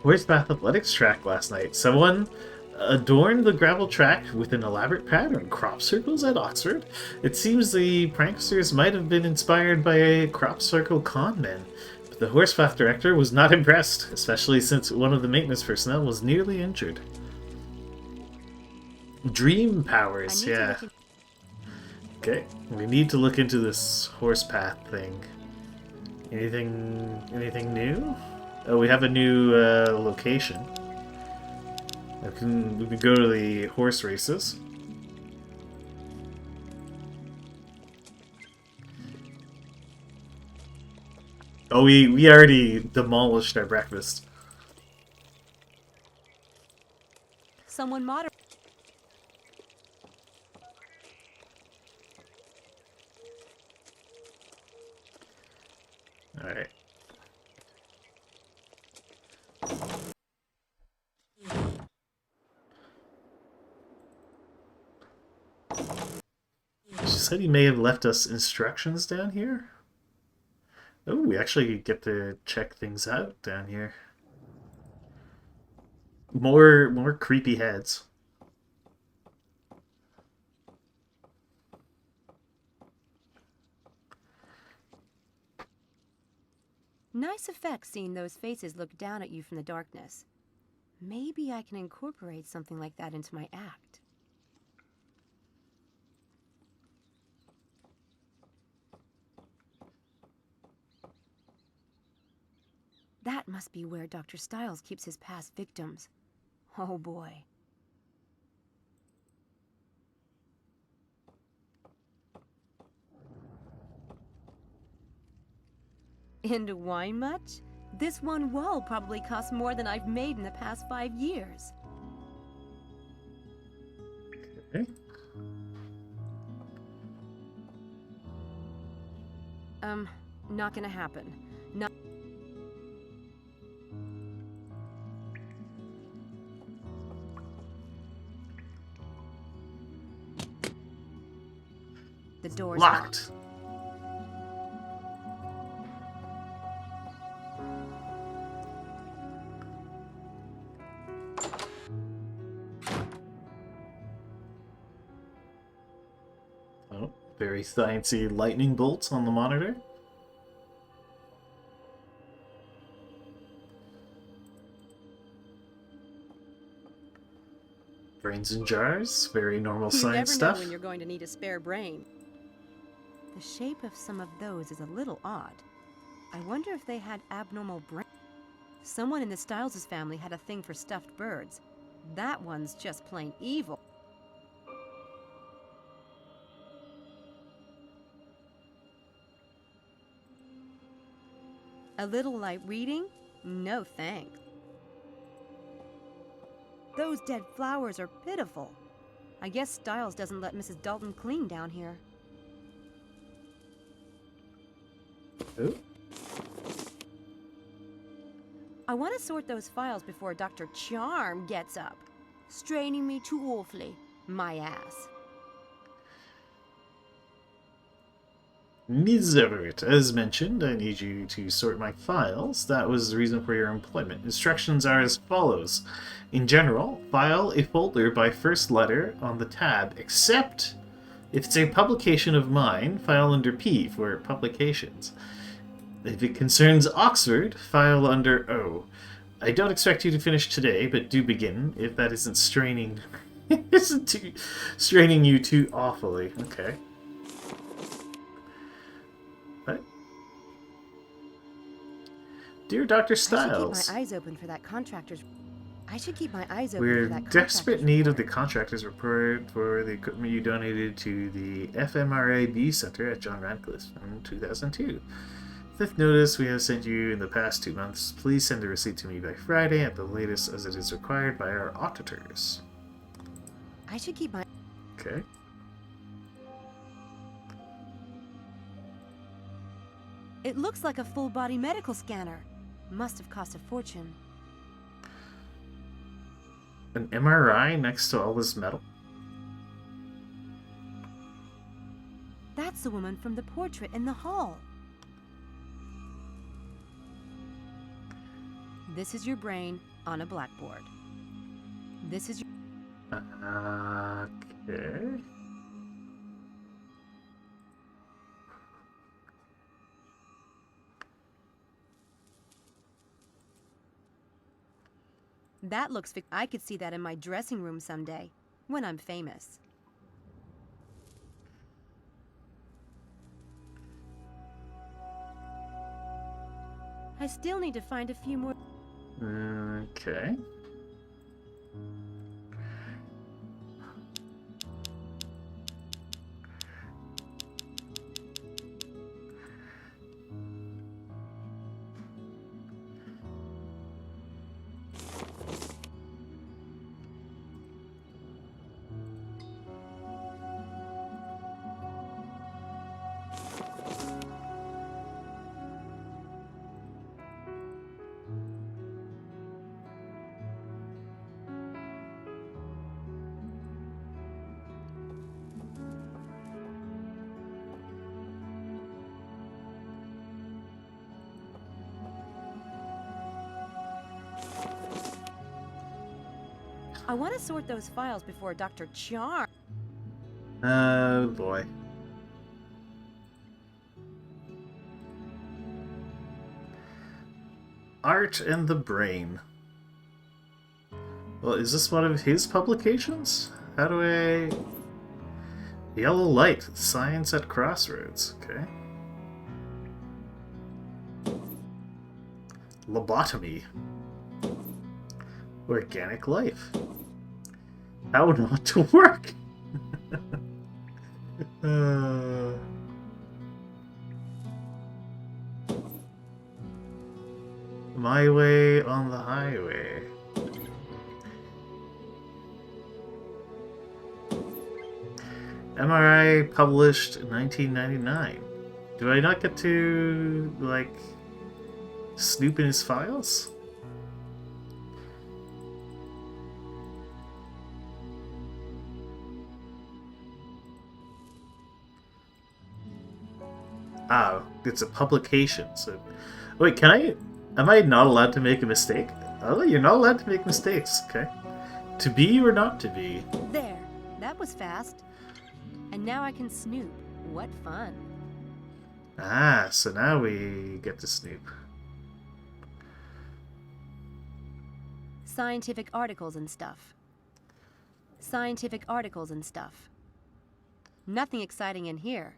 horsepath athletics track last night. Someone adorned the gravel track with an elaborate pattern. Crop circles at Oxford? It seems the pranksters might have been inspired by a crop circle con men. But the horsepath director was not impressed, especially since one of the maintenance personnel was nearly injured. Dream powers, yeah. Okay, we need to look into this horsepath thing. Anything new? Oh, we have a new location. We can go to the horse races. Oh, we already demolished our breakfast. Someone moderate. Alright. She said he may have left us instructions down here. Oh, we actually get to check things out down here. More creepy heads. Nice effect seeing those faces look down at you from the darkness. Maybe I can incorporate something like that into my act. That must be where Dr. Stiles keeps his past victims. Oh boy. Into wine much? This one well probably costs more than I've made in the past 5 years. Okay. Not gonna happen. Not. The door's locked. Oh, very sciencey lightning bolts on the monitor. Brains in jars, very normal science You never stuff. know when you're going to need a spare brain. The shape of some of those is a little odd. I wonder if they had abnormal brain. Someone in the Stiles' family had a thing for stuffed birds. That one's just plain evil. A little light reading? No thanks. Those dead flowers are pitiful. I guess Stiles doesn't let Mrs. Dalton clean down here. Ooh. I want to sort those files before Dr. Charm gets up. Straining me too awfully. My ass. Ms. Everett, as mentioned, I need you to sort my files. That was the reason for your employment. Instructions are as follows. In general, file a folder by first letter on the tab, except if it's a publication of mine, file under P for publications. If it concerns Oxford, file under O. I don't expect you to finish today, but do begin, if that isn't straining straining you too awfully. Okay. What? Dear Dr. Stiles, I should keep my eyes open for that contractor's... We're in desperate need of the contractor's report for the equipment you donated to the FMRAB Center at John Radcliffe in 2002. Fifth notice we have sent you in the past 2 months. Please send the receipt to me by Friday at the latest, as it is required by our auditors. I should keep my... Okay. It looks like a full-body medical scanner. Must have cost a fortune. An MRI next to all this metal? That's the woman from the portrait in the hall. This is your brain on a blackboard. This is your... Okay. That looks... I could see that in my dressing room someday, when I'm famous. I still need to find a few more... Okay. I want to sort those files before Dr. Charm... Oh boy. Art and the Brain. Well, is this one of his publications? How do I... Yellow Light, Science at Crossroads. Okay. Lobotomy. Organic Life. How not to work? My Way on the Highway. MRI published in 1999. Do I not get to, like, snoop in his files? Oh, it's a publication, so... Wait, can I... Am I not allowed to make a mistake? Oh, you're not allowed to make mistakes, okay. To be or not to be? There. That was fast. And now I can snoop. What fun. Ah, so now we get to snoop. Scientific articles and stuff. Scientific articles and stuff. Nothing exciting in here.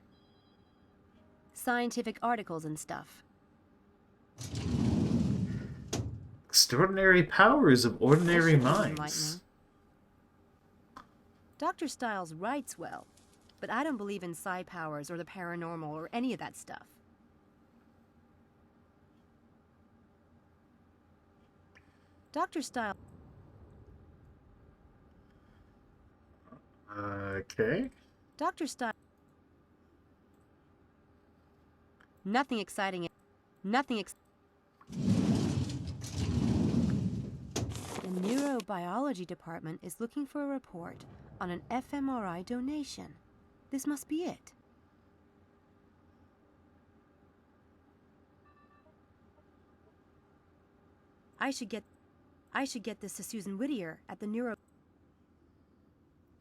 Scientific articles and stuff. Extraordinary powers of ordinary minds. Dr. Stiles writes well, but I don't believe in psi powers or the paranormal or any of that stuff. Dr. Stiles... Okay. Dr. Stiles... Nothing exciting. Nothing The neurobiology department is looking for a report on an fMRI donation. This must be it. I should get this to Susan Whittier at the neuro...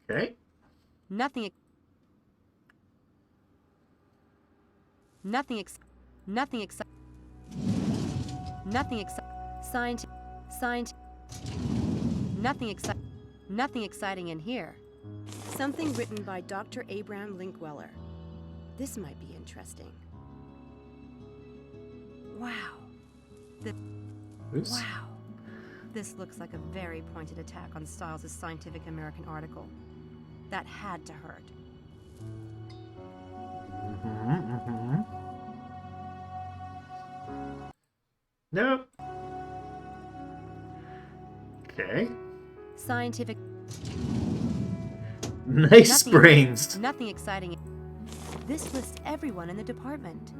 Okay. Nothing exciting in here. Something written by Dr. Abraham Linkweller. This might be interesting. Wow. Wow. This looks like a very pointed attack on Stiles' Scientific American article. That had to hurt. Nope. Okay. Scientific... Nice brains. Nothing exciting. This lists everyone in the department.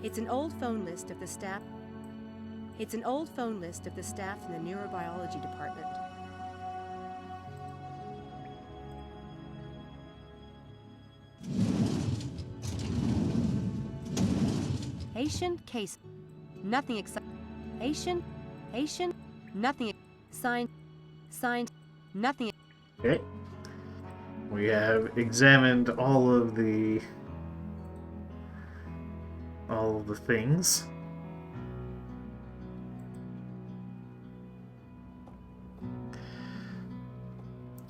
It's an old phone list of the staff. It's an old phone list of the staff in the neurobiology department. Patient case. Nothing exciting. Patient. Nothing. Signed. Nothing. Okay. We have examined all of the things.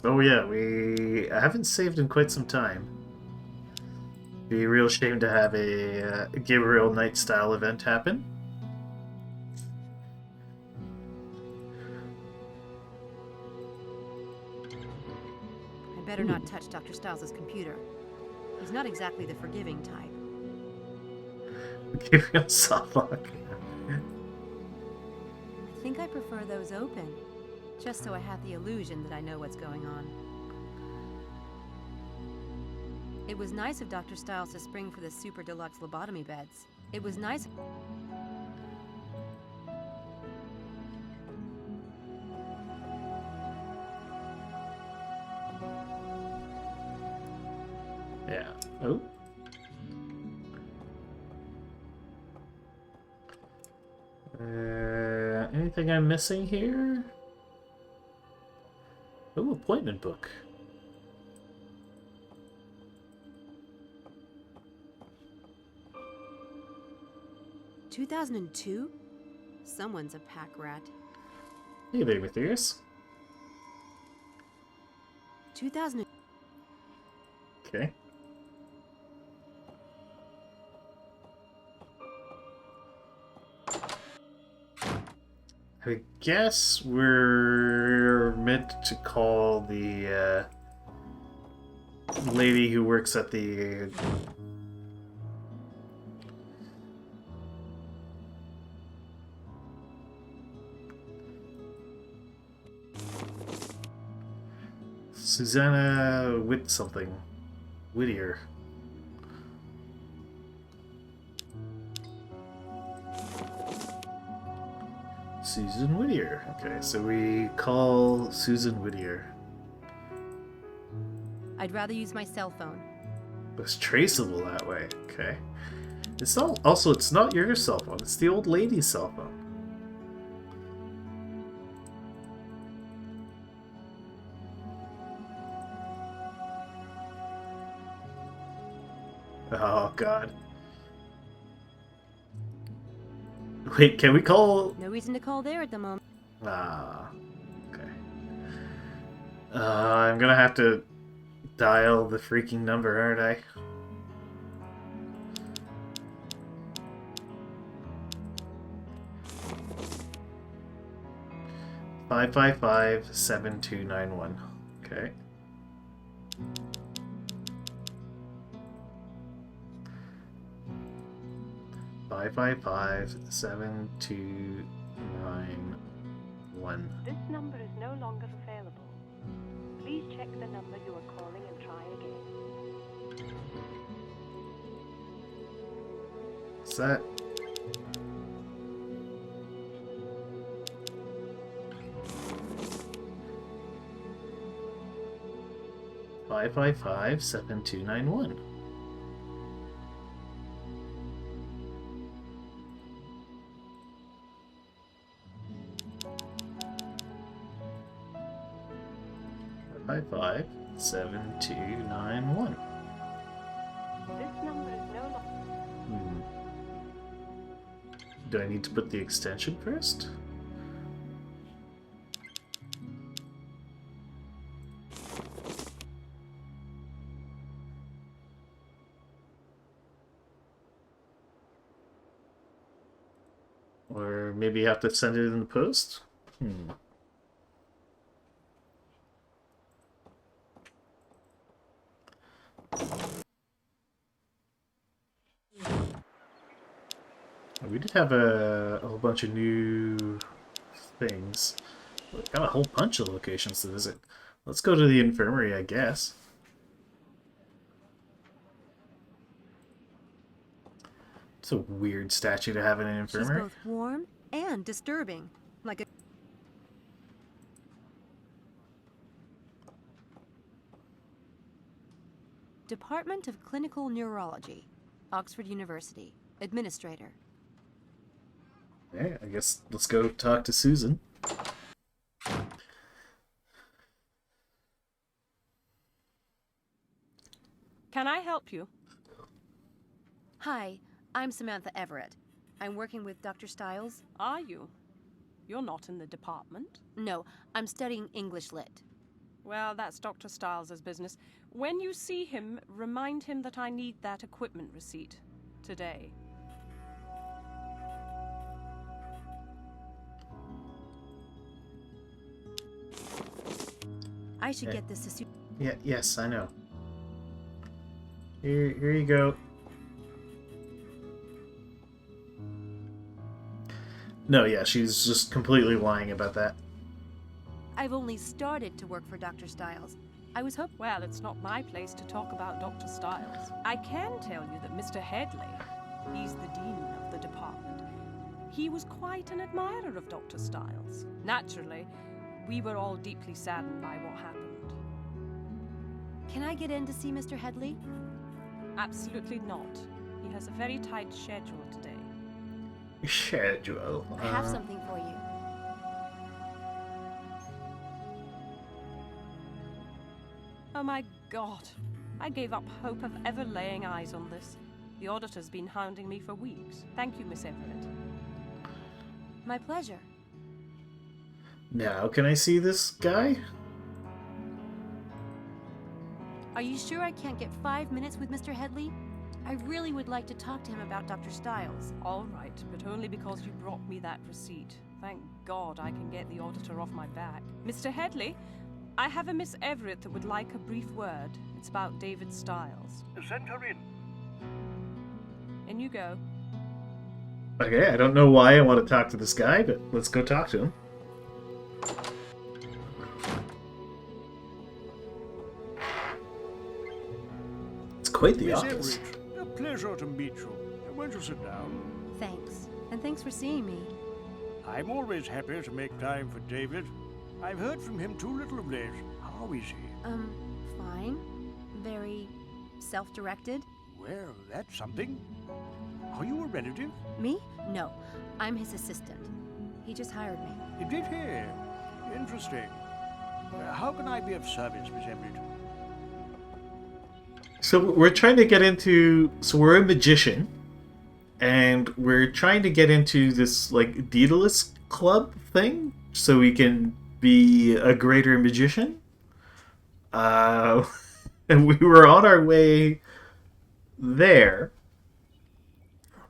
Oh yeah, I haven't saved in quite some time. Be a real shame to have a Gabriel Knight style event happen. I better not touch Dr. Stiles' computer. He's not exactly the forgiving type. Gabriel softlock. I think I prefer those open, just so I have the illusion that I know what's going on. It was nice of Dr. Stiles to spring for the super deluxe lobotomy beds. It was nice. Yeah. Oh. Anything I'm missing here? Oh, appointment book. "2002? Someone's a pack rat. Hey there, Matthias. 2000. Okay. I guess we're meant to call the lady who works at the Susanna Whittier. Susan Whittier. Okay, so we call Susan Whittier. I'd rather use my cell phone. It's traceable that way. Okay. It's not. Also, it's not your cell phone. It's the old lady's cell phone. Oh God. Wait, can we call? No reason to call there at the moment. Ah. Okay. I'm gonna have to dial the freaking number, aren't I? (555) 7291. Okay. (555) 7291. This number is no longer available. Please check the number you are calling and try again. Is that? (555) 7291. (555) 7291. This number is no longer. Do I need to put the extension first? Or maybe you have to send it in the post? We did have a whole bunch of new things. We got a whole bunch of locations to visit. Let's go to the infirmary, I guess. It's a weird statue to have in an She's infirmary. both warm and disturbing, like a... Department of Clinical Neurology, Oxford University, Administrator. Okay, I guess let's go talk to Susan. Can I help you? Hi, I'm Samantha Everett. I'm working with Dr. Stiles. Are you? You're not in the department. No, I'm studying English Lit. Well, that's Dr. Stiles' business. When you see him, remind him that I need that equipment receipt. Today. I should get this as soon... Yeah, yes, I know. Here you go. No, yeah, she's just completely lying about that. I've only started to work for Dr. Stiles. I was hoping... Well, it's not my place to talk about Dr. Stiles. I can tell you that Mr. Headley, he's the dean of the department. He was quite an admirer of Dr. Stiles. Naturally, we were all deeply saddened by what happened. Can I get in to see Mr. Headley? Absolutely not. He has a very tight schedule today. Schedule. I have something for you. Oh my God. I gave up hope of ever laying eyes on this. The auditor's been hounding me for weeks. Thank you, Miss Everett. My pleasure. Now, can I see this guy? Are you sure I can't get 5 minutes with Mr. Headley? I really would like to talk to him about Dr. Stiles. All right, but only because you brought me that receipt. Thank God I can get the auditor off my back. Mr. Headley, I have a Miss Everett that would like a brief word. It's about David Stiles. Send her in. In you go. Okay, I don't know why I want to talk to this guy, but let's go talk to him. It's quite the Miss office. Everett, a pleasure to meet you. Won't you sit down? Thanks. And thanks for seeing me. I'm always happy to make time for David. I've heard from him too little of late. How is he? Fine. Very self-directed. Well, that's something. Are you a relative? Me? No. I'm his assistant. He just hired me. Did he? Interesting. How can I be of service, Miss Everett? So we're trying to get into... So we're a magician. And we're trying to get into this, like, Daedalus Club thing. So we can be a greater magician. And we were on our way there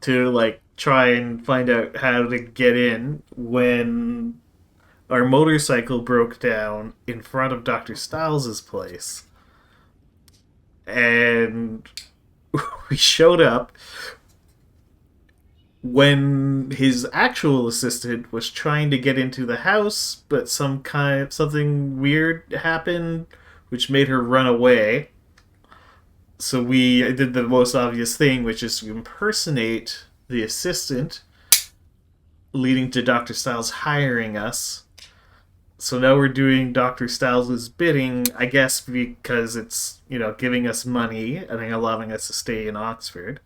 to, like, try and find out how to get in when our motorcycle broke down in front of Dr. Stiles' place. And we showed up when his actual assistant was trying to get into the house, but something weird happened which made her run away. So we did the most obvious thing, which is to impersonate the assistant, leading to Dr. Stiles hiring us. So now we're doing Dr. Stiles' bidding, I guess because it's, giving us money and allowing us to stay in Oxford.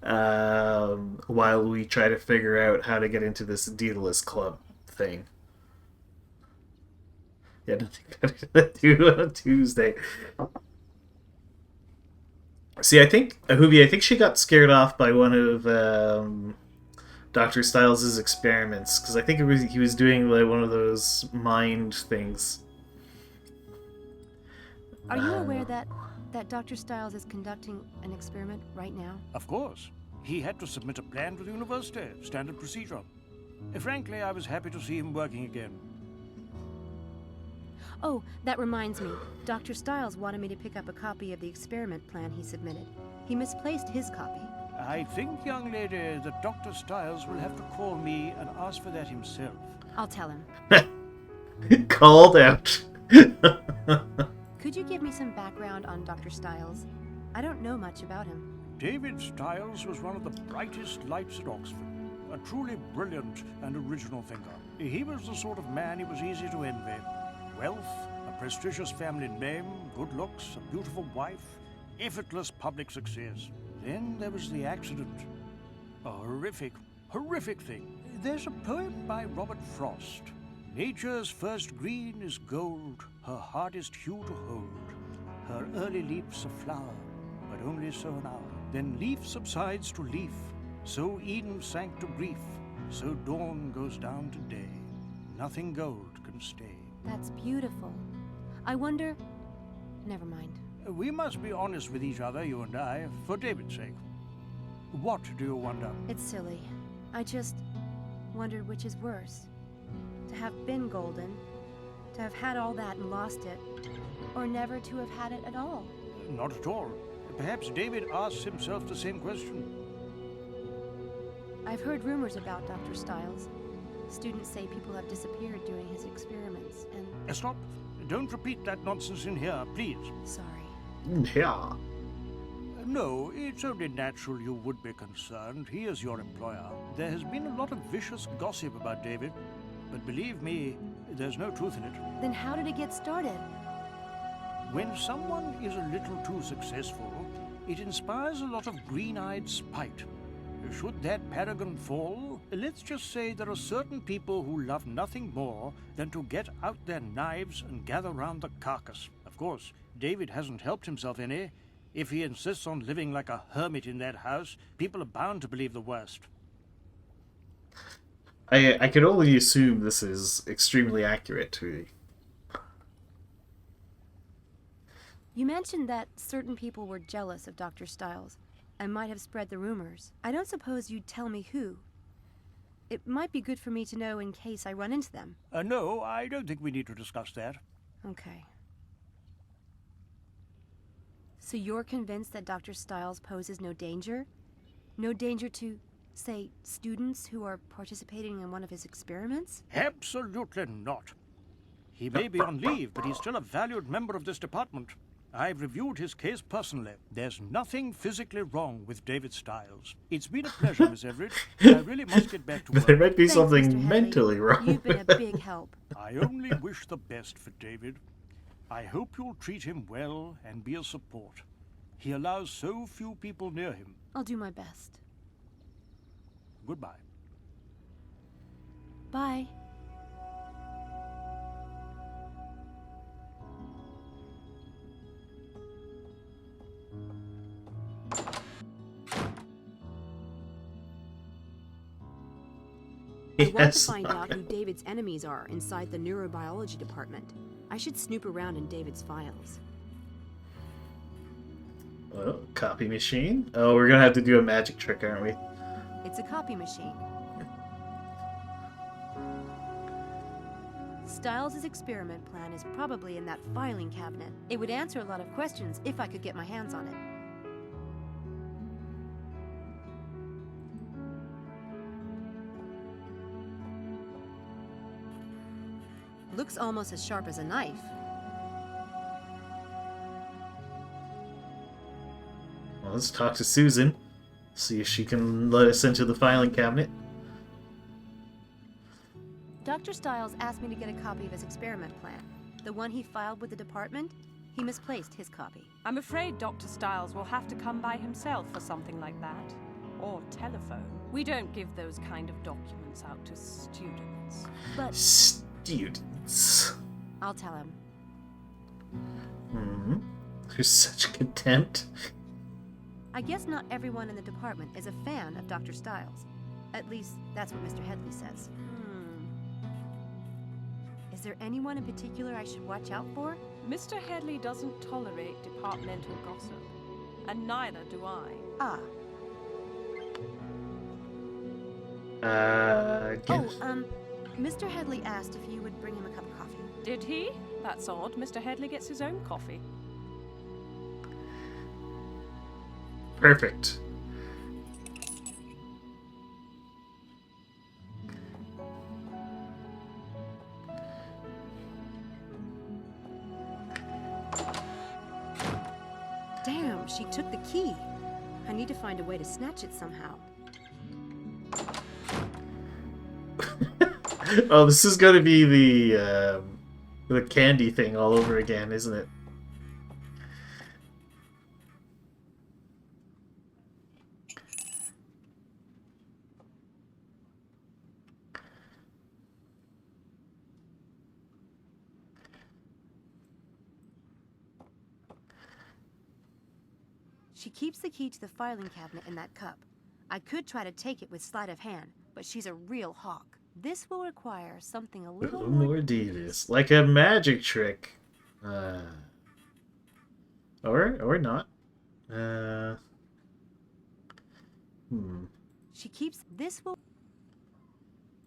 While we try to figure out how to get into this Daedalus Club thing. Yeah, nothing better to do on a Tuesday. See, I think she got scared off by one of Dr. Stiles' experiments, because I think he was doing like one of those mind things. Are you aware that Dr. Stiles is conducting an experiment right now? Of course. He had to submit a plan to the university, standard procedure. Frankly, I was happy to see him working again. Oh, that reminds me. Dr. Stiles wanted me to pick up a copy of the experiment plan he submitted. He misplaced his copy. I think, young lady, that Dr. Stiles will have to call me and ask for that himself. I'll tell him. Called out. Could you give me some background on Dr. Stiles? I don't know much about him. David Styles was one of the brightest lights at Oxford. A truly brilliant and original thinker. He was the sort of man it was easy to envy. Wealth, a prestigious family name, good looks, a beautiful wife, effortless public success. Then there was the accident. A horrific, horrific thing. There's a poem by Robert Frost. Nature's first green is gold, her hardest hue to hold. Her early leaf's a flower, but only so an hour. Then leaf subsides to leaf, so Eden sank to grief, so dawn goes down to day. Nothing gold can stay. That's beautiful. I wonder... Never mind. We must be honest with each other, you and I, for David's sake. What do you wonder? It's silly. I just wondered which is worse. To have been golden, to have had all that and lost it, or never to have had it at all. Not at all. Perhaps David asks himself the same question. I've heard rumors about Dr. Styles. Students say people have disappeared during his experiments, and... Stop. Don't repeat that nonsense in here, please. Sorry. Yeah. No, it's only natural you would be concerned. He is your employer. There has been a lot of vicious gossip about David, but believe me, there's no truth in it. Then how did it get started? When someone is a little too successful, it inspires a lot of green-eyed spite. Should that paragon fall, let's just say there are certain people who love nothing more than to get out their knives and gather round the carcass. Of course, David hasn't helped himself any. If he insists on living like a hermit in that house, people are bound to believe the worst. I can only assume this is extremely accurate to me. You mentioned that certain people were jealous of Dr. Styles and might have spread the rumors. I don't suppose you'd tell me who. It might be good for me to know in case I run into them. No, I don't think we need to discuss that. Okay. So you're convinced that Dr. Styles poses no danger? No danger to, say, students who are participating in one of his experiments? Absolutely not. He may be on leave, but he's still a valued member of this department. I've reviewed his case personally. There's nothing physically wrong with David Styles. It's been a pleasure, Miss Everett. I really must get back to work. There might be Thanks, something Mr. mentally Headley. wrong. You've been a big help. I only wish the best for David. I hope you'll treat him well and be a support. He allows so few people near him. I'll do my best. Goodbye. Bye. I want to Yes. find out who David's enemies are inside the neurobiology department. I should snoop around in David's files. Oh, copy machine? Oh, we're gonna have to do a magic trick, aren't we? It's a copy machine. Styles' experiment plan is probably in that filing cabinet. It would answer a lot of questions if I could get my hands on it. Looks almost as sharp as a knife. Well, let's talk to Susan. See if she can let us into the filing cabinet. Dr. Styles asked me to get a copy of his experiment plan. The one he filed with the department, he misplaced his copy. I'm afraid Dr. Styles will have to come by himself for something like that. Or telephone. We don't give those kind of documents out to students. But Students. I'll tell him. There's such contempt. I guess not everyone in the department is a fan of Dr. Styles. At least, that's what Mr. Headley says. Is there anyone in particular I should watch out for? Mr. Headley doesn't tolerate departmental gossip. And neither do I. Ah. Guess. Mr. Headley asked if you would bring him a cup of coffee. Did he? That's odd. Mr. Headley gets his own coffee. Perfect. Damn, she took the key. I need to find a way to snatch it somehow. Oh, this is gonna be the candy thing all over again, isn't it? She keeps the key to the filing cabinet in that cup. I could try to take it with sleight of hand, but she's a real hawk. This will require something a A little little more devious, like a magic trick, or not. She keeps this will.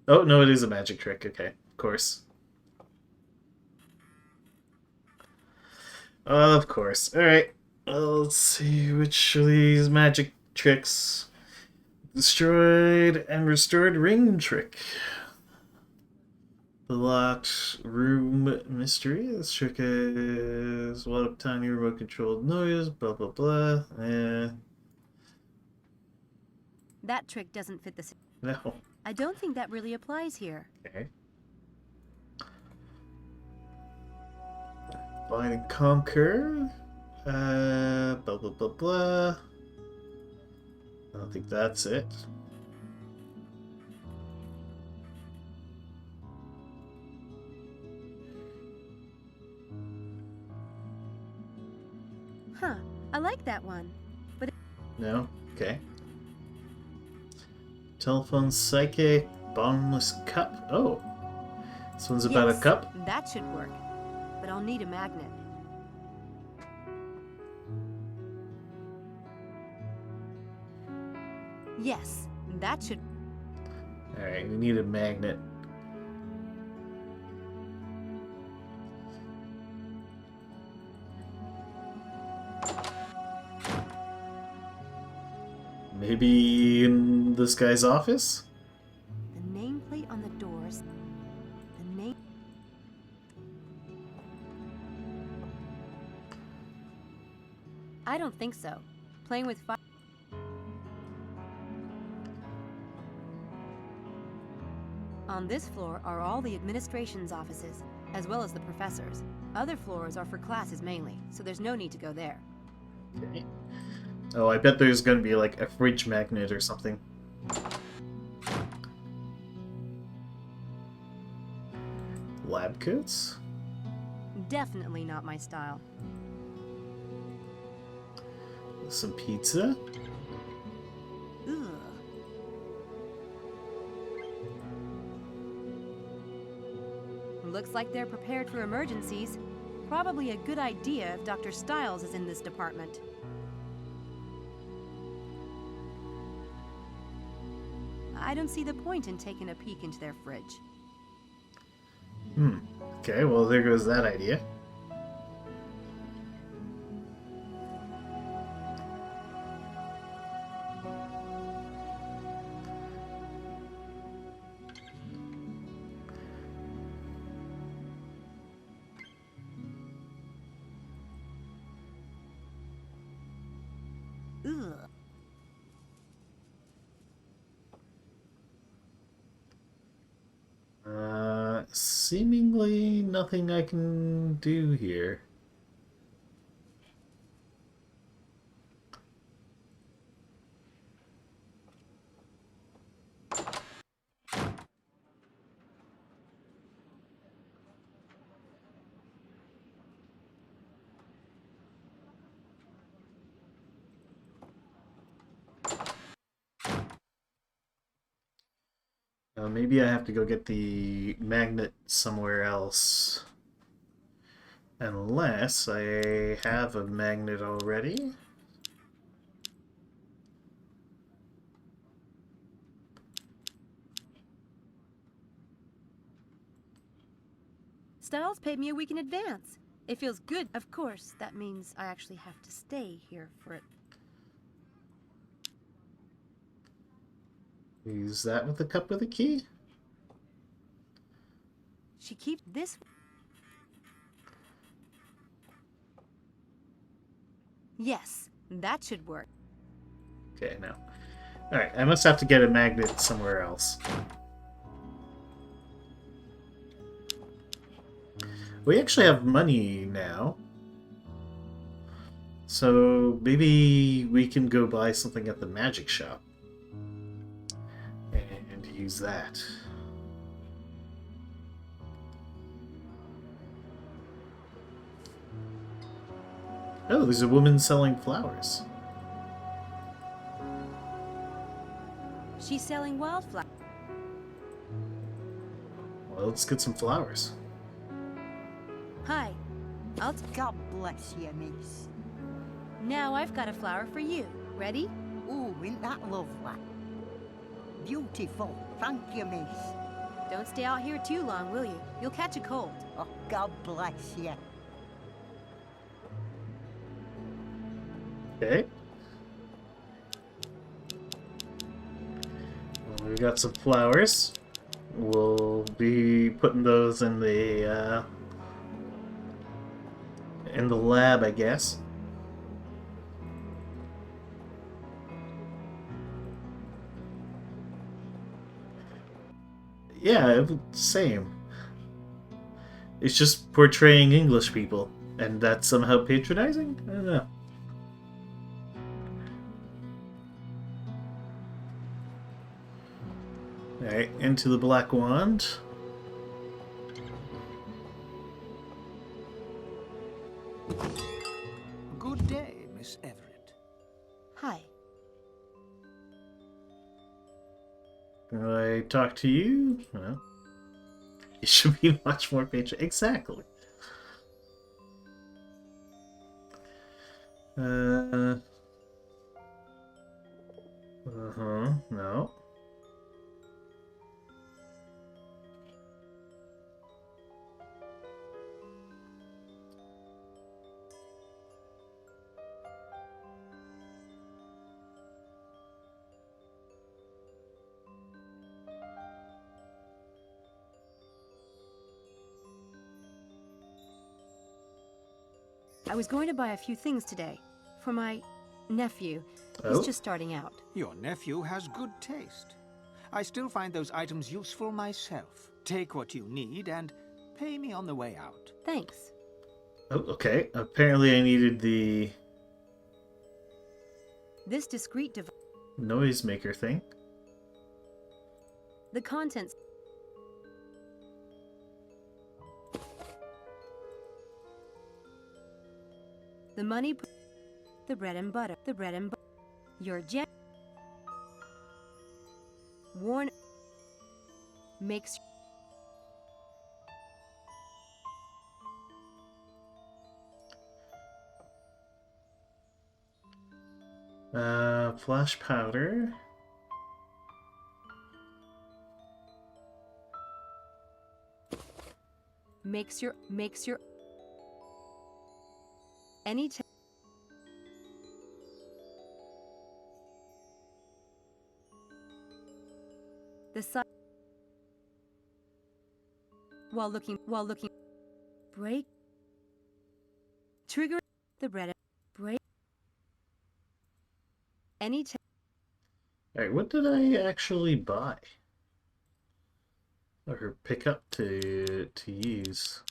Oh no, it is a magic trick. Okay, of course. Of course. All right. Let's see which of these magic tricks. Destroyed and restored ring trick. The locked room mystery. This trick is what up tiny remote controlled noise. Blah blah blah. That trick doesn't fit the. No. I don't think that really applies here. Okay. Bind and conquer. Blah blah blah blah. I don't think that's it. Huh. I like that one. But No? Okay. Telephone psychic, bottomless cup. Oh. This one's about a yes, cup? That should work. But I'll need a magnet. Yes, that should. Alright, we need a magnet. Maybe in this guy's office? The nameplate on the doors. The name. I don't think so. Playing with fire. On this floor are all the administration's offices, as well as the professors. Other floors are for classes mainly, so there's no need to go there. Okay. Oh, I bet there's gonna be like a fridge magnet or something. Lab coats? Definitely not my style. Some pizza? Ugh. Looks like they're prepared for emergencies. Probably a good idea if Dr. Stiles is in this department. I don't see the point in taking a peek into their fridge. Okay, well there goes that idea. Ugh. Seemingly nothing I can do here. Maybe I have to go get the magnet somewhere else. Unless I have a magnet already. Stiles paid me a week in advance. It feels good. Of course, that means I actually have to stay here for it. Use that with the cup with the key? She keeps this. Yes, that should work. Okay, no. Alright, I must have to get a magnet somewhere else. We actually have money now. So maybe we can go buy something at the magic shop. And use that. Oh, there's a woman selling flowers. She's selling wildflowers. Well, let's get some flowers. Hi. God bless you, miss. Now I've got a flower for you. Ready? Oh, isn't that lovely? Beautiful. Thank you, miss. Don't stay out here too long, will you? You'll catch a cold. Oh, God bless you. Okay. Well, we got some flowers. We'll be putting those in the lab, I guess. Yeah, same. It's just portraying English people, and that's somehow patronizing? I don't know. Alright, into the Black Wand. Good day, Miss Everett. Hi. Can I talk to you? Well, you should be much more patient. Exactly. No. I was going to buy a few things today. For my nephew. Oh? He's just starting out. Your nephew has good taste. I still find those items useful myself. Take what you need and pay me on the way out. Thanks. Oh, okay. Apparently I needed the This discrete device. noisemaker thing. The contents. The money. The bread and butter. The bread and butter. Your jet. Worn. Makes. Flash powder. Makes your. Any. The side. While looking. Break. Trigger. The bread. Break. Any. Alright, what did I actually buy? Or pick up to use?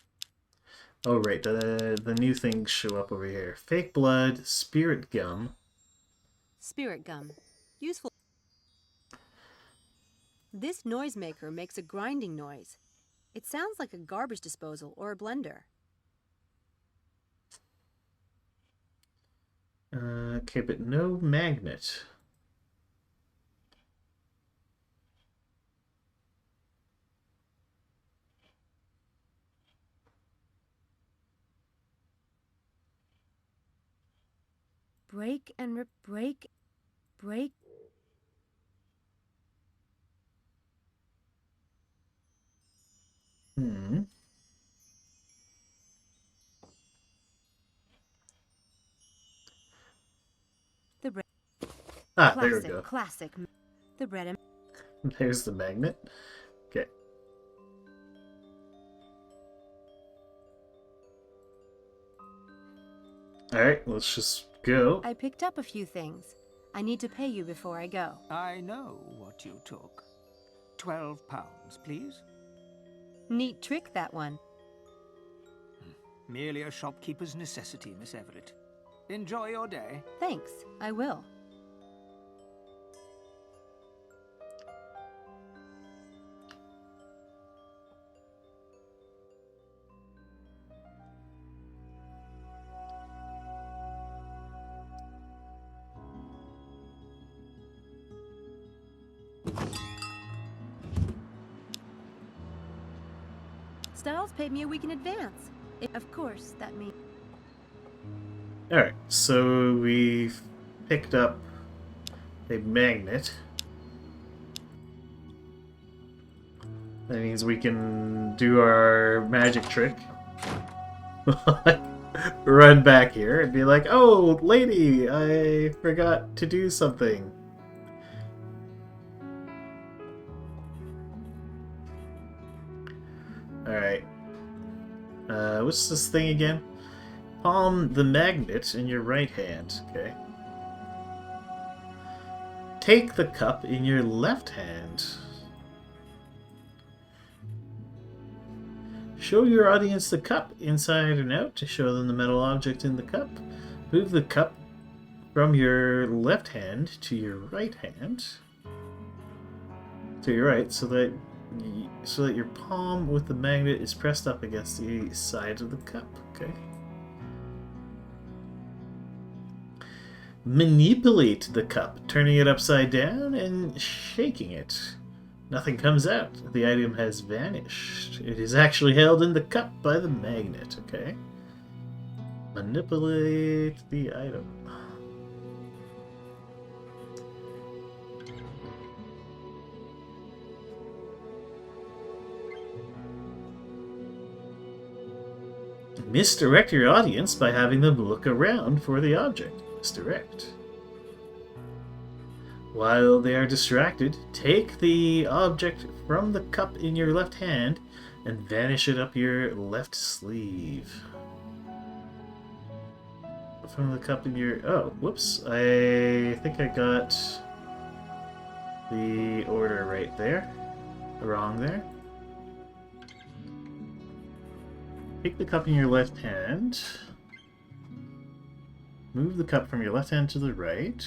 Oh right, the new things show up over here. Fake blood, spirit gum. Spirit gum. Useful. This noisemaker makes a grinding noise. It sounds like a garbage disposal or a blender. Okay, but no magnet. Break and break. Hmm. The bread. Ah, Classic, there we go. Classic. The bread and. There's the magnet. Okay. Alright, let's just go. I picked up a few things. I need to pay you before I go. I know what you took. 12 pounds, please. Neat trick, that one. Merely a shopkeeper's necessity, Miss Everett. Enjoy your day. Thanks, I will. Styles paid me a week in advance. Of course, that means... Alright, so we've picked up a magnet. That means we can do our magic trick. Run back here and be like, oh, lady, I forgot to do something. Alright. What's this thing again? Palm the magnet in your right hand. Okay. Take the cup in your left hand. Show your audience the cup inside and out to show them the metal object in the cup. Move the cup from your left hand to your right hand. To your right, so that your palm with the magnet is pressed up against the side of the cup. Okay. Manipulate the cup, turning it upside down and shaking it. Nothing comes out. The item has vanished. It is actually held in the cup by the magnet. Okay. Manipulate the item. Misdirect your audience by having them look around for the object. Misdirect. While they are distracted, take the object from the cup in your left hand and vanish it up your left sleeve. From the cup in your... Oh, whoops. I think I got the order right there. Wrong there. Take the cup in your left hand. Move the cup from your left hand to the right.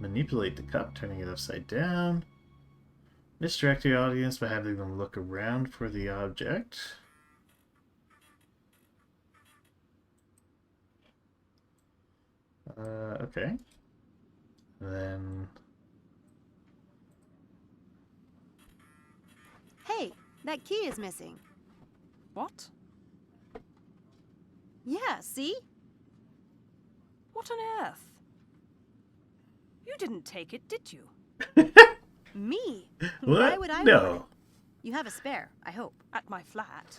Manipulate the cup, turning it upside down. Misdirect your audience by having them look around for the object. Okay. Then... Hey, that key is missing. What? Yeah, see? What on earth? You didn't take it, did you? Me? What? Why would I No. want it? You have a spare, I hope. At my flat.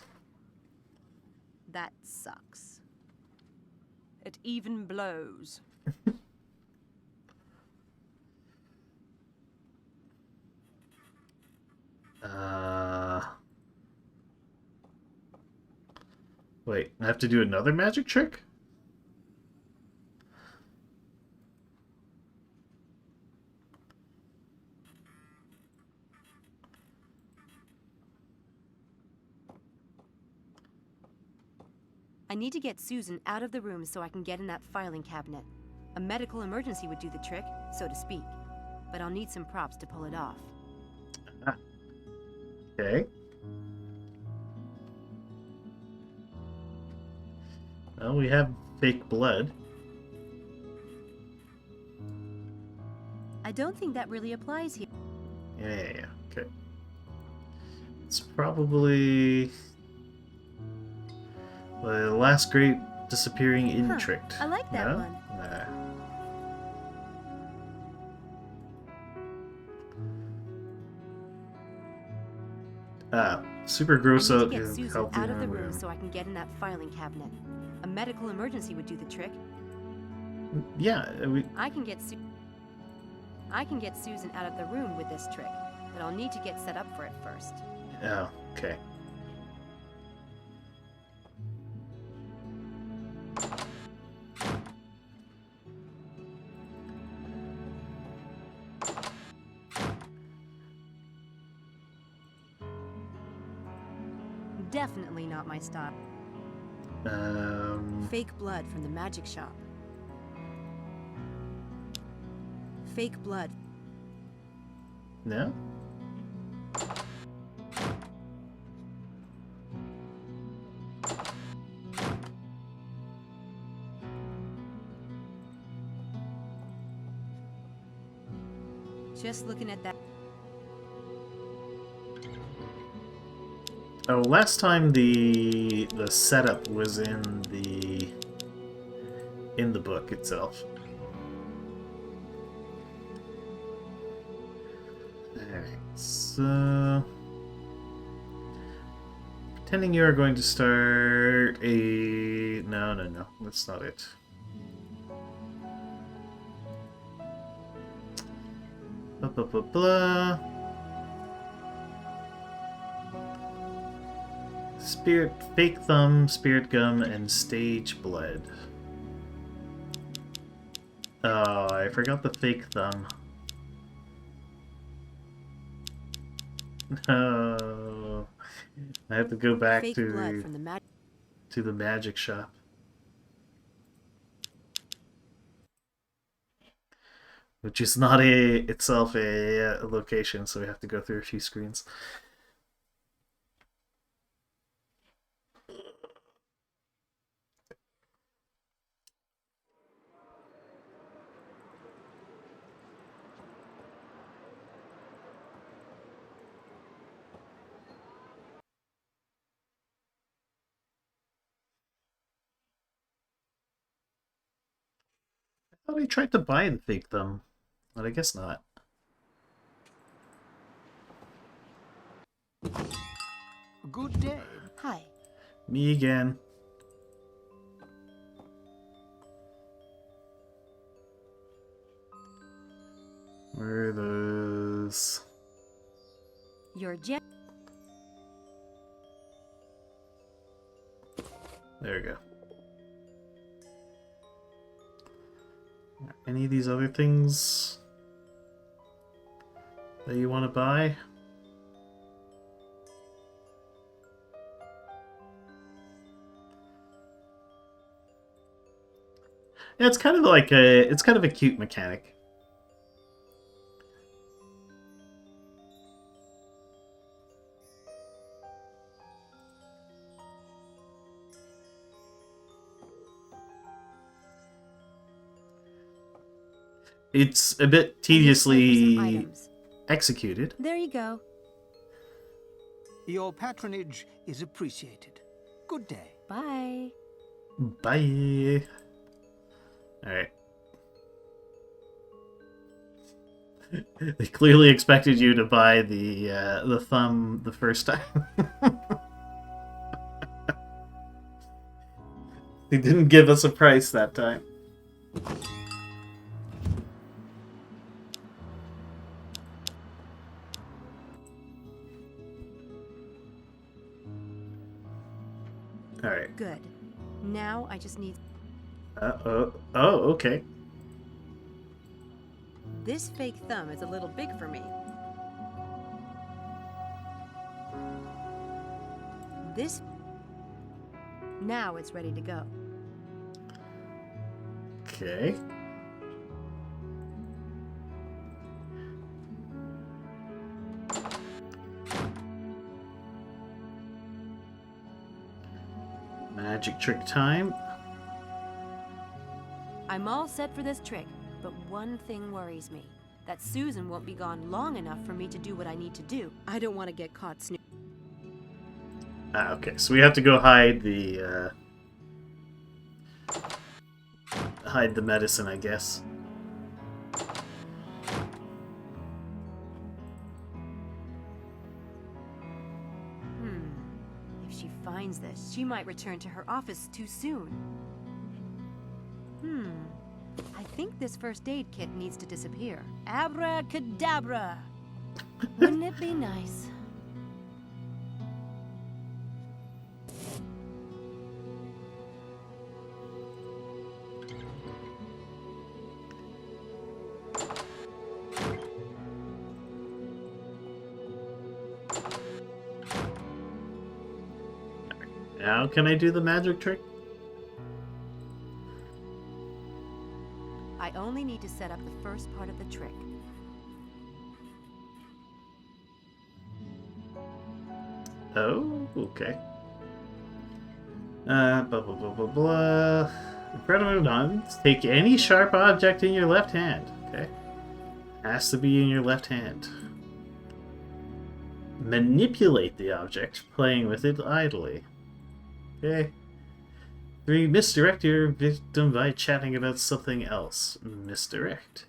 That sucks. It even blows. Wait, I have to do another magic trick? I need to get Susan out of the room so I can get in that filing cabinet. A medical emergency would do the trick, so to speak. But I'll need some props to pull it off. Okay. Well, we have fake blood. I don't think that really applies here. Yeah. Okay. It's probably the last great disappearing in trick. I like that No? one. Nah. Super gross I need out to get is Susan healthy out of in the our room so I can get in that filing cabinet. A medical emergency would do the trick. Yeah, I can get Susan out of the room with this trick, but I'll need to get set up for it first. Oh, okay. definitely not my style. Fake blood from the magic shop. Fake blood. No? Just looking at that. Oh, last time the setup was in the book itself. Alright, so pretending you are going to start a no, that's not it. Blah blah blah blah. Spirit, fake thumb, spirit gum, and stage blood. Oh, I forgot the fake thumb. No, I have to go back Fake blood from the to the magic shop. Which is not itself a location, so we have to go through a few screens. I thought I tried to buy the fake thumb, but I guess not. Good day. Hi. Me again. Where are those? Your jet. There we go. Any of these other things that you want to buy? Yeah, it's kind of like it's kind of a cute mechanic. It's a bit tediously executed. There you go. Your patronage is appreciated. Good day. Bye. Bye. Alright. They clearly expected you to buy the thumb the first time. They didn't give us a price that time. Alright. Good. Now I just need... Oh, okay. This fake thumb is a little big for me. This... Now it's ready to go. Okay. Magic trick time. I'm all set for this trick, but one thing worries me. That Susan won't be gone long enough for me to do what I need to do. I don't want to get caught snooping. Ah, okay, so we have to go hide the medicine, I guess. If she finds this, she might return to her office too soon. I think this first aid kit needs to disappear. Abracadabra! Wouldn't it be nice? Now can I do the magic trick? I only need to set up the first part of the trick. Oh, okay. Blah, blah, blah, blah, blah. In front of him, take any sharp object in your left hand. Okay. Has to be in your left hand. Manipulate the object, playing with it idly. Okay. 3. Misdirect your victim by chatting about something else. Misdirect.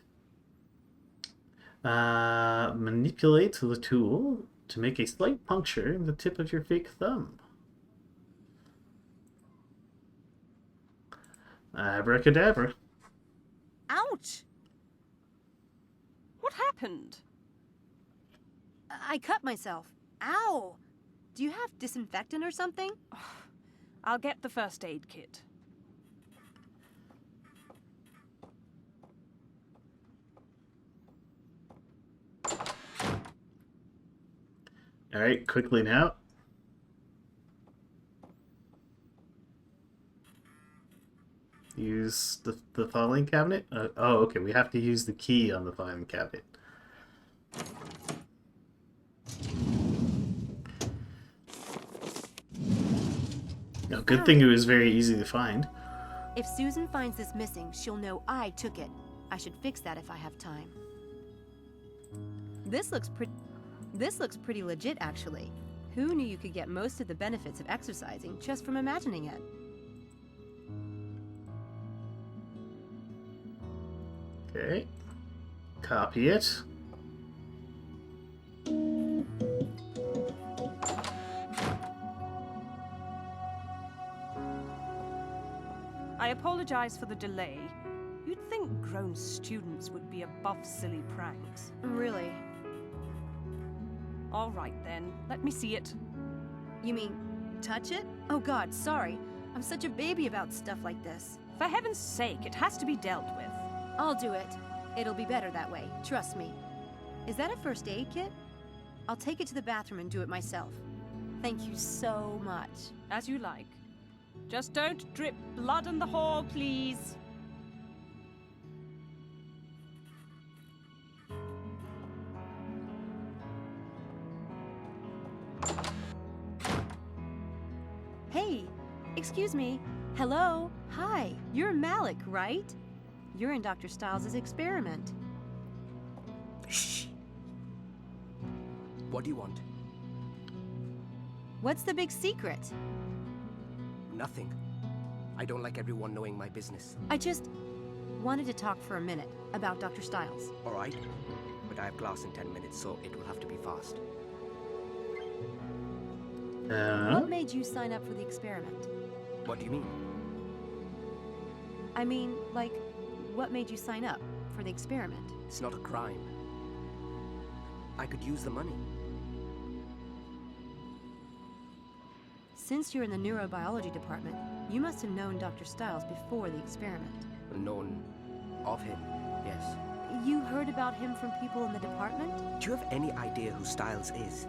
Manipulate the tool to make a slight puncture in the tip of your fake thumb. Abracadabra. Ouch! What happened? I cut myself. Ow! Do you have disinfectant or something? I'll get the first aid kit. Alright, quickly now. Use the filing cabinet? Oh, okay, we have to use the key on the filing cabinet. No, good thing it was very easy to find. If Susan finds this missing, she'll know I took it. I should fix that if I have time. This looks pretty legit, actually. Who knew you could get most of the benefits of exercising just from imagining it? Okay. Copy it. I apologize for the delay. You'd think grown students would be above silly pranks. Really? All right then, let me see it. You mean, touch it? Oh God, sorry. I'm such a baby about stuff like this. For heaven's sake, it has to be dealt with. I'll do it. It'll be better that way, trust me. Is that a first aid kit? I'll take it to the bathroom and do it myself. Thank you so much. As you like. Just don't drip blood in the hall, please. Hey, excuse me. Hello? Hi, you're Malik, right? You're in Dr. Stiles' experiment. Shh. What do you want? What's the big secret? Nothing. I don't like everyone knowing my business. I just wanted to talk for a minute about Dr. Stiles. All right. But I have class in 10 minutes, so it will have to be fast. What made you sign up for the experiment? What do you mean? I mean, like, what made you sign up for the experiment? It's not a crime. I could use the money. Since you're in the neurobiology department, you must have known Dr. Stiles before the experiment. Known of him, yes. You heard about him from people in the department? Do you have any idea who Stiles is?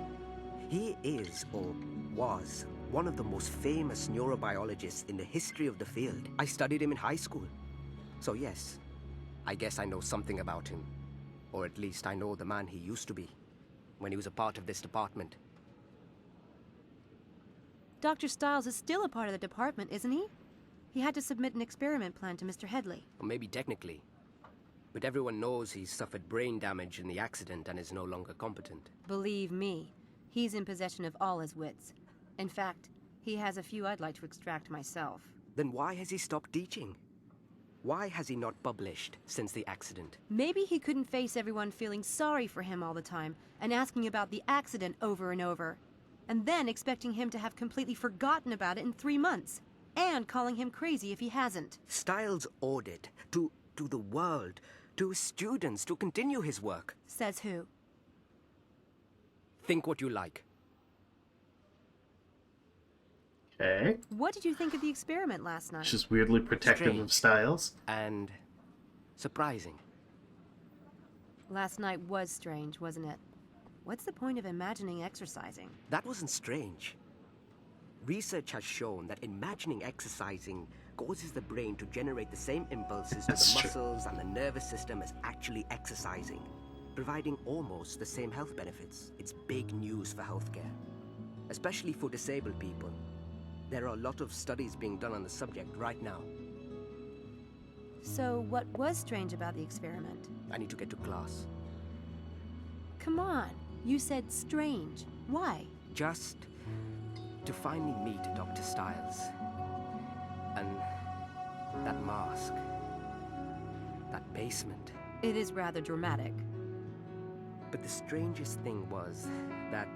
He is, or was, one of the most famous neurobiologists in the history of the field. I studied him in high school. So yes, I guess I know something about him. Or at least I know the man he used to be, when he was a part of this department. Dr. Stiles is still a part of the department, isn't he? He had to submit an experiment plan to Mr. Headley. Or maybe technically. But everyone knows he's suffered brain damage in the accident and is no longer competent. Believe me, he's in possession of all his wits. In fact, he has a few I'd like to extract myself. Then why has he stopped teaching? Why has he not published since the accident? Maybe he couldn't face everyone feeling sorry for him all the time and asking about the accident over and over. And then expecting him to have completely forgotten about it in 3 months. And calling him crazy if he hasn't. Stiles ordered to the world, to his students, to continue his work. Says who? Think what you like. Okay. What did you think of the experiment last night? She's weirdly protective of Stiles. And surprising. Last night was strange, wasn't it? What's the point of imagining exercising? That wasn't strange. Research has shown that imagining exercising causes the brain to generate the same impulses to the muscles and the nervous system as actually exercising, providing almost the same health benefits. It's big news for healthcare, especially for disabled people. There are a lot of studies being done on the subject right now. So, what was strange about the experiment? I need to get to class. Come on, you said strange. Why? Just to finally meet Dr. Styles. And that mask. That basement. It is rather dramatic. But the strangest thing was that,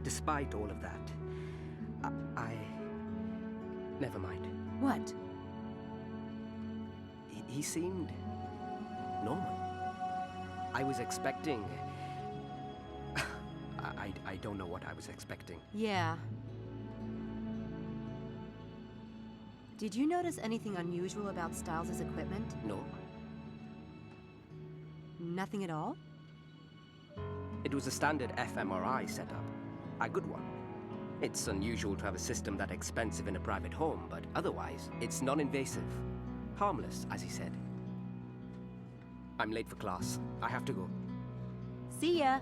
despite all of that, I... Never mind. What? He seemed normal. I was expecting... I don't know what I was expecting. Yeah. Did you notice anything unusual about Styles' equipment? No. Nothing at all? It was a standard fMRI setup. A good one. It's unusual to have a system that expensive in a private home, but otherwise, it's non-invasive. Harmless, as he said. I'm late for class. I have to go. See ya!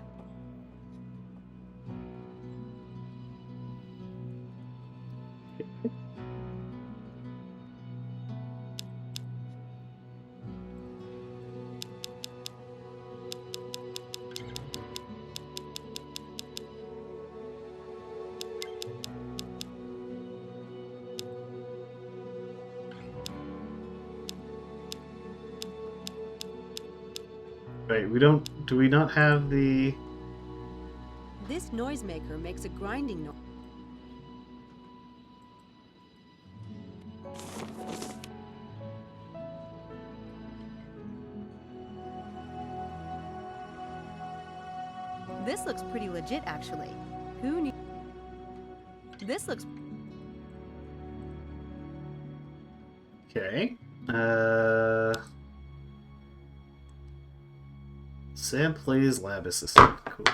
Right, do we not have the... This noisemaker makes a grinding noise. This looks pretty legit, actually. Who knew? This looks... Okay. Sam plays lab assistant. Cool.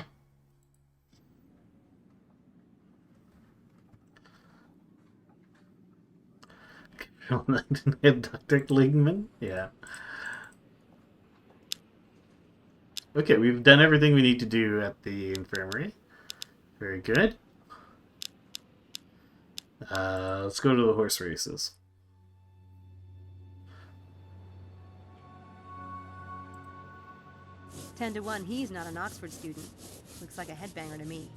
Abducted Lingman? Yeah. Okay, we've done everything we need to do at the infirmary. Very good. Let's go to the horse races. Ten to 1, he's not an Oxford student. Looks like a headbanger to me.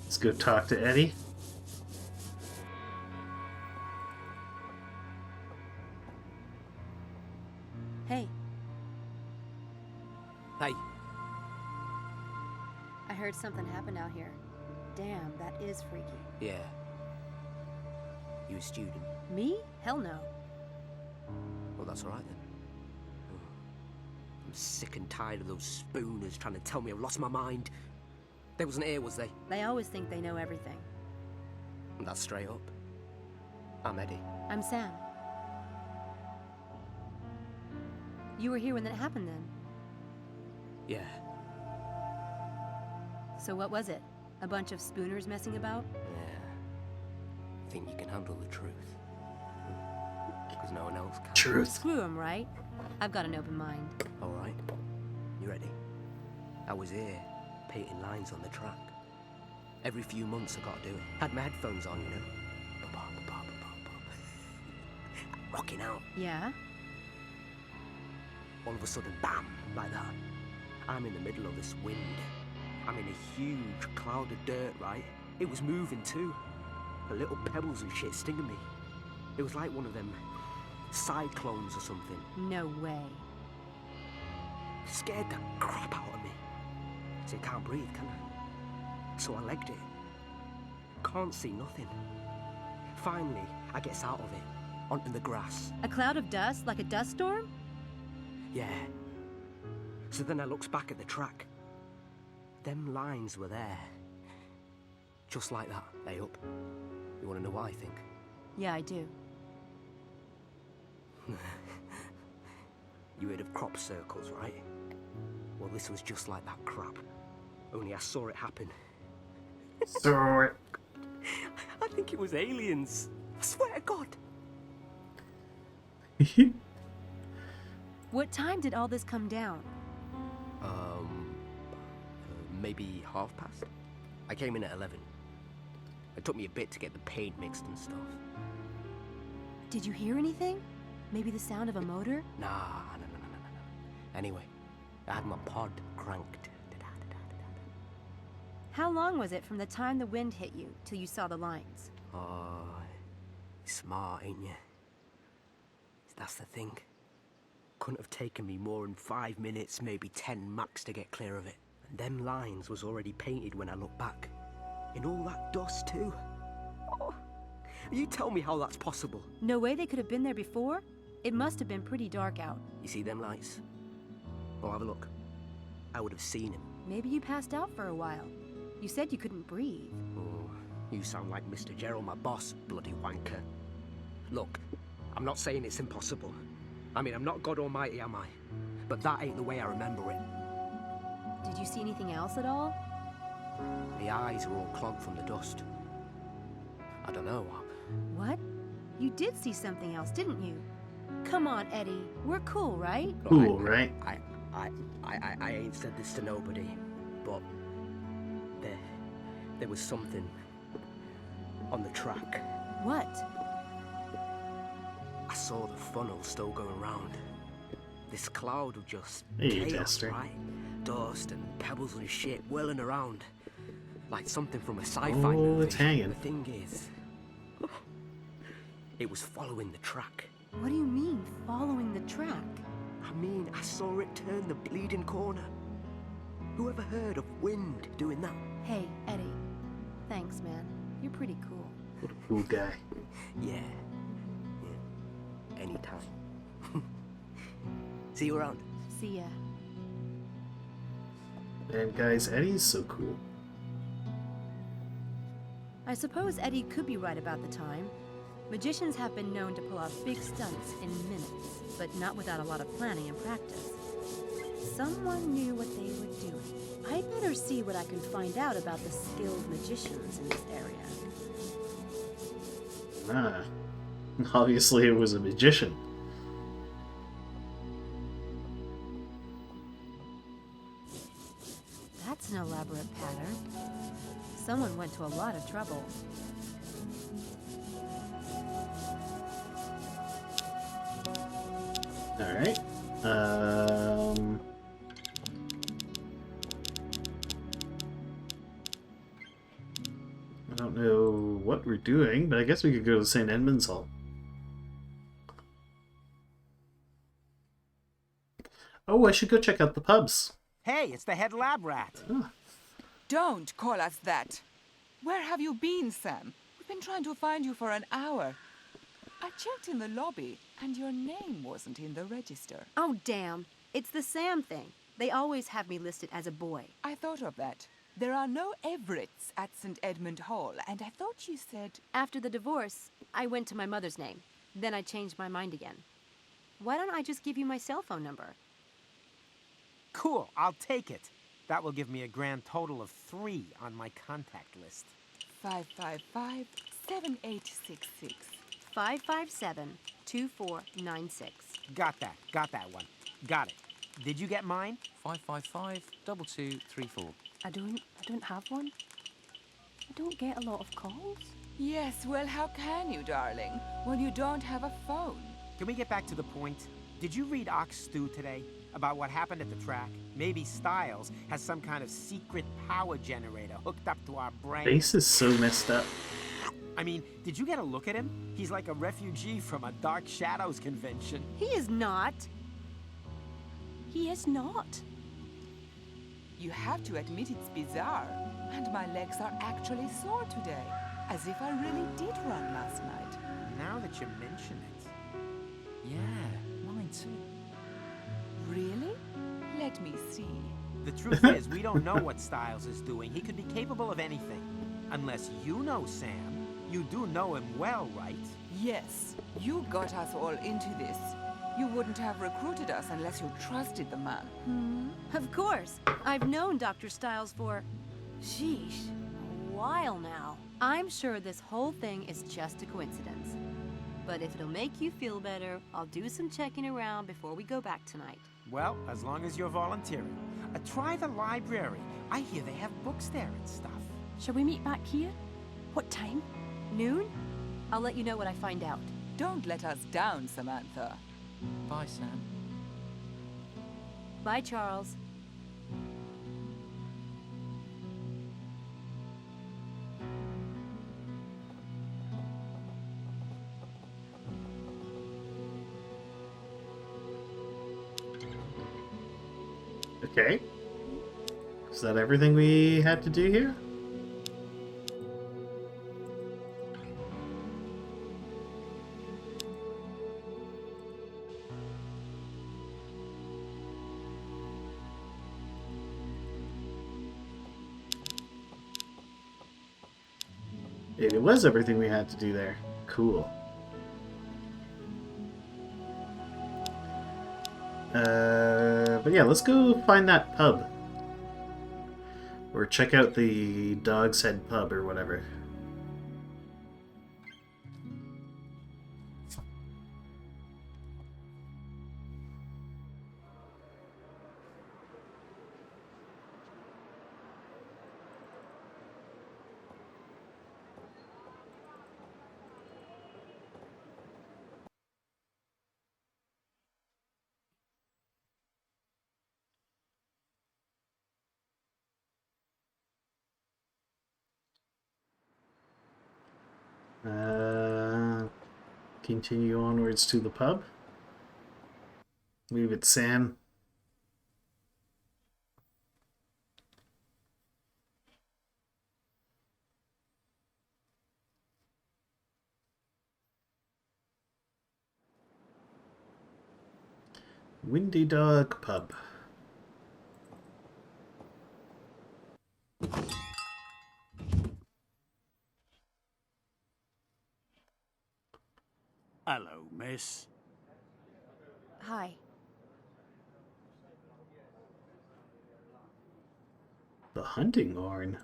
Let's go talk to Eddie. Hey. Hey. I heard something happen out here. Damn, that is freaky. Yeah. You a student? Me? Hell no. Well, that's all right then. I'm sick and tired of those spooners trying to tell me I've lost my mind. They wasn't here, was they? They always think they know everything. That's straight up. I'm Eddie. I'm Sam. You were here when that happened then? Yeah. So what was it? A bunch of spooners messing about? Yeah. Think you can handle the truth. Because no one else can. Truth. Screw 'em, right? I've got an open mind. All right. You ready? I was here, painting lines on the track. Every few months I gotta do it. Had my headphones on, you know. Rocking out. Yeah? All of a sudden, bam, like that. I'm in the middle of this wind. I'm in a huge cloud of dirt, right? It was moving too. The little pebbles and shit stinging me. It was like one of them cyclones or something. No way. Scared the crap out of me. So I can't breathe, can I? So I legged it. Can't see nothing. Finally, I gets out of it, onto the grass. A cloud of dust, like a dust storm? Yeah. So then I looks back at the track. Them lines were there. Just like that. Hey, up. You want to know what I think? Yeah, I do. You heard of crop circles, right? Well, this was just like that crap. Only I saw it happen. So I think it was aliens. I swear to God. What time did all this come down? Maybe 1/2 past. I came in at 11. It took me a bit to get the paint mixed and stuff. Did you hear anything? Maybe the sound of a motor? No. Anyway, I had my pod cranked. How long was it from the time the wind hit you till you saw the lines? Oh, you're smart, ain't you? That's the thing. Couldn't have taken me more than 5 minutes, maybe 10 max to get clear of it. And them lines was already painted when I look back. In all that dust too. Oh, you tell me how that's possible. No way they could have been there before? It must have been pretty dark out. You see them lights? Well, have a look. I would have seen him. Maybe you passed out for a while. You said you couldn't breathe. Oh, you sound like Mr. Gerald, my boss, bloody wanker. Look, I'm not saying it's impossible. I mean, I'm not God Almighty, am I? But that ain't the way I remember it. Did you see anything else at all? The eyes are all clogged from the dust. I don't know. What? You did see something else, didn't you? Come on, Eddie. We're cool, right? Cool, right? I ain't said this to nobody, but there was something on the track. What? I saw the funnel still going round. This cloud of just Hey, chaos, Dexter. right? Dust and pebbles and shit whirling around. Like something from a sci-fi Oh, movie. it's hanging. The thing is, it was following the track. What do you mean, following the track? I mean, I saw it turn the bleeding corner. Who ever heard of wind doing that? Hey, Eddie. Thanks, man. You're pretty cool. What a cool guy. Yeah. Anytime. See you around. See ya. And guys, Eddie's so cool. I suppose Eddie could be right about the time. Magicians have been known to pull off big stunts in minutes, but not without a lot of planning and practice. Someone knew what they were doing. I'd better see what I can find out about the skilled magicians in this area. Obviously it was a magician. That's an elaborate pattern. Someone went to a lot of trouble. Alright. I don't know what we're doing, but I guess we could go to St. Edmund's Hall. Oh, I should go check out the pubs. Hey, it's the head lab rat. Don't call us that. Where have you been, Sam? We've been trying to find you for an hour. I checked in the lobby, and your name wasn't in the register. Oh, damn. It's the Sam thing. They always have me listed as a boy. I thought of that. There are no Everetts at St. Edmund Hall, and I thought you said... After the divorce, I went to my mother's name. Then I changed my mind again. Why don't I just give you my cell phone number? Cool, I'll take it. That will give me a grand total of 3 on my contact list. 555-7866. 557-2496. Got that one. Got it. Did you get mine? 555-2234. I don't have one. I don't get a lot of calls. Yes, well, how can you, darling, when you don't have a phone? Can we get back to the point? Did you read Ox Stew today? About what happened at the track? Maybe Styles has some kind of secret power generator hooked up to our brain. Face is so messed up. I mean, did you get a look at him? He's like a refugee from a Dark Shadows convention. He is not. He is not. You have to admit it's bizarre. And my legs are actually sore today. As if I really did run last night. Now that you mention it. Yeah, mine too. Really? Let me see. The truth is, we don't know what Styles is doing. He could be capable of anything. Unless you know Sam. You do know him well, right? Yes, you got us all into this. You wouldn't have recruited us unless you trusted the man. Of course. I've known Dr. Styles for, sheesh, a while now. I'm sure this whole thing is just a coincidence. But if it'll make you feel better, I'll do some checking around before we go back tonight. Well, as long as you're volunteering. Try the library. I hear they have books there and stuff. Shall we meet back here? What time? Noon? I'll let you know what I find out. Don't let us down, Samantha. Bye, Sam. Bye, Charles. Okay. Is that everything we had to do here? It was everything we had to do there. Cool. But yeah, let's go find that pub. Or check out the Dog's Head pub or whatever. Continue onwards to the pub. Leave it, Sam. Windy Dog Pub. Hello, miss. Hi. The hunting horn.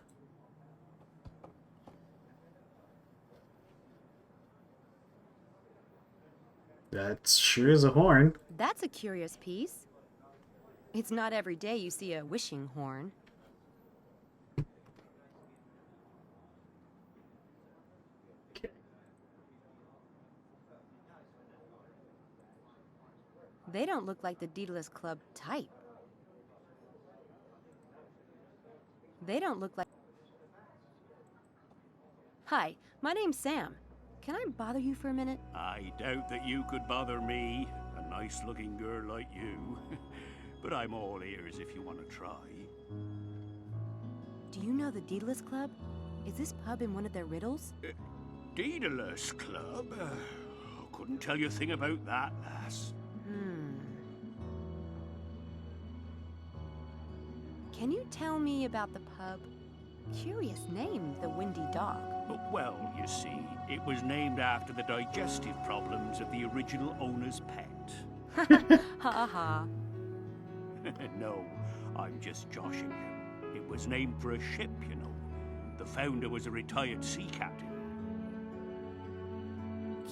That sure is a horn. That's a curious piece. It's not every day you see a wishing horn. They don't look like the Daedalus Club type. They don't look like... Hi, my name's Sam. Can I bother you for a minute? I doubt that you could bother me, a nice-looking girl like you. But I'm all ears if you want to try. Do you know the Daedalus Club? Is this pub in one of their riddles? Daedalus Club? Couldn't tell you a thing about that, lass. Can you tell me about the pub? Curious name, the Windy Dog. Well, you see, it was named after the digestive problems of the original owner's pet. Ha ha. No, I'm just joshing you. It was named for a ship, you know. The founder was a retired sea captain.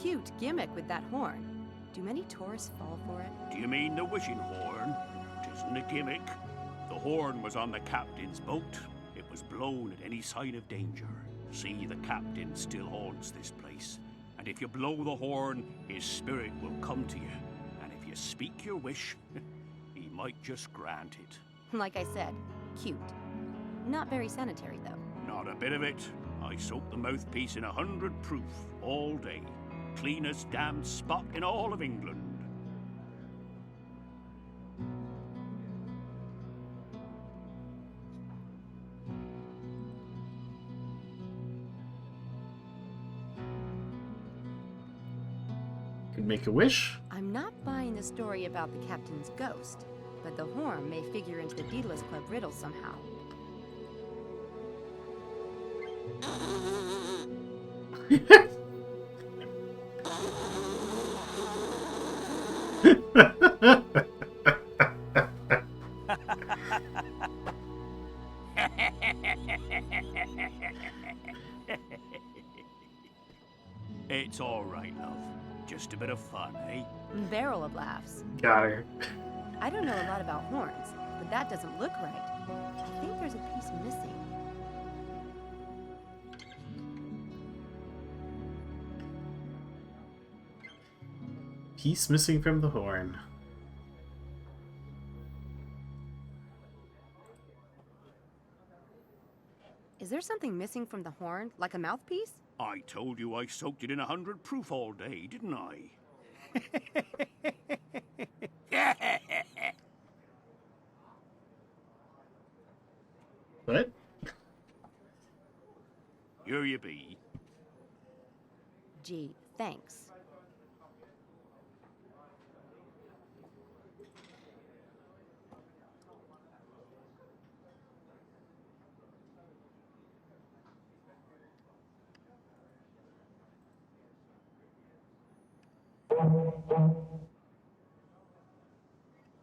Cute gimmick with that horn. Do many tourists fall for it? Do you mean the wishing horn? It isn't a gimmick. The horn was on the captain's boat. It was blown at any sign of danger. See, the captain still haunts this place. And if you blow the horn, his spirit will come to you. And if you speak your wish, he might just grant it. Like I said, cute. Not very sanitary, though. Not a bit of it. I soak the mouthpiece in 100 proof all day. Cleanest damn spot in all of England. Could make a wish. I'm not buying the story about the captain's ghost, but the horn may figure into the Daedalus Club riddle somehow. It's all right, love. Just a bit of fun, eh? Barrel of laughs. Got her. I don't know a lot about horns, but that doesn't look right. I think there's a piece missing. Piece missing from the horn. Is there something missing from the horn, like a mouthpiece? I told you I soaked it in 100 proof all day, didn't I? What? Here you be. Gee, thanks.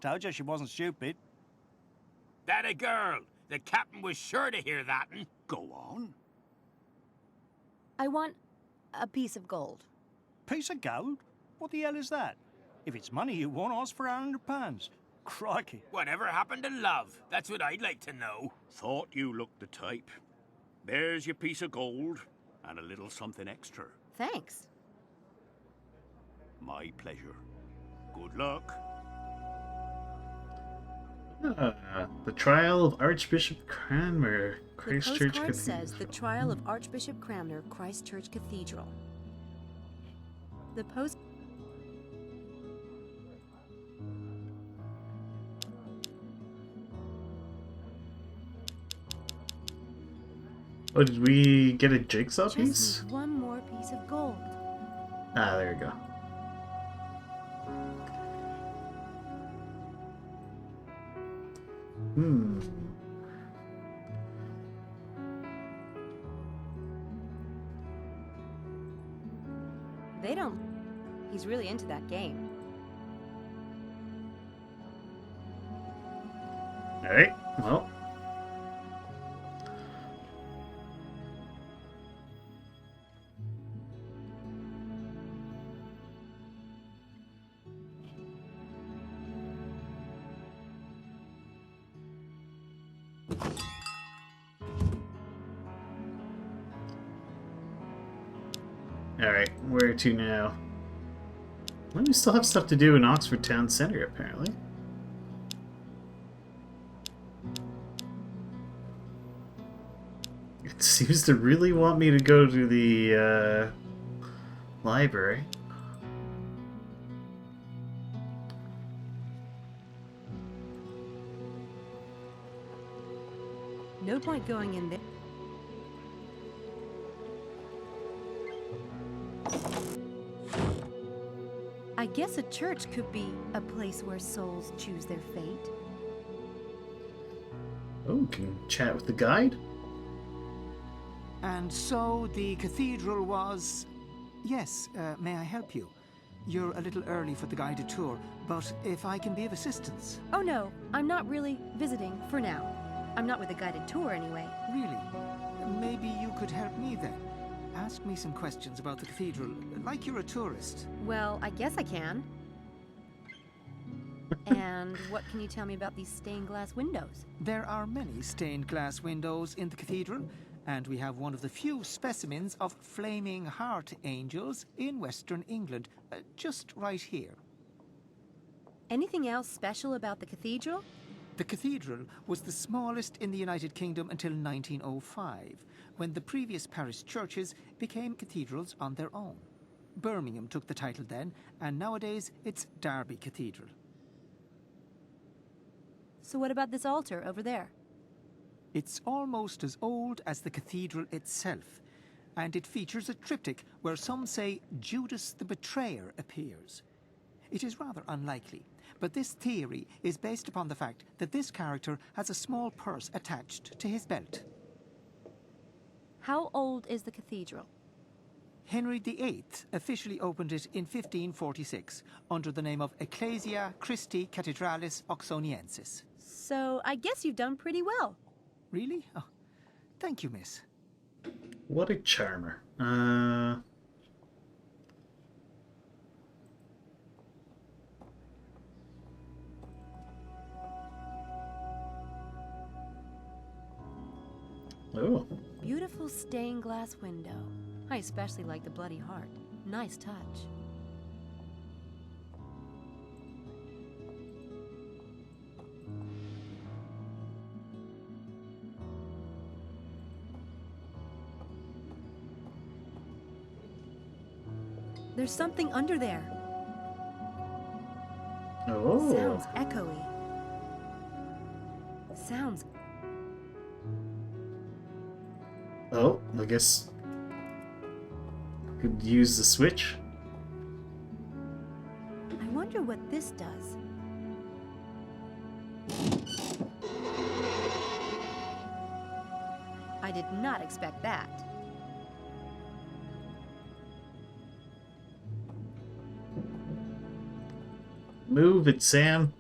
Told you she wasn't stupid. That a girl. The captain was sure to hear that. Go on. I want a piece of gold. Piece of gold? What the hell is that? If it's money you want, ask for £100. Crikey. Whatever happened to love? That's what I'd like to know. Thought you looked the type. There's your piece of gold, and a little something extra. Thanks. My pleasure. Good luck. The trial of Archbishop Cranmer, Christ The Church postcard Cathedral. says the trial of Archbishop Cranmer, Christ Church Cathedral. The post... Oh, did we get a jigsaw Just piece? need one more piece of gold. Ah, there we go. Hmm. They don't... He's really into that game. Alright, well. Alright, where to now? Well, we still have stuff to do in Oxford Town Centre, apparently. It seems to really want me to go to the library. No point going in there. I guess a church could be a place where souls choose their fate. Oh, can chat with the guide? And so the cathedral was... Yes, may I help you? You're a little early for the guided tour, but if I can be of assistance... Oh no, I'm not really visiting for now. I'm not with a guided tour anyway. Really? Maybe you could help me then. Ask me some questions about the cathedral, like you're a tourist. Well, I guess I can. And what can you tell me about these stained glass windows? There are many stained glass windows in the cathedral, and we have one of the few specimens of flaming heart angels in Western England, just right here. Anything else special about the cathedral? The cathedral was the smallest in the United Kingdom until 1905, when the previous parish churches became cathedrals on their own. Birmingham took the title then, and nowadays it's Derby Cathedral. So what about this altar over there? It's almost as old as the cathedral itself, and it features a triptych where some say Judas the Betrayer appears. It is rather unlikely, but this theory is based upon the fact that this character has a small purse attached to his belt. How old is the cathedral? Henry VIII officially opened it in 1546 under the name of Ecclesia Christi Cathedralis Oxoniensis. So I guess you've done pretty well. Really? Oh, thank you, miss. What a charmer. Oh. Beautiful stained glass window. I especially like the bloody heart. Nice touch. There's something under there. Oh. Sounds echoey. Sounds. Oh, I guess could use the switch. I wonder what this does. I did not expect that. Move it, Sam.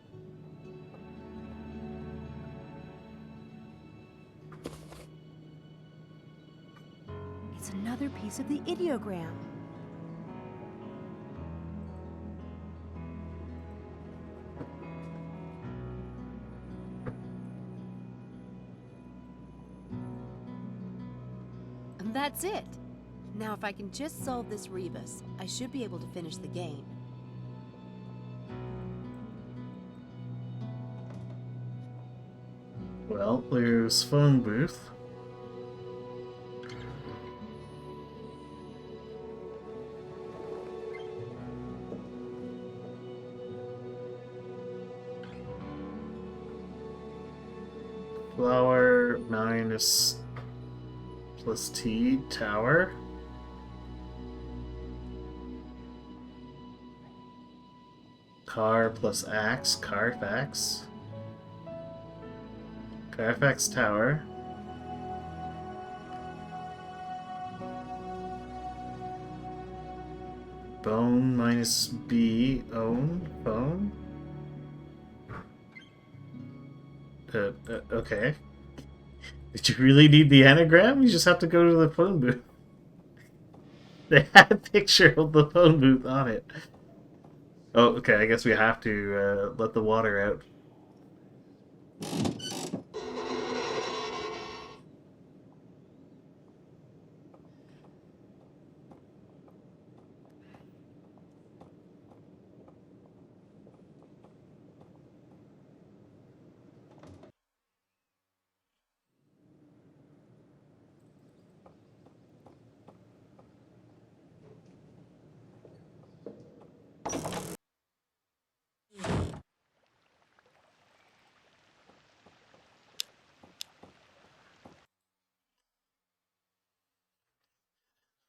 It's another piece of the ideogram. And that's it. Now if I can just solve this rebus, I should be able to finish the game. Well, there's phone booth. Flower minus plus T, tower. Car plus axe, Carfax. Carfax Tower. Bone minus B, own, phone. Okay. Did you really need the anagram? You just have to go to the phone booth. They had a picture of the phone booth on it. Oh, okay, I guess we have to let the water out.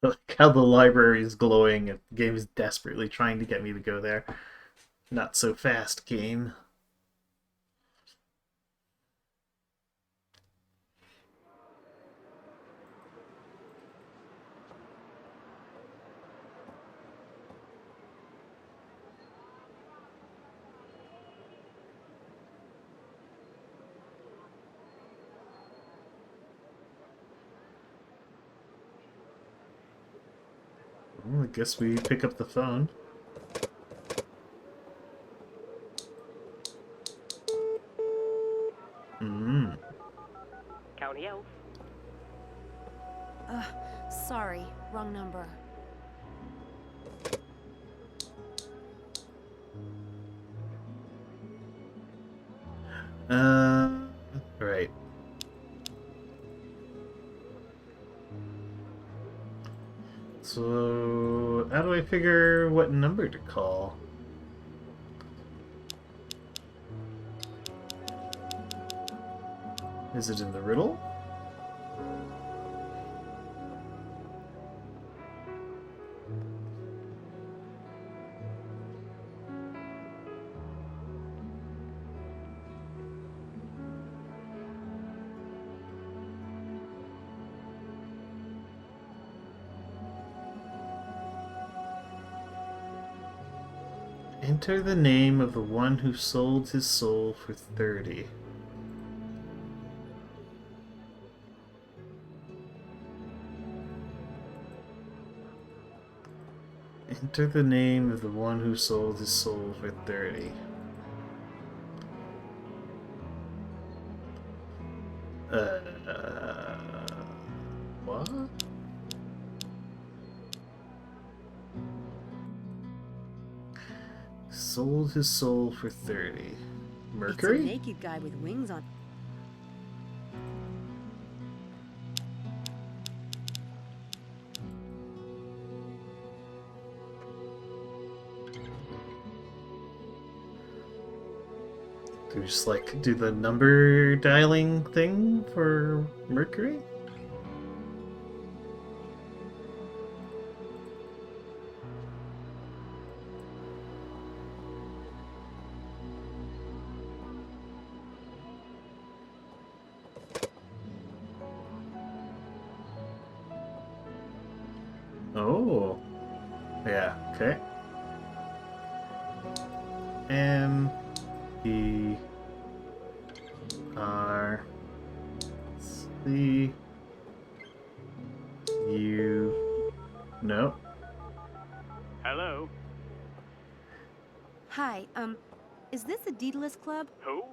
Look how the library is glowing. The game is desperately trying to get me to go there. Not so fast, game. Well, I guess we pick up the phone. County Elf. Sorry, wrong number. Right. So, how do I figure what number to call? Is it in the riddle? Enter the name of the one who sold his soul for 30. Enter the name of the one who sold his soul for 30. What? Sold his soul for 30. Mercury? It's a naked guy with wings on. Do we just like do the number dialing thing for Mercury? Oh, yeah, okay. M E R C U. No. Hello? Hi, is this the Daedalus Club? Who?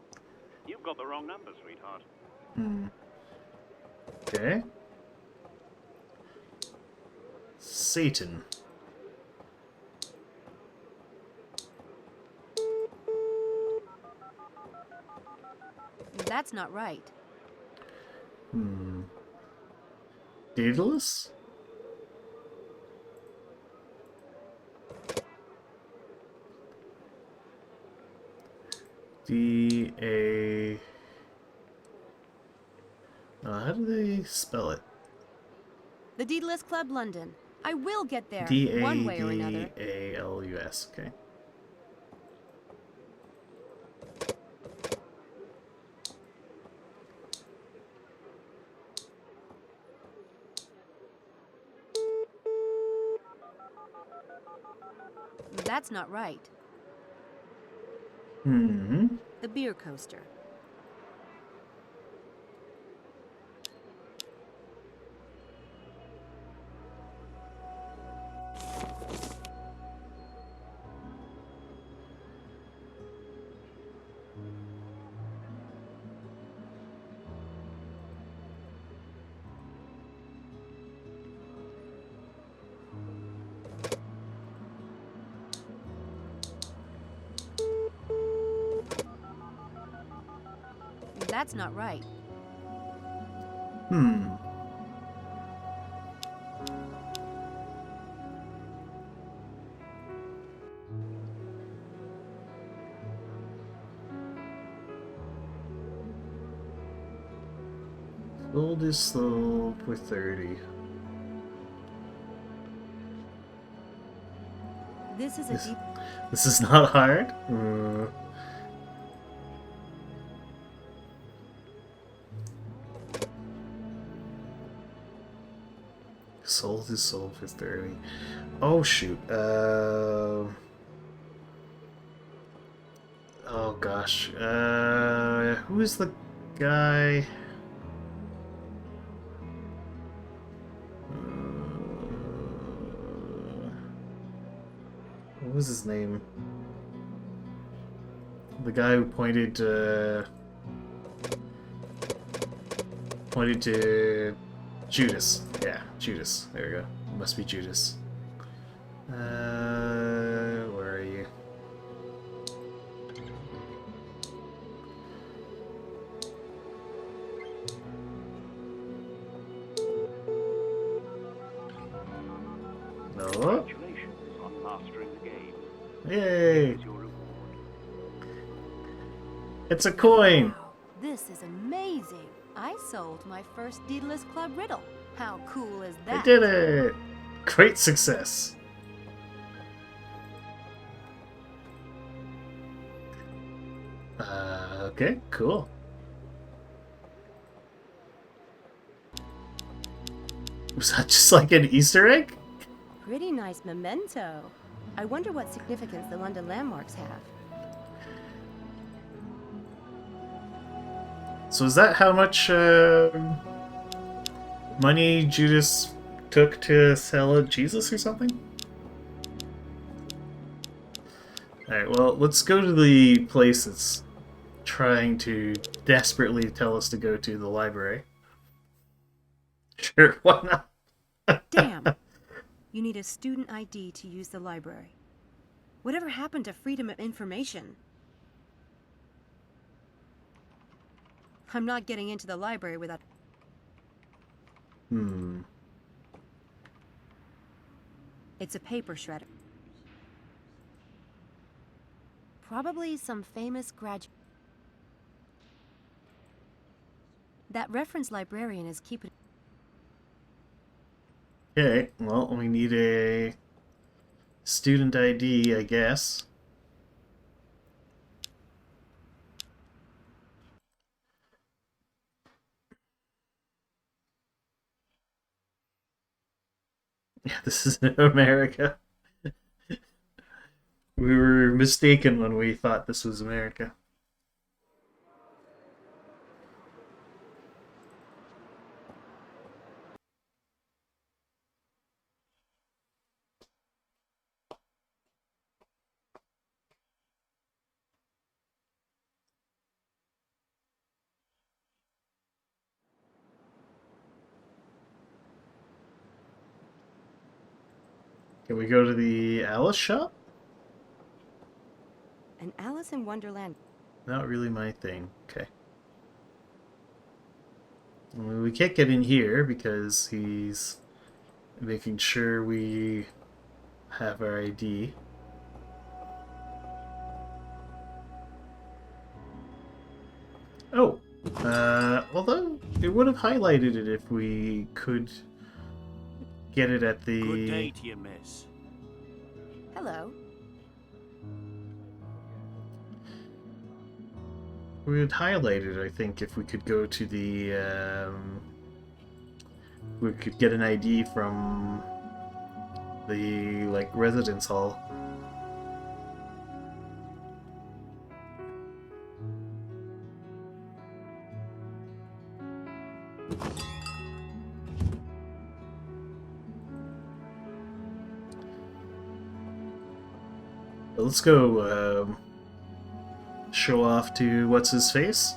You've got the wrong number, sweetheart. Okay. Satan. That's not right. Daedalus? D-A... how do they spell it? The Daedalus Club, London. I will get there, D-A-D-A-L-U-S, one way or another. okay. That's not right. The beer coaster. That's not right. Sold his soul for 30. This is a deep... This is not hard? Sold his soul for 30. Oh shoot. Oh gosh. Who is the guy? What was his name? The guy who pointed to Judas. Yeah, Judas. There we go. It must be Judas. Where are you? No. Congratulations on mastering the game. Yay! Here's your reward. It's a coin! Wow, this is amazing. I sold my first Daedalus Club riddle. How cool is that? I did it! Great success! Okay, cool. Was that just like an Easter egg? Pretty nice memento. I wonder what significance the London landmarks have. So is that how much money Judas took to sell Jesus or something? Alright, well, let's go to the place that's trying to desperately tell us to go to, the library. Sure, why not? Damn! You need a student ID to use the library. Whatever happened to freedom of information? I'm not getting into the library without... It's a paper shredder. Probably some famous graduate. That reference librarian is keeping... Okay, well, we need a student ID, I guess. Yeah, this is America. We were mistaken when we thought this was America. Can we go to the Alice shop? An Alice in Wonderland. Not really my thing. Okay. Well, we can't get in here because he's making sure we have our ID. Oh! Although it would have highlighted it if we could get it at the... Good day to you, miss. Hello. We would highlight it, I think, if we could go to the, we could get an ID from the, like, residence hall. Let's go, show off to what's-his-face.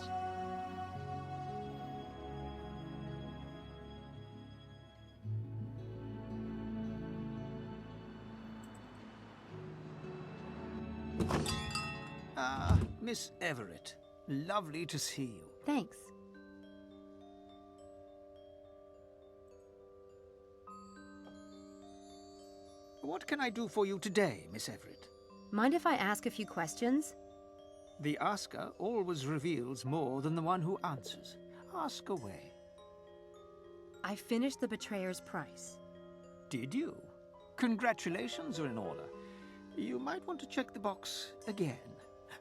Ah, Miss Everett. Lovely to see you. Thanks. What can I do for you today, Miss Everett? Mind if I ask a few questions? The asker always reveals more than the one who answers. Ask away. I finished The Betrayer's Price. Did you? Congratulations are in order. You might want to check the box again.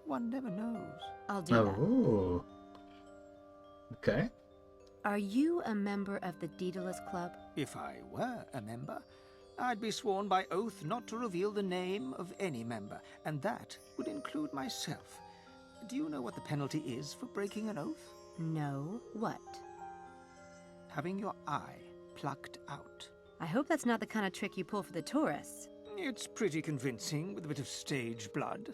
One never knows. I'll do that. Oh. Okay. Are you a member of the Daedalus Club? If I were a member, I'd be sworn by oath not to reveal the name of any member, and that would include myself. Do you know what the penalty is for breaking an oath? No. What? Having your eye plucked out. I hope that's not the kind of trick you pull for the tourists. It's pretty convincing with a bit of stage blood.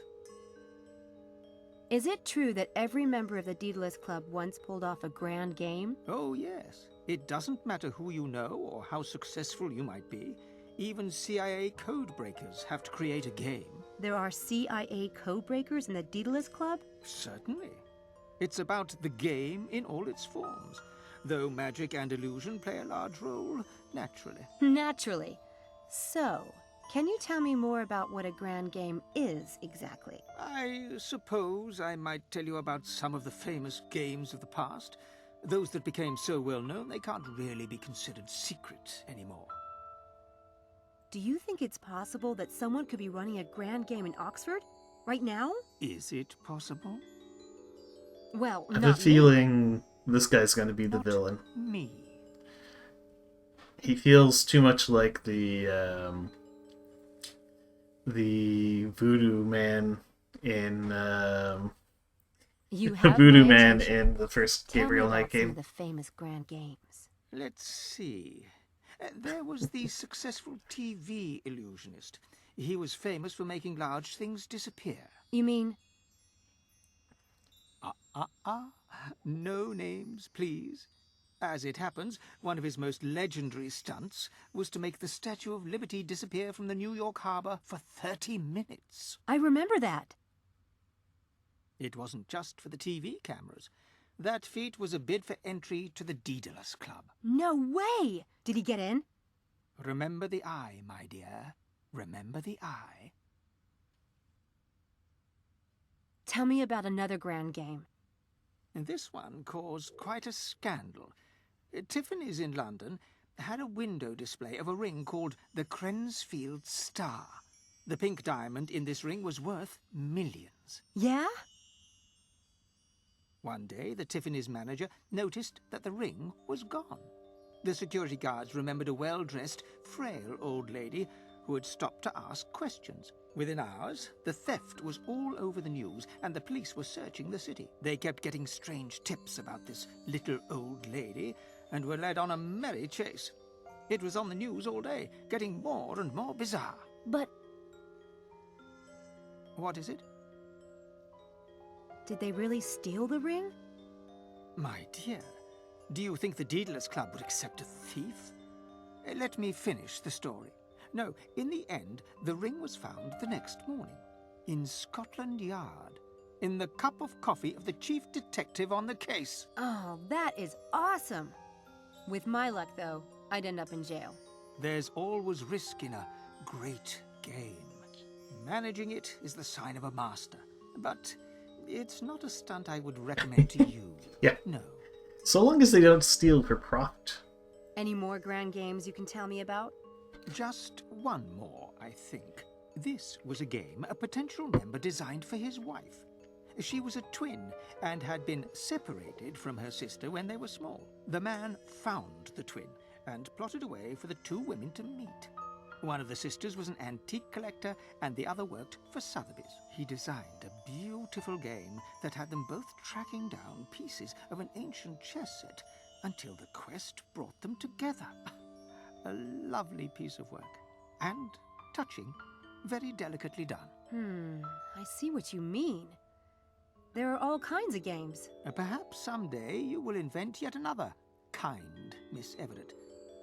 Is it true that every member of the Daedalus Club once pulled off a grand game? Oh, yes. It doesn't matter who you know or how successful you might be. Even CIA code breakers have to create a game. There are CIA code breakers in the Daedalus Club? Certainly. It's about the game in all its forms, though magic and illusion play a large role, naturally. Naturally. So, can you tell me more about what a grand game is exactly? I suppose I might tell you about some of the famous games of the past, those that became so well known they can't really be considered secret anymore. Do you think it's possible that someone could be running a grand game in Oxford? Right now? Is it possible? Well, I have a feeling this guy's going to be the villain. Me. He feels too much like the the voodoo man in You have voodoo my man attention. in the first Tell me Gabriel about Knight some game. of the famous grand games. Let's see. There was the successful TV illusionist. He was famous for making large things disappear. You mean... No names, please. As it happens, one of his most legendary stunts was to make the Statue of Liberty disappear from the New York harbor for 30 minutes. I remember that. It wasn't just for the TV cameras. That feat was a bid for entry to the Daedalus Club. No way! Did he get in? Remember the eye, my dear. Remember the eye. Tell me about another grand game. And this one caused quite a scandal. Tiffany's in London had a window display of a ring called the Crensfield Star. The pink diamond in this ring was worth millions. Yeah? One day, the Tiffany's manager noticed that the ring was gone. The security guards remembered a well-dressed, frail old lady who had stopped to ask questions. Within hours, the theft was all over the news, and the police were searching the city. They kept getting strange tips about this little old lady, and were led on a merry chase. It was on the news all day, getting more and more bizarre. But... What is it? did they really steal the ring? My dear, do you think the Daedalus Club would accept a thief? Let me finish the story. No, in the end, the ring was found the next morning, in Scotland Yard, in the cup of coffee of the chief detective on the case. Oh, that is awesome! With my luck, though, I'd end up in jail. There's always risk in a great game. Managing it is the sign of a master, but it's not a stunt I would recommend to you. Yeah. No. So long as they don't steal for profit. Any more grand games you can tell me about? Just one more, I think. This was a game a potential member designed for his wife. She was a twin and had been separated from her sister when they were small. The man found the twin and plotted a way for the two women to meet. One of the sisters was an antique collector and the other worked for Sotheby's. He designed a beautiful game that had them both tracking down pieces of an ancient chess set until the quest brought them together. A lovely piece of work. And touching, very delicately done. I see what you mean. There are all kinds of games. Perhaps someday you will invent yet another kind, Miss Everett.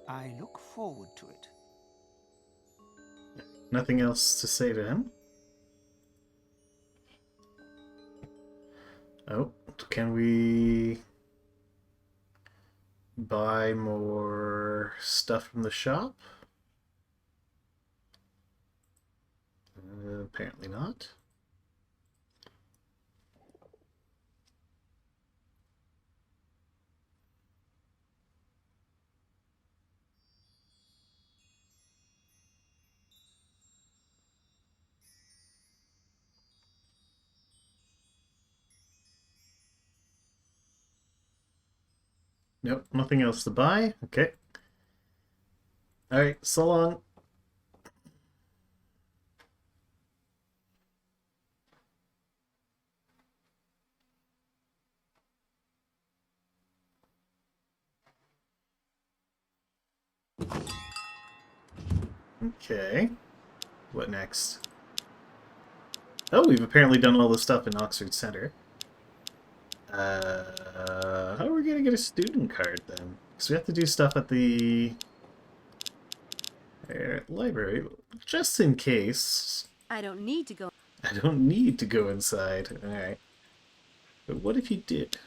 I look forward to it. Nothing else to say to him? Oh, can we buy more stuff from the shop? Apparently not. Nope, nothing else to buy. Okay. Alright, so long. Okay. What next? Oh, we've apparently done all the stuff in Oxford Center. How are we gonna get a student card then? Because we have to do stuff at the library, just in case. I don't need to go. I don't need to go inside. Alright. But what if you did?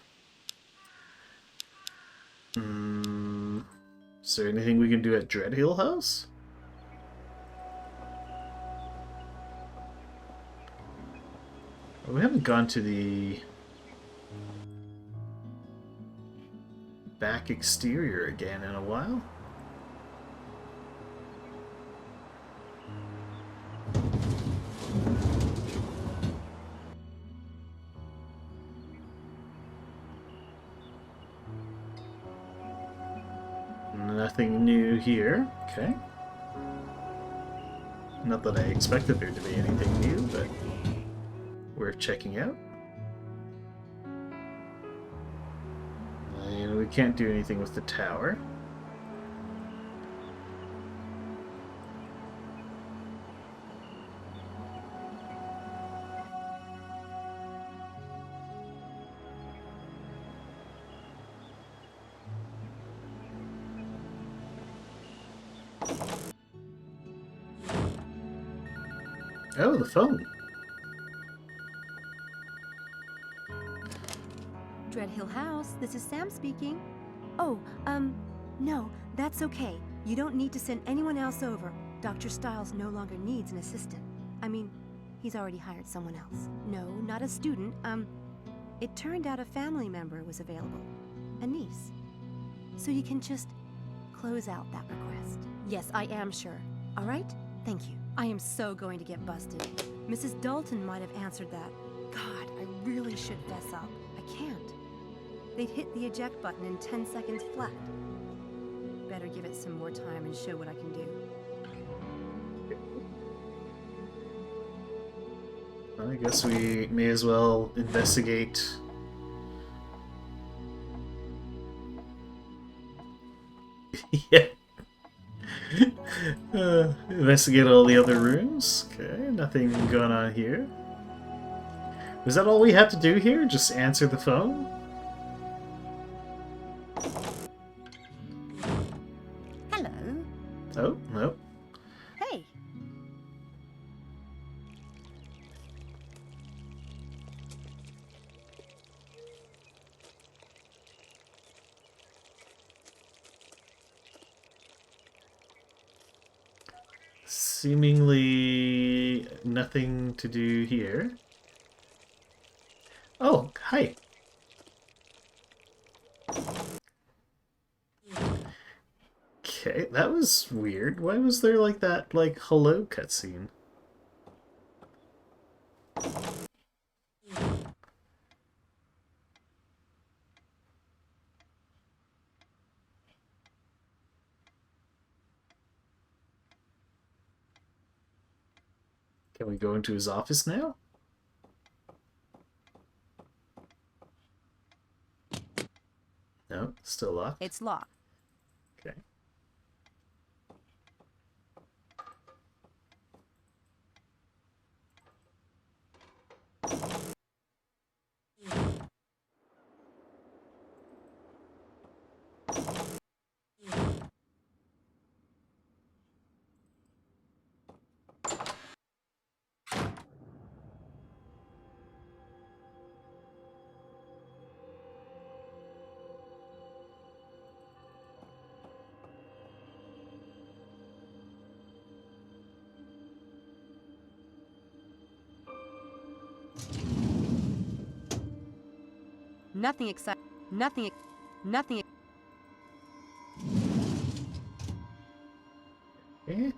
Is there anything we can do at Dreadhill House? Well, we haven't gone to the back exterior again in a while. Nothing new here. Okay. Not that I expected there to be anything new, but worth checking out. And we can't do anything with the tower. Oh, the phone. Dread Hill House, this is Sam speaking. Oh, no, that's okay. You don't need to send anyone else over. Dr. Stiles no longer needs an assistant. I mean, he's already hired someone else. No, not a student. It turned out a family member was available. A niece. So you can just close out that request. Yes, I am sure. All right? Thank you. I am so going to get busted. Mrs. Dalton might have answered that. God, I really should fess up. I can't. They'd hit the eject button in 10 seconds flat. Better give it some more time and show what I can do. I guess we may as well investigate. Yeah. Investigate all the other rooms. Okay, nothing going on here. Was that all we had to do here? Just answer the phone? Hello. Oh, no. Hey. Seemingly nothing to do here. Oh, hi. Okay, that was weird. Why was there like that, like, hello cutscene? Can we go into his office now? No, still locked. It's locked. Okay. Nothing exciting. Nothing. Eh?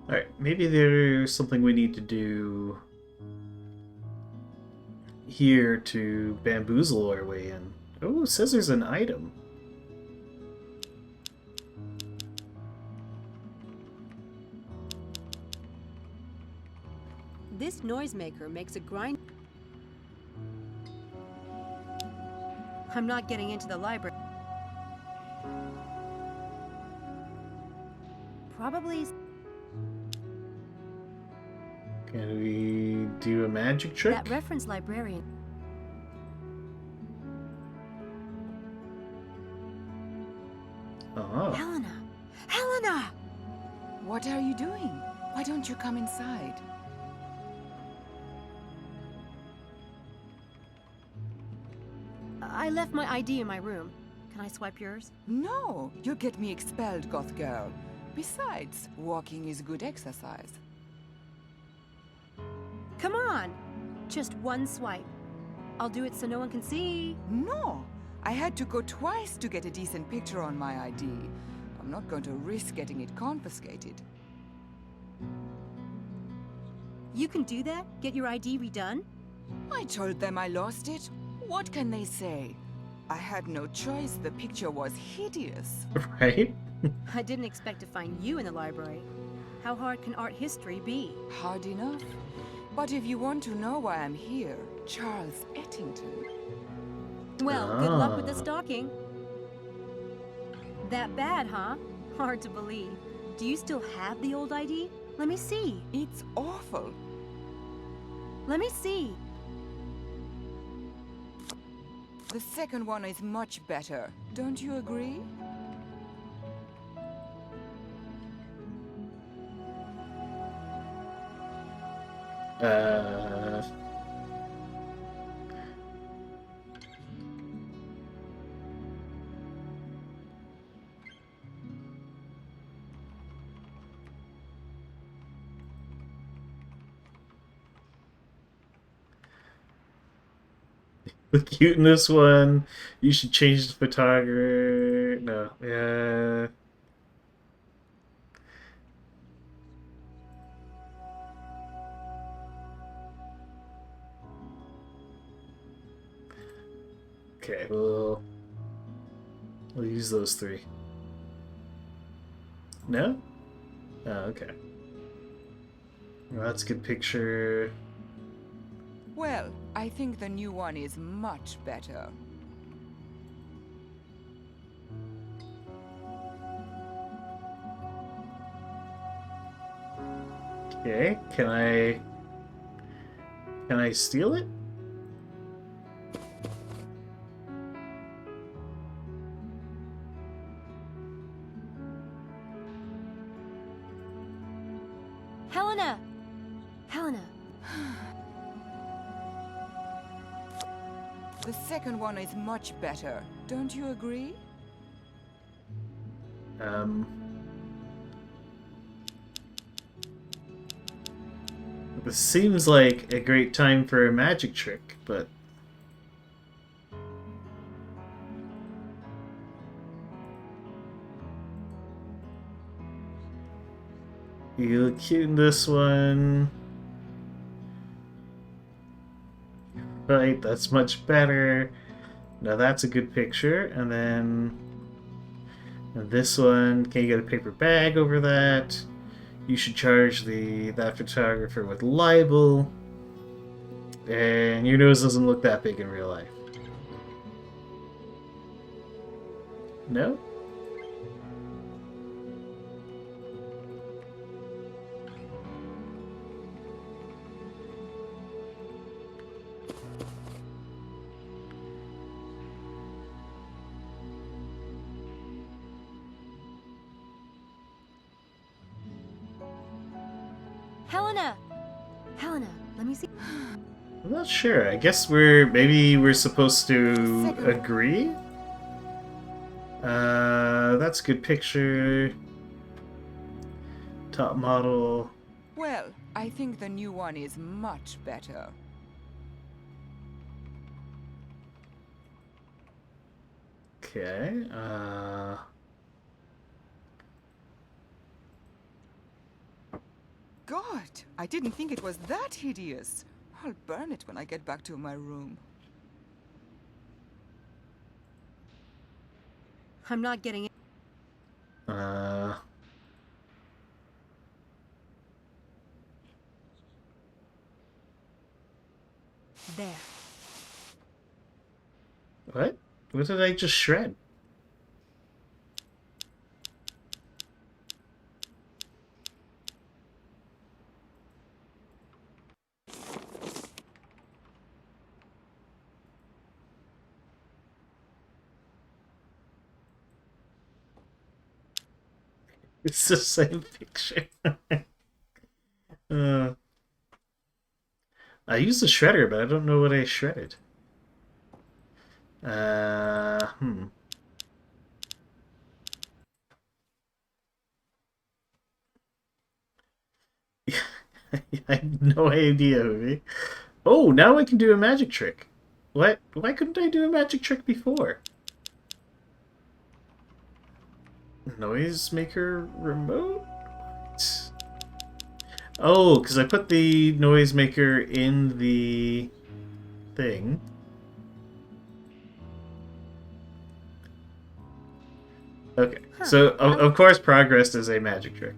Alright, maybe there's something we need to do here to bamboozle our way in. Oh, it says there's an item. This noisemaker makes a grind. I'm not getting into the library. Probably. Can we do a magic trick? That reference librarian. Oh. Helena! Helena! What are you doing? Why don't you come inside? I left my ID in my room. Can I swipe yours? No, you'll get me expelled, goth girl. Besides, walking is good exercise. Come on! Just one swipe. I'll do it so no one can see. No, I had to go twice to get a decent picture on my ID. I'm not going to risk getting it confiscated. You can do that? Get your ID redone? I told them I lost it. What can they say? I had no choice. The picture was hideous. Right? I didn't expect to find you in the library. How hard can art history be? Hard enough. But if you want to know why I'm here, Charles Ettington. Well, good luck with the stalking. That bad, huh? Hard to believe. Do you still have the old ID? Let me see. It's awful. Let me see. The second one is much better. Don't you agree? Look cute in this one. You should change the photographer. No, yeah. Okay, we'll use those three. No? Oh, okay. Well, that's a good picture. Well, I think the new one is much better. Okay, can I steal it? Helena! Helena! The second one is much better. Don't you agree? This seems like a great time for a magic trick, but... You look cute in this one. Right, that's much better. Now that's a good picture. And then this one, can you get a paper bag over that? You should charge that photographer with libel. And your nose doesn't look that big in real life. No? Helena! Helena, let me see. I'm not sure. I guess maybe we're supposed to agree? That's a good picture. Top model. Well, I think the new one is much better. Okay, God, I didn't think it was that hideous. I'll burn it when I get back to my room. I'm not getting it. There. What? What did I just shred? It's the same picture. I used a shredder, but I don't know what I shredded. I have no idea, movie. Oh, now I can do a magic trick. What? Why couldn't I do a magic trick before? Noisemaker remote? Oh, because I put the noisemaker in the thing. Okay, so of course progress is a magic trick.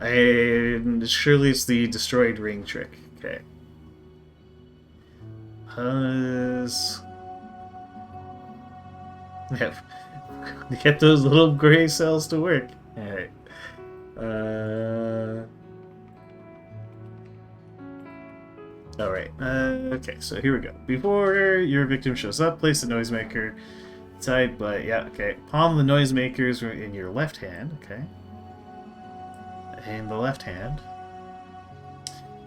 And surely it's the destroyed ring trick. Okay. Yeah, get those little gray cells to work. Alright. Alright. Okay, so here we go. Before your victim shows up, place the noisemaker side, but yeah, okay. Palm the noisemakers in your left hand, okay. In the left hand.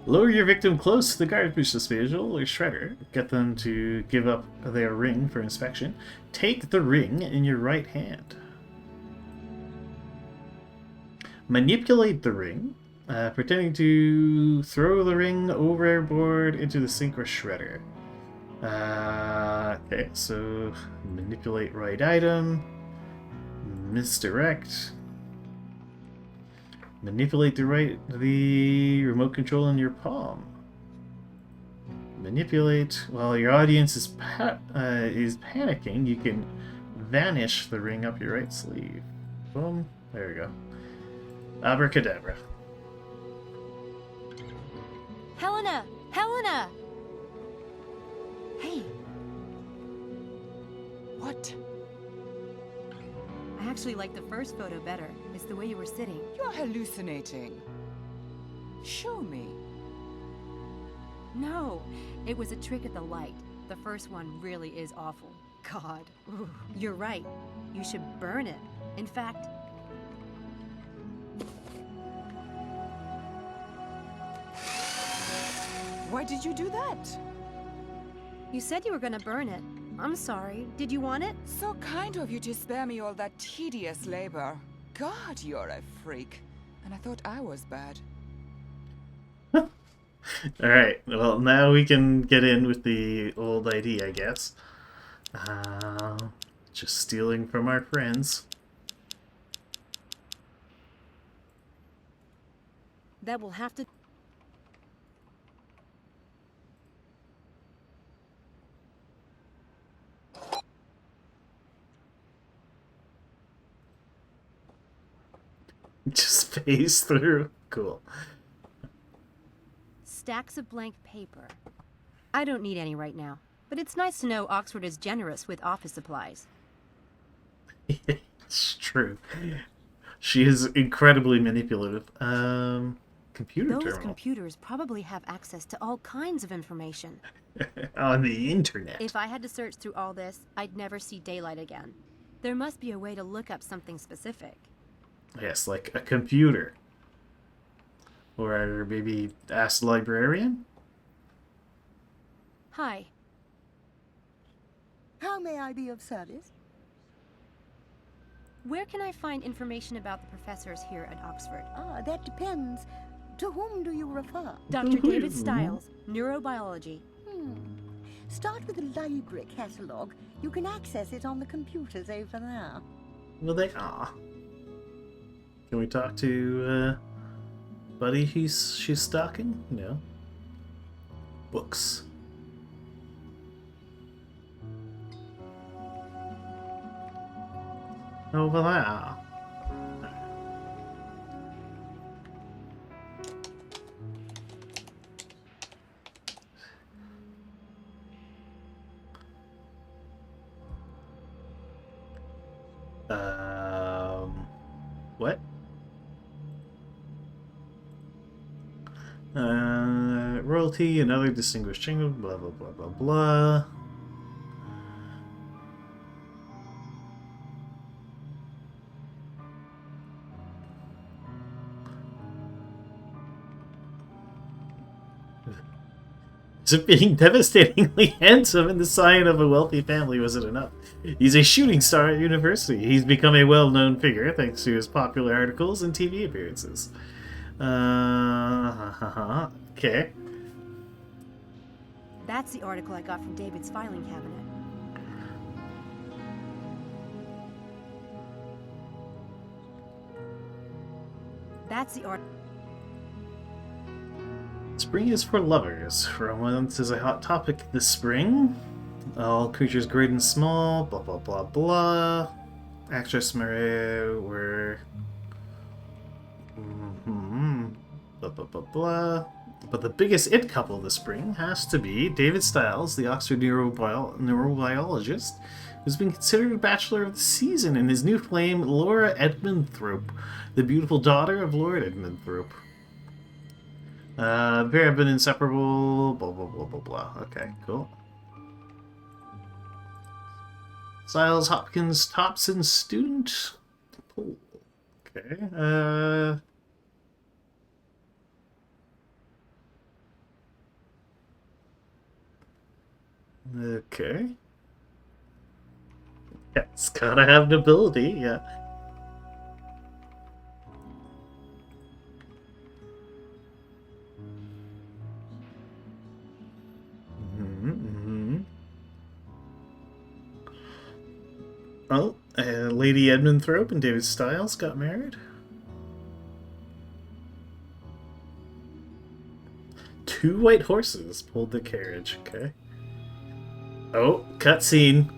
Lower your victim close to the garbage disposal or shredder. Get them to give up their ring for inspection. Take the ring in your right hand. Manipulate the ring, pretending to throw the ring overboard into the sink or shredder. Okay, so manipulate right item, misdirect, manipulate the remote control in your palm. Manipulate while your audience is panicking. You can vanish the ring up your right sleeve. Boom. There we go. Abracadabra. Helena! Helena! Hey. What? I actually like the first photo better. It's the way you were sitting. You're hallucinating. Show me. No, it was a trick of the light. The first one really is awful. God. Ooh. You're right. You should burn it. In fact... Why did you do that? You said you were gonna burn it. I'm sorry. Did you want it? So kind of you to spare me all that tedious labor. God, you're a freak. And I thought I was bad. Alright, well, now we can get in with the old ID, I guess. Just stealing from our friends. That will have to... Just phase through. Cool. Stacks of blank paper. I don't need any right now, but it's nice to know Oxford is generous with office supplies. It's true. She is incredibly manipulative. Computer Those terminal. computers probably have access to all kinds of information. On the internet. If I had to search through all this, I'd never see daylight again. There must be a way to look up something specific. Yes, like a computer. Or maybe ask the librarian? Hi. How may I be of service? Where can I find information about the professors here at Oxford? Ah, that depends. To whom do you refer? Dr. David Stiles, neurobiology. Start with the library catalogue. You can access it on the computers over there. Well, they are. Can we talk to Buddy she's stalking? No. Books. Over there. What? Royalty and other distinguished kingdoms, blah blah blah blah blah. So being devastatingly handsome and the scion of a wealthy family wasn't enough. He's a shooting star at university. He's become a well-known figure thanks to his popular articles and TV appearances. Okay. That's the article I got from David's filing cabinet. That's the order. Spring is for lovers. Romance is a hot topic this spring. All creatures great and small, blah blah blah blah. Actress Maria were... Blah blah blah blah. But the biggest it couple this spring has to be David Stiles, the Oxford neurobiologist, who's been considered Bachelor of the Season, and his new flame, Laura Edmundthorpe, the beautiful daughter of Lord Edmundthorpe. The pair have been inseparable, blah blah blah blah blah. Okay, cool. Stiles Hopkins Thompson student. Cool. Okay. Okay. Yeah, it's gotta have an ability, yeah. Oh, Lady Edmundthorpe and David Stiles got married. Two white horses pulled the carriage, okay. Oh, cutscene.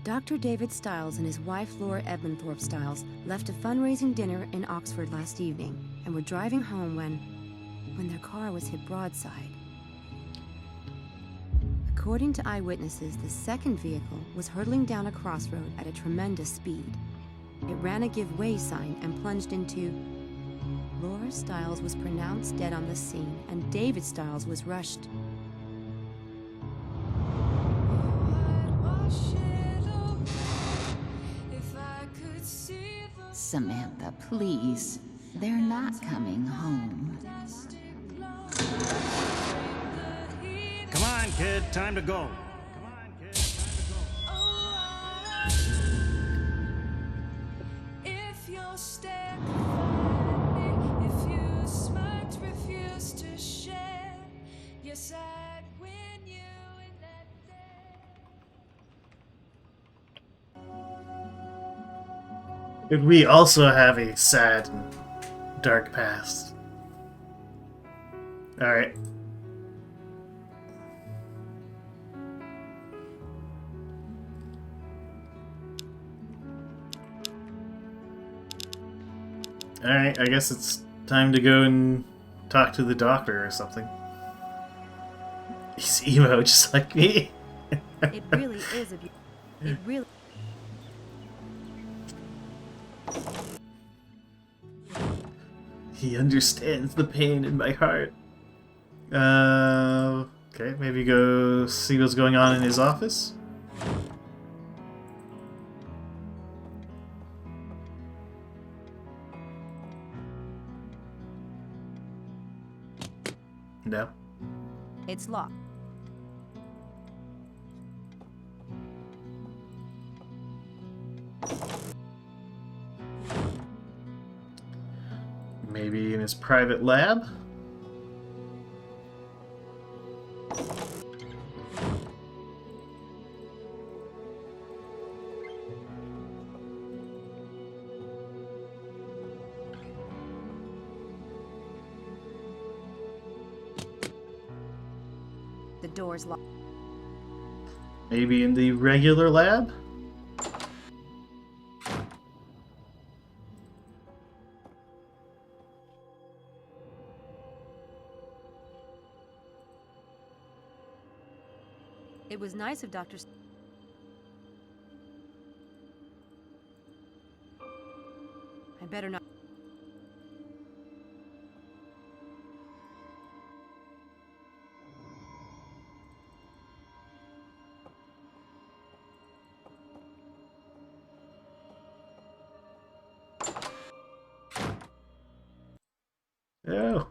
Dr. David Stiles and his wife Laura Edmundthorpe Stiles left a fundraising dinner in Oxford last evening and were driving home when their car was hit broadside. According to eyewitnesses, the second vehicle was hurtling down a crossroad at a tremendous speed. It ran a give way sign and plunged into... Laura Stiles was pronounced dead on the scene, and David Stiles was rushed. Samantha, please. They're not coming home. Come on, kid. Time to go. If you're stuck, if you smart, refuse to share your side when you in that day. And we also have a sad and dark past. Alright. Alright, I guess it's time to go and talk to the doctor or something. He's emo just like me. It really is it really... He understands the pain in my heart. Okay, maybe go see what's going on in his office. No. It's locked. Maybe in his private lab? The door's locked. Maybe in the regular lab? It was nice of Dr. I better not. Oh.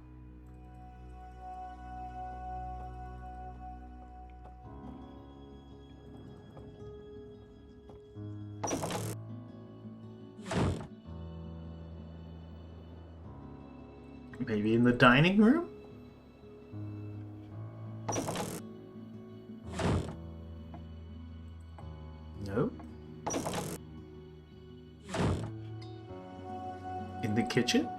Maybe in the dining room? No. In the kitchen?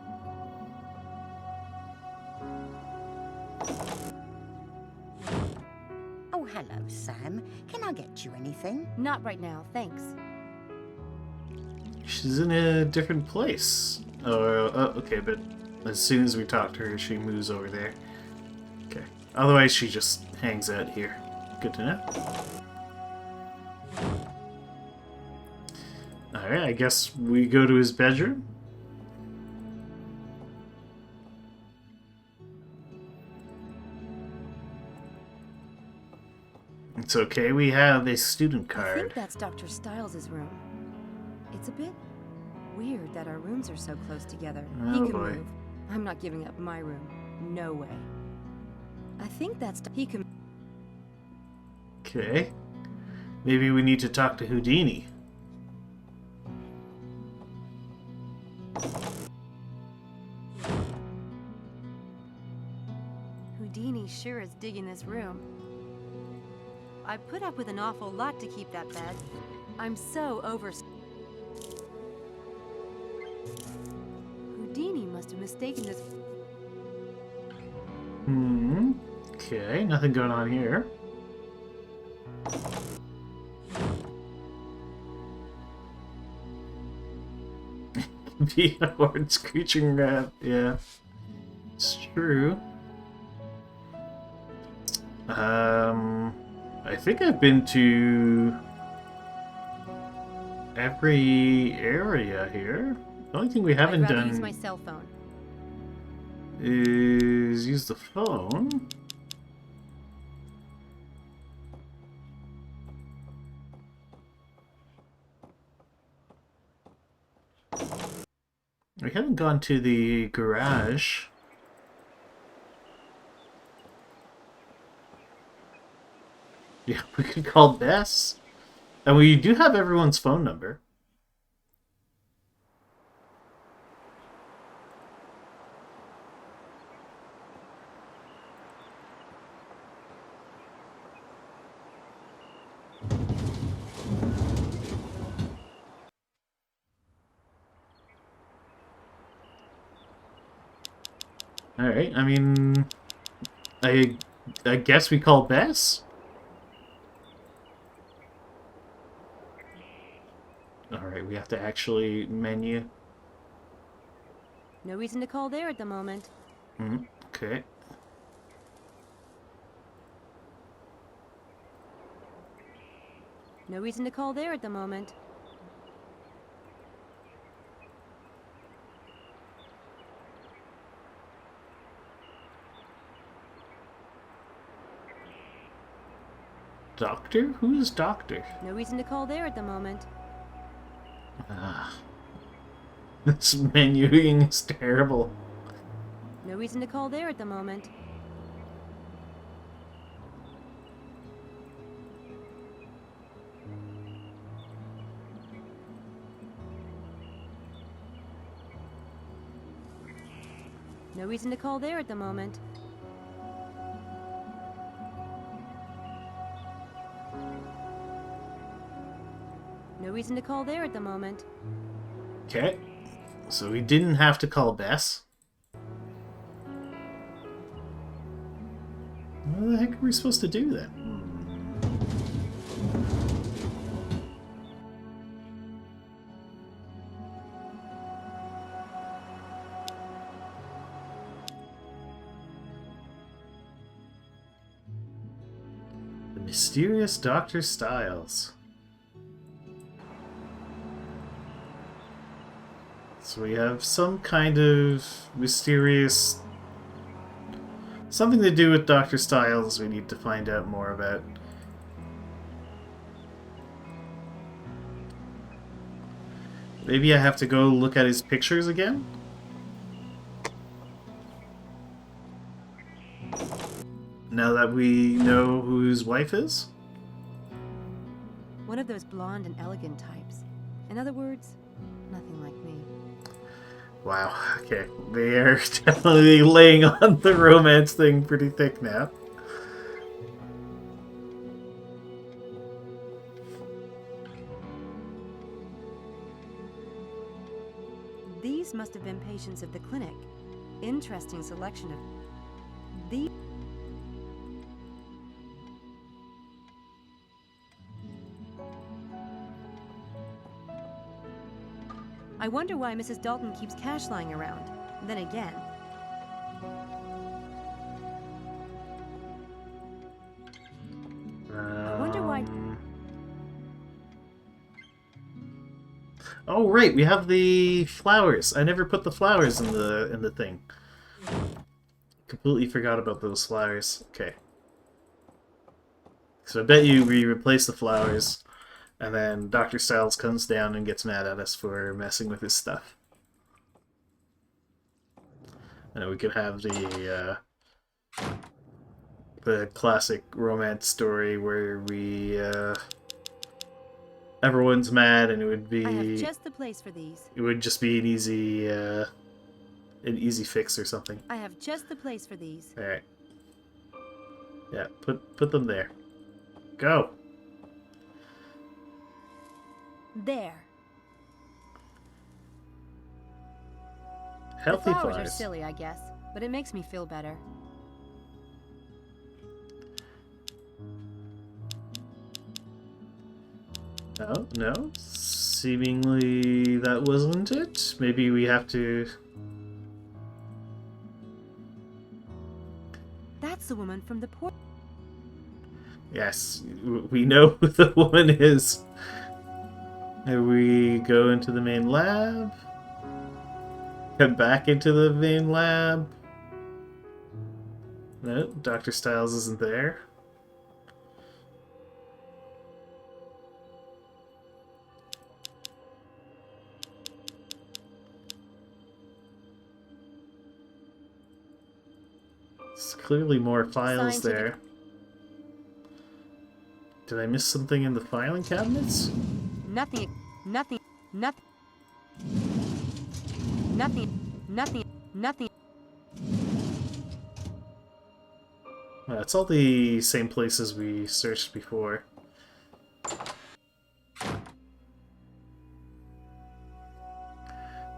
Oh, hello, Sam. Can I get you anything? Not right now, thanks. She's in a different place. Oh, okay, but as soon as we talk to her, she moves over there. Okay. Otherwise, she just hangs out here. Good to know. Alright, I guess we go to his bedroom. It's okay, we have a student I think card. that's Dr. Stiles' room. It's a bit weird that our rooms are so close together. Oh, He can boy. move. I'm not giving up my room. No way. I think that's... He can... Okay. Maybe we need to talk to Houdini. Houdini sure is digging this room. I put up with an awful lot to keep that bed. I'm so over... Houdini must have mistaken this... Okay, nothing going on here. Be a horned screeching rat, yeah. It's true. I think I've been to every area here. The only thing we haven't I'd rather done use my cell phone. is use the phone. We haven't gone to the garage. Yeah, we could call Bess. And we do have everyone's phone number. Alright, I mean... I guess we call Bess? Alright, we have to actually menu. No reason to call there at the moment. Okay. No reason to call there at the moment. Doctor? Who is Doctor? No reason to call there at the moment. This menuing is terrible. No reason to call there at the moment. No reason to call there at the moment. No reason to call there at the moment. Okay. So we didn't have to call Bess. What the heck are we supposed to do then? The mysterious Dr. Stiles. So we have some kind of mysterious... something to do with Dr. Stiles we need to find out more about. Maybe I have to go look at his pictures again? Now that we know who his wife is? One of those blonde and elegant types. In other words, nothing like me. Wow, okay. They are definitely laying on the romance thing pretty thick now. These must have been patients of the clinic. Interesting selection of these. I wonder why Mrs. Dalton keeps cash lying around. Then again, I wonder why. Oh right, we have the flowers. I never put the flowers in the thing. Completely forgot about those flowers. Okay. So I bet you we replace the flowers, and then Dr. Styles comes down and gets mad at us for messing with his stuff. And we could have the classic romance story where we everyone's mad, and it would be. I have just the place for these. It would just be an easy fix or something. I have just the place for these. All right. Yeah, put them there. Go. There. Healthy the flowers flowers. are silly, I guess, but it makes me feel better. Oh, no. Seemingly that wasn't it. Maybe we have to... That's the woman from the port. Yes, we know who the woman is. And we go into the main lab. Head back into the main lab. No, Dr. Styles isn't there. There's clearly more files Scientific. there. Did I miss something in the filing cabinets? Nothing. Nothing. Nothing. Nothing. Nothing. Nothing. Well, it's all the same places we searched before.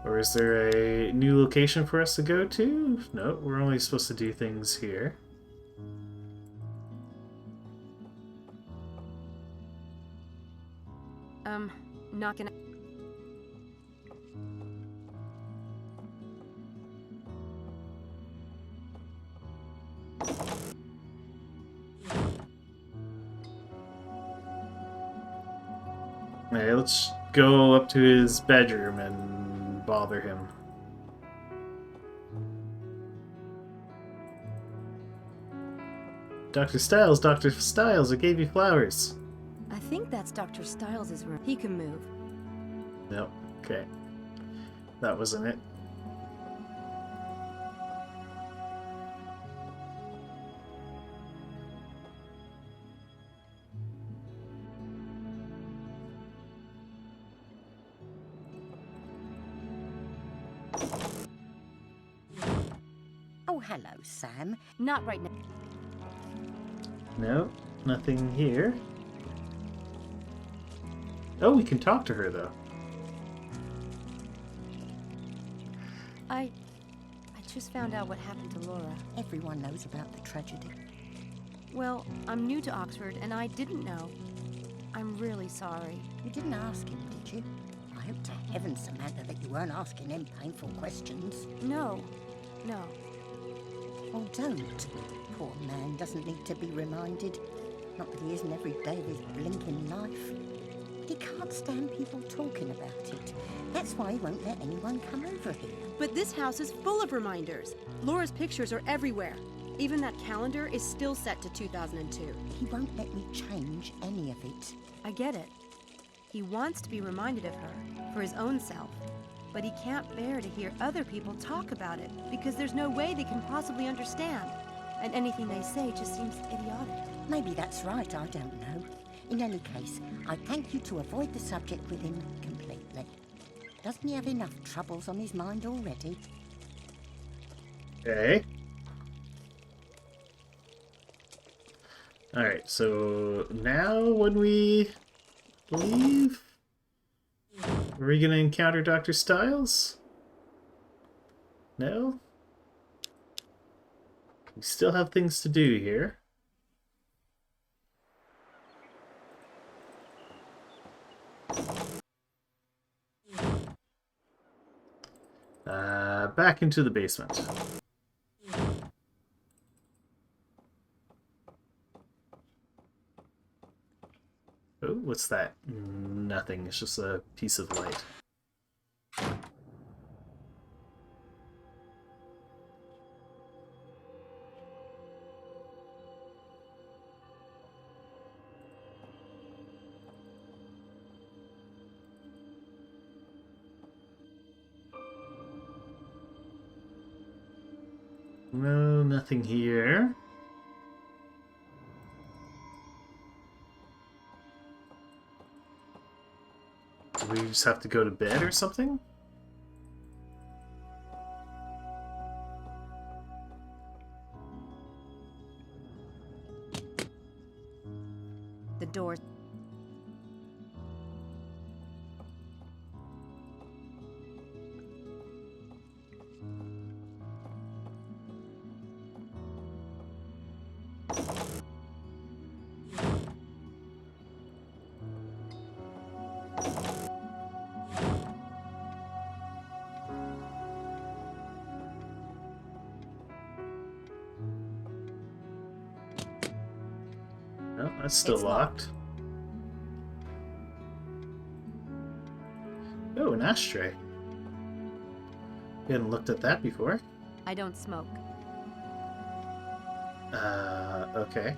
Or is there a new location for us to go to? No, we're only supposed to do things here. Not gonna. Alright, let's go up to his bedroom and bother him. Dr. Styles, I gave you flowers. I think that's Dr. Styles' room. He can move. Nope, okay. That wasn't it. Oh, hello, Sam. Not right now. No, nothing here. Oh, we can talk to her, though. I just found out what happened to Laura. Everyone knows about the tragedy. Well, I'm new to Oxford, and I didn't know. I'm really sorry. You didn't ask him, did you? I hope to heaven, Samantha, that you weren't asking him painful questions. No. Oh, don't. Poor man doesn't need to be reminded. Not that he isn't every day of his blinking life. But he can't stand people talking about it. That's why he won't let anyone come over here. But this house is full of reminders. Laura's pictures are everywhere. Even that calendar is still set to 2002. He won't let me change any of it. I get it. He wants to be reminded of her, for his own self. But he can't bear to hear other people talk about it, because there's no way they can possibly understand. And anything they say just seems idiotic. Maybe that's right, I don't know. In any case, I thank you to avoid the subject with him completely. Doesn't he have enough troubles on his mind already? Okay. Alright, so now when we leave, are we going to encounter Dr. Styles? No? We still have things to do here. Back into the basement. Oh, what's that? Nothing. It's just a piece of light. No, nothing here. Do we just have to go to bed or something? The door. No, that's still locked. Oh, an ashtray. We hadn't looked at that before. I don't smoke. Okay.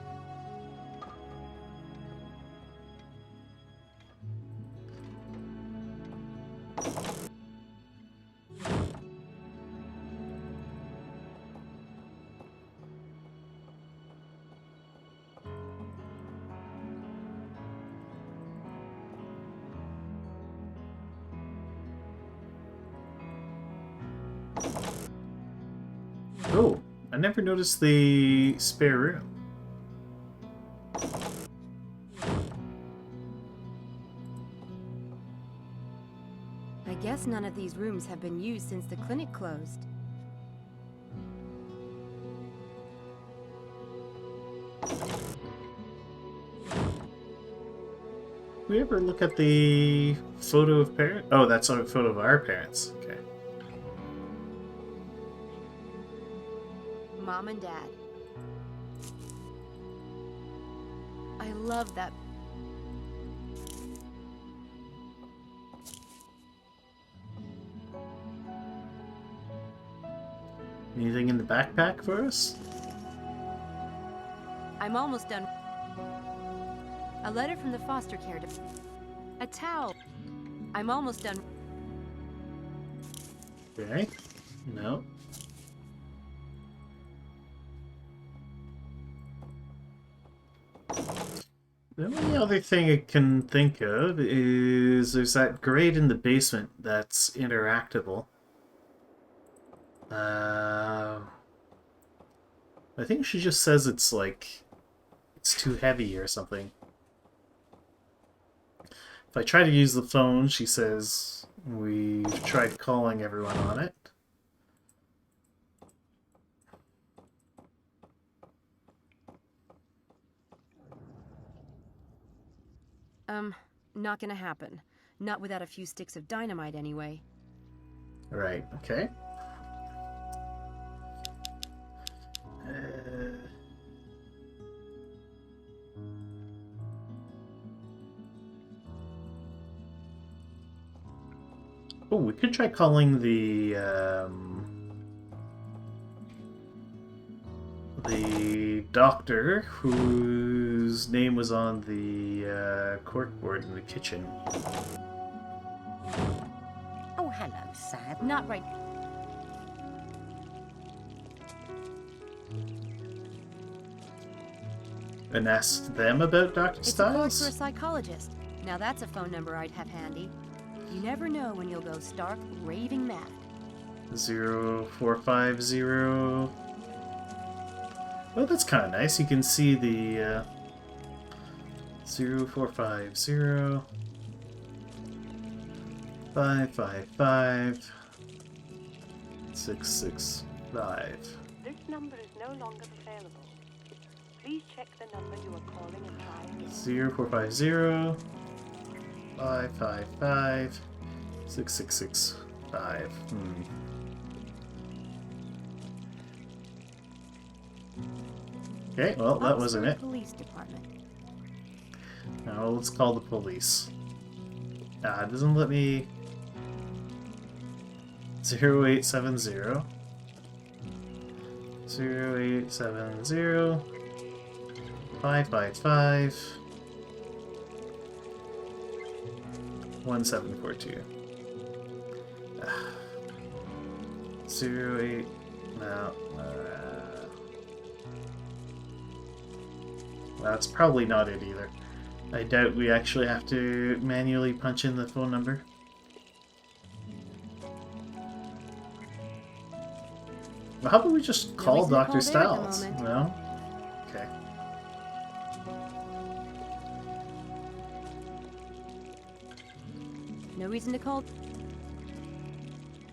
Oh, I never noticed the spare room. I guess none of these rooms have been used since the clinic closed. Did we ever look at the photo of parents? Oh, that's a photo of our parents. Okay. Mom and Dad. I love that. Anything in the backpack for us? I'm almost done. A letter from the foster care department. A towel. I'm almost done. Okay. No. The only other thing I can think of is there's that grate in the basement that's interactable. I think she just says it's like it's too heavy or something. If I try to use the phone, she says we've tried calling everyone on it. Not gonna happen. Not without a few sticks of dynamite anyway. Right, okay. Oh, we could try calling the doctor whose name was on the corkboard in the kitchen. Oh, hello, Sam. Not right. And asked them about Dr. It's a code Styles? for a psychologist. Now that's a phone number I'd have handy. You never know when you'll go stark raving mad. 0450. Well, that's kind of nice. You can see the 0450 555 665. This number is no longer available. Please check the number you are calling and try again. 0450 555 6665. Okay, well, that wasn't it. Police Department. Now let's call the police. It doesn't let me... 0870 0870 555 1742. 08... No. That's probably not it either. I doubt we actually have to manually punch in the phone number. Well, how about we just call Dr. Styles? No? Okay. No reason to call.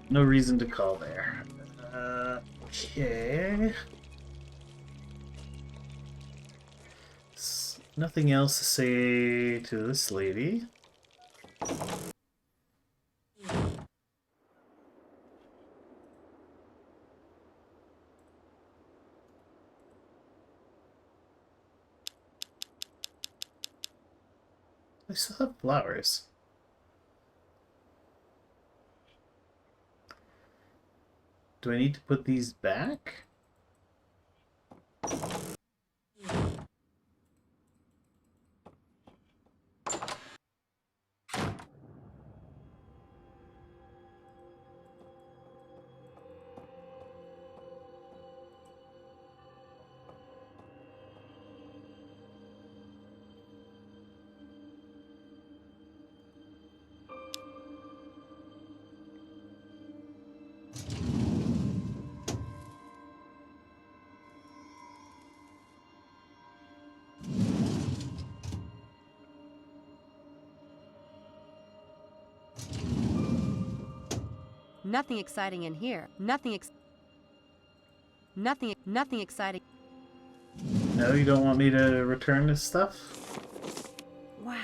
No reason to call there. Okay. Nothing else to say to this lady. I still have flowers. Do I need to put these back? Nothing exciting in here. Nothing exciting. No, you don't want me to return this stuff? Wow.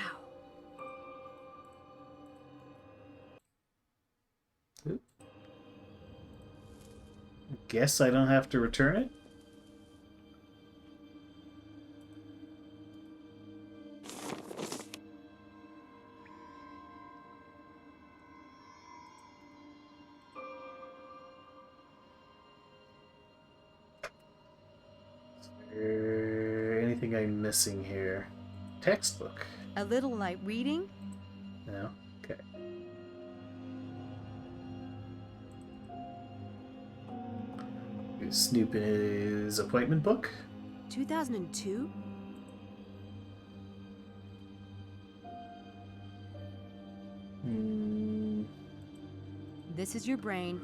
Oop. Guess I don't have to return it? Anything I'm missing here? Textbook. A little light reading? No? Okay. Snoop in his appointment book? 2002? This is your brain.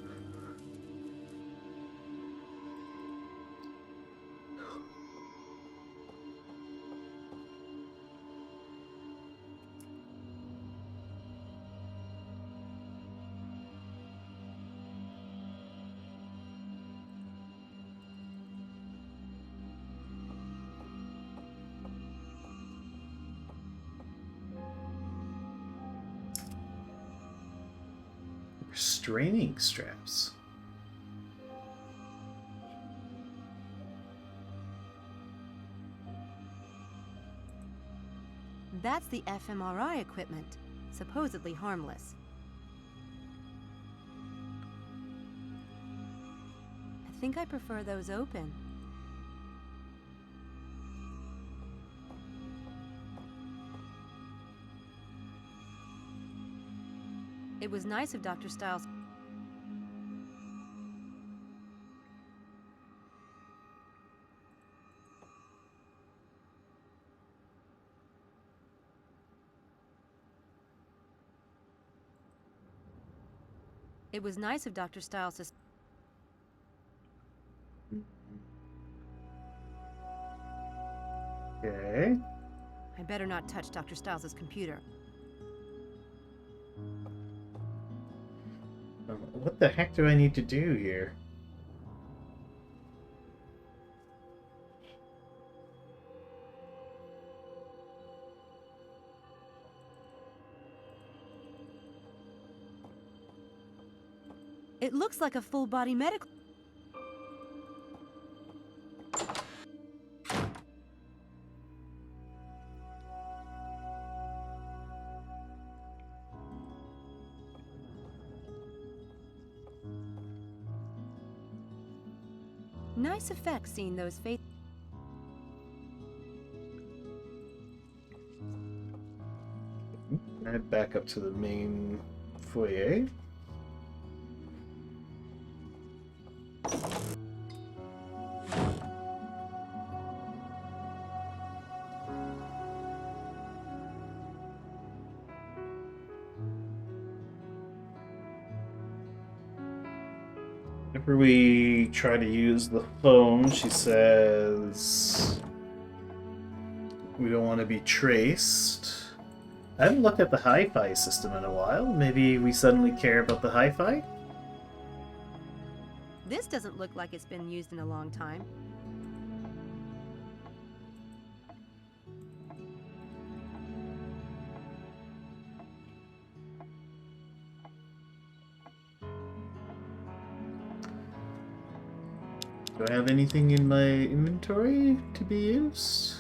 Restraining straps. That's the fMRI equipment, supposedly harmless. I think I prefer those open. It was nice of Dr. Styles. It was nice of Dr. Styles to... Okay. I better not touch Dr. Styles' computer. What the heck do I need to do here? It looks like a full-body medical... Nice effect seeing those face... Head back up to the main foyer. Whenever we try to use the phone, she says we don't want to be traced. I haven't looked at the hi-fi system in a while. Maybe we suddenly care about the hi-fi? This doesn't look like it's been used in a long time. Do I have anything in my inventory to be used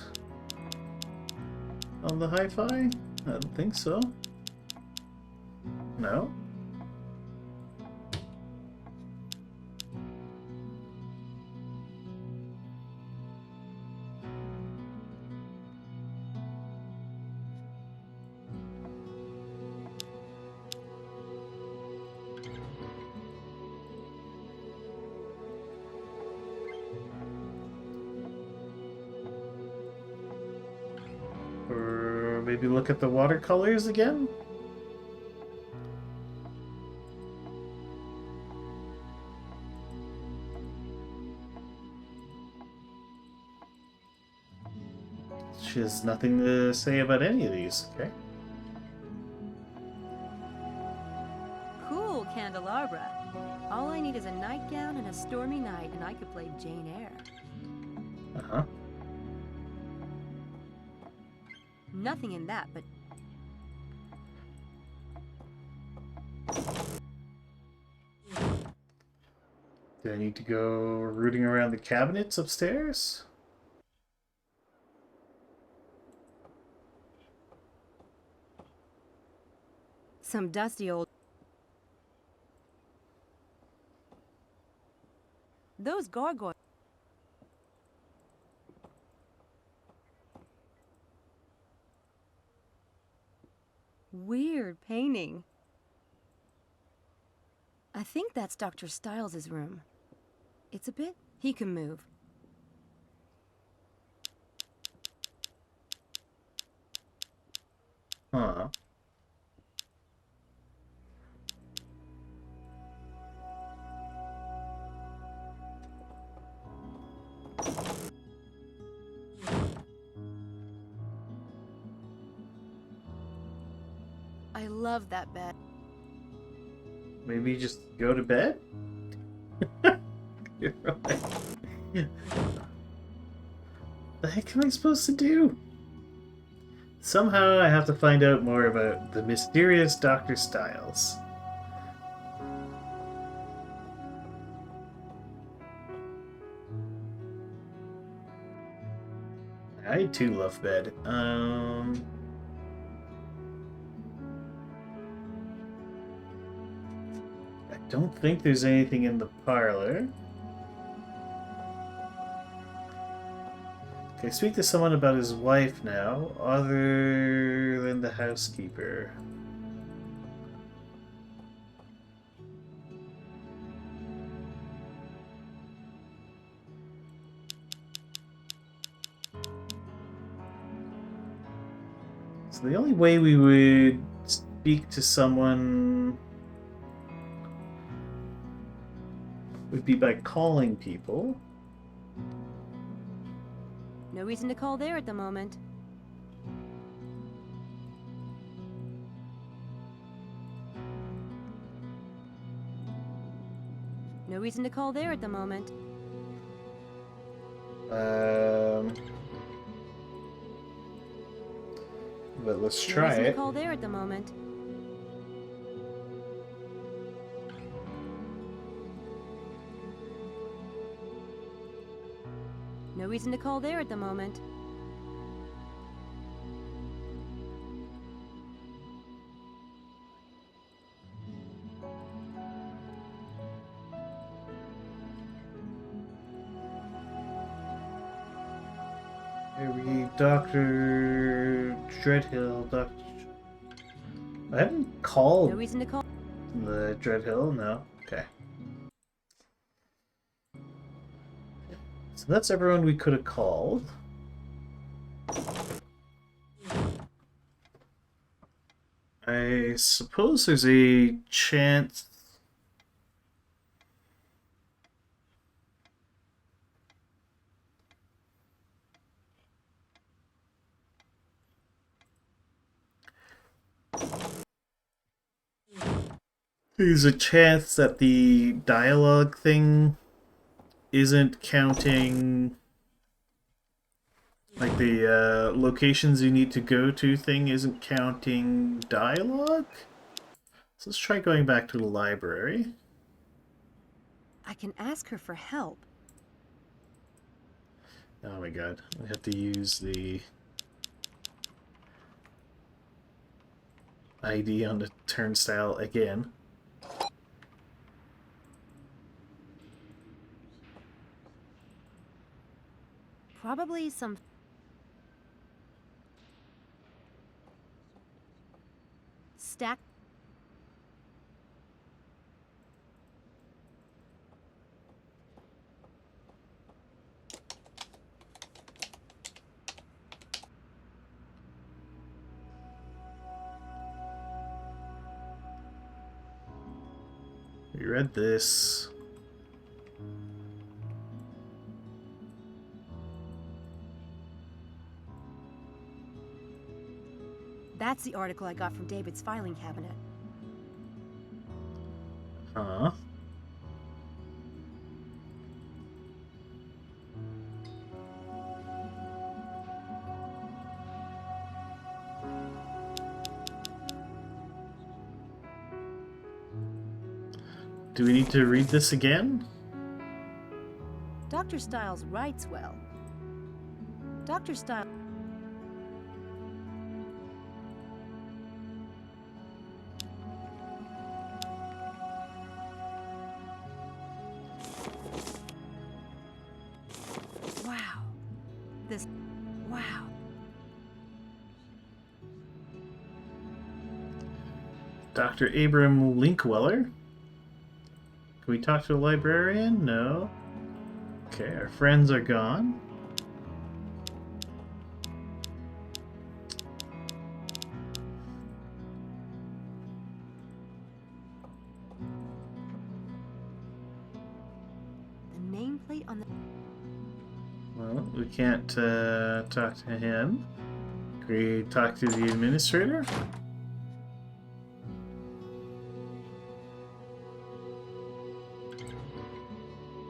on the hi-fi? I don't think so. No? Or maybe look at the watercolors again? She has nothing to say about any of these, okay? Cool candelabra. All I need is a nightgown and a stormy night, and I could play Jane Eyre. Uh-huh. Nothing in that, but... Do I need to go rooting around the cabinets upstairs? Some dusty old... Those gargoyles... Weird painting. I think that's Dr. Styles' room. It's a bit... He can move. Huh. I love that bed. Maybe just go to bed? You're right. The heck am I supposed to do? Somehow I have to find out more about the mysterious Dr. Styles. I too love bed. I don't think there's anything in the parlor. Okay, speak to someone about his wife now, other than the housekeeper. So the only way we would speak to someone would be by calling people. No reason to call there at the moment. No reason to call there at the moment. But let's No try reason it. to call there at the moment. No reason to call there at the moment. Maybe Dr. Dreadhill, Dr. I haven't called No reason to call. the Dreadhill, no. Okay. So that's everyone we could have called. I suppose there's a chance. There's a chance that the dialogue thing isn't counting, like the locations you need to go to thing isn't counting dialogue. So let's try going back to the library. I can ask her for help. Oh my god, I have to use the ID on the turnstile again. Probably some... stack... We read this. That's the article I got from David's filing cabinet. Huh? Do we need to read this again? Dr. Stiles writes well. Dr. Stiles... Wow. This... Wow. Dr. Abram Linkweller? Can we talk to the librarian? No. Okay, our friends are gone. The nameplate on the... Well, we can't talk to him. Can we talk to the administrator?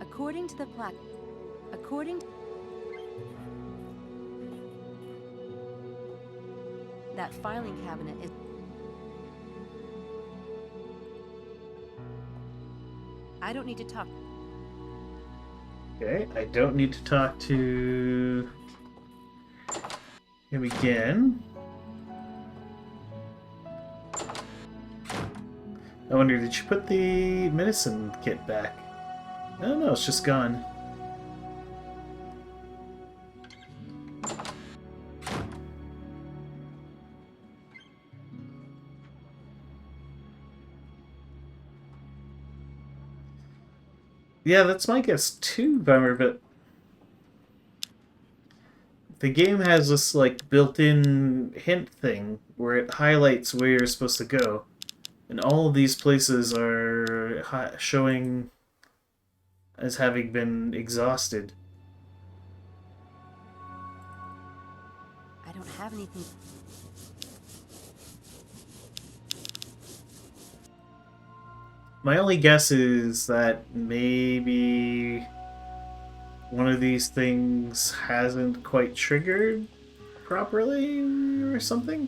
According to the plaque... According to... That filing cabinet is... I don't need to talk... Okay, I don't need to talk to him again. I wonder, did you put the medicine kit back? No, no, it's just gone. Yeah, that's my guess too, Bummer, but the game has this like built-in hint thing where it highlights where you're supposed to go. And all of these places are showing as having been exhausted. I don't have anything. My only guess is that maybe one of these things hasn't quite triggered properly or something.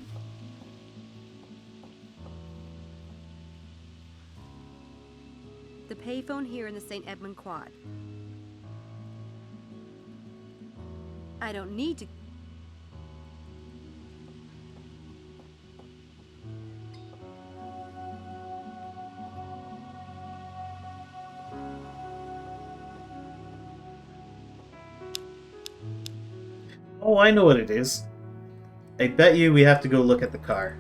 The payphone here in the St. Edmund Quad. I don't need to. Oh, I know what it is. I bet you we have to go look at the car.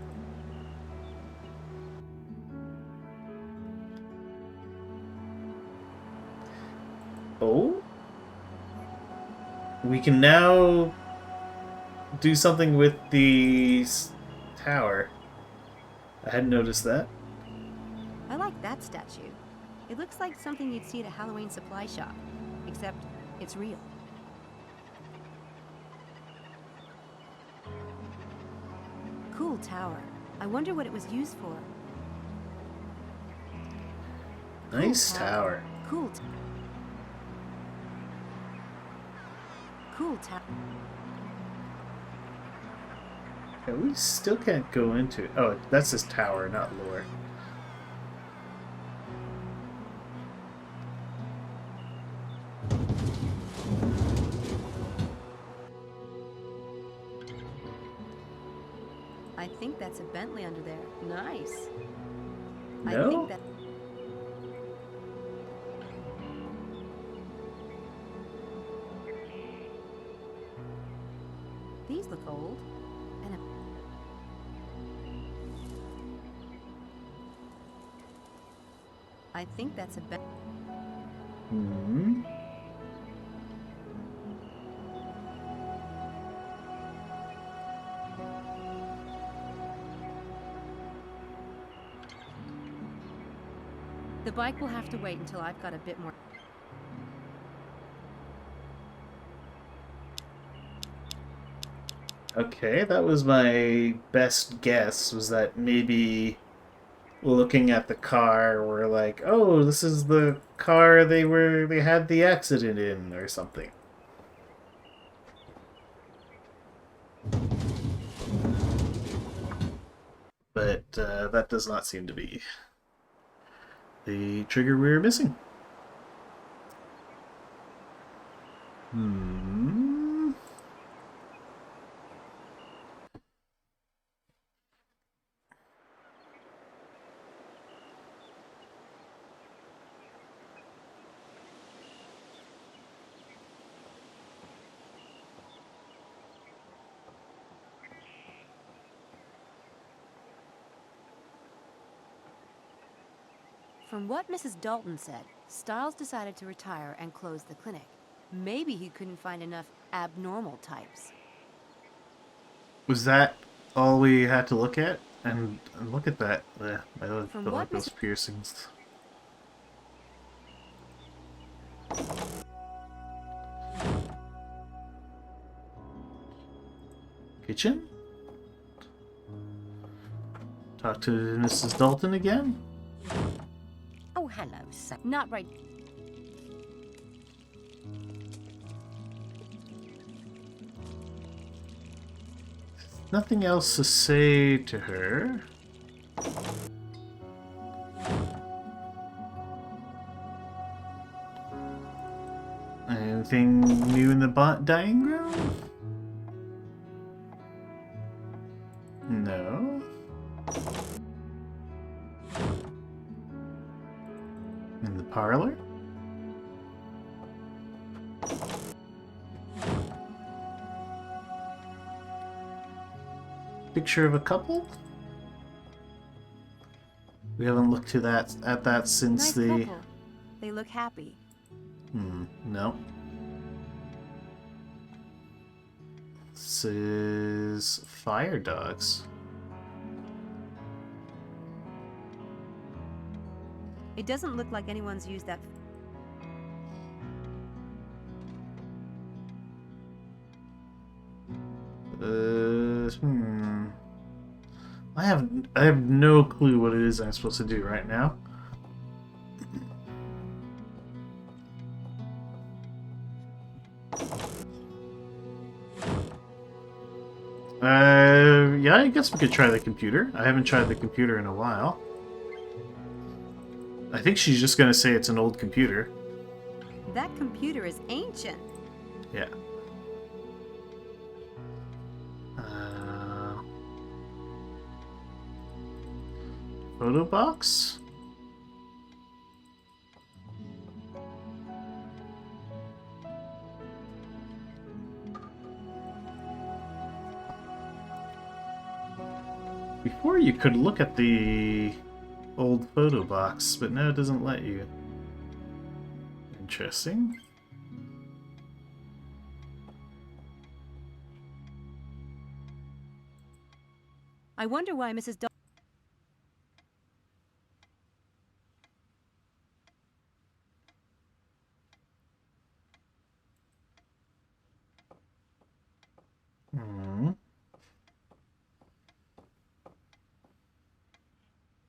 Oh? We can now do something with the tower. I hadn't noticed that. I like that statue. It looks like something you'd see at a Halloween supply shop, except it's real. Cool tower. I wonder what it was used for. Nice tower. Cool tower. Yeah, we still can't go into it. Oh, that's his tower, not lore. I think that's a Bentley under there. Nice. No? I think that. These look old. And I think that's a Bentley. Hmm. The bike will have to wait until I've got a bit more. Okay, that was my best guess, was that maybe looking at the car we're like, oh, this is the car they had the accident in or something. But that does not seem to be the trigger we were missing. From what Mrs. Dalton said, Stiles decided to retire and close the clinic. Maybe he couldn't find enough abnormal types. Was that all we had to look at? And look at that. I don't From feel what like those piercings. Kitchen? Talk to Mrs. Dalton again? Oh, hello, sir. Not right. Nothing else to say to her. Anything new in the dining room? No. In the parlor? Picture of a couple? We haven't looked at that since Nice the... couple. They look happy. No. This is fire dogs. It doesn't look like anyone's used that. I have no clue what it is I'm supposed to do right now. Yeah, I guess we could try the computer. I haven't tried the computer in a while. I think she's just gonna say it's an old computer. That computer is ancient. Yeah. Photo box? Before you could look at the old photo box, but now it doesn't let you. Interesting. I wonder why Mrs. Dawes.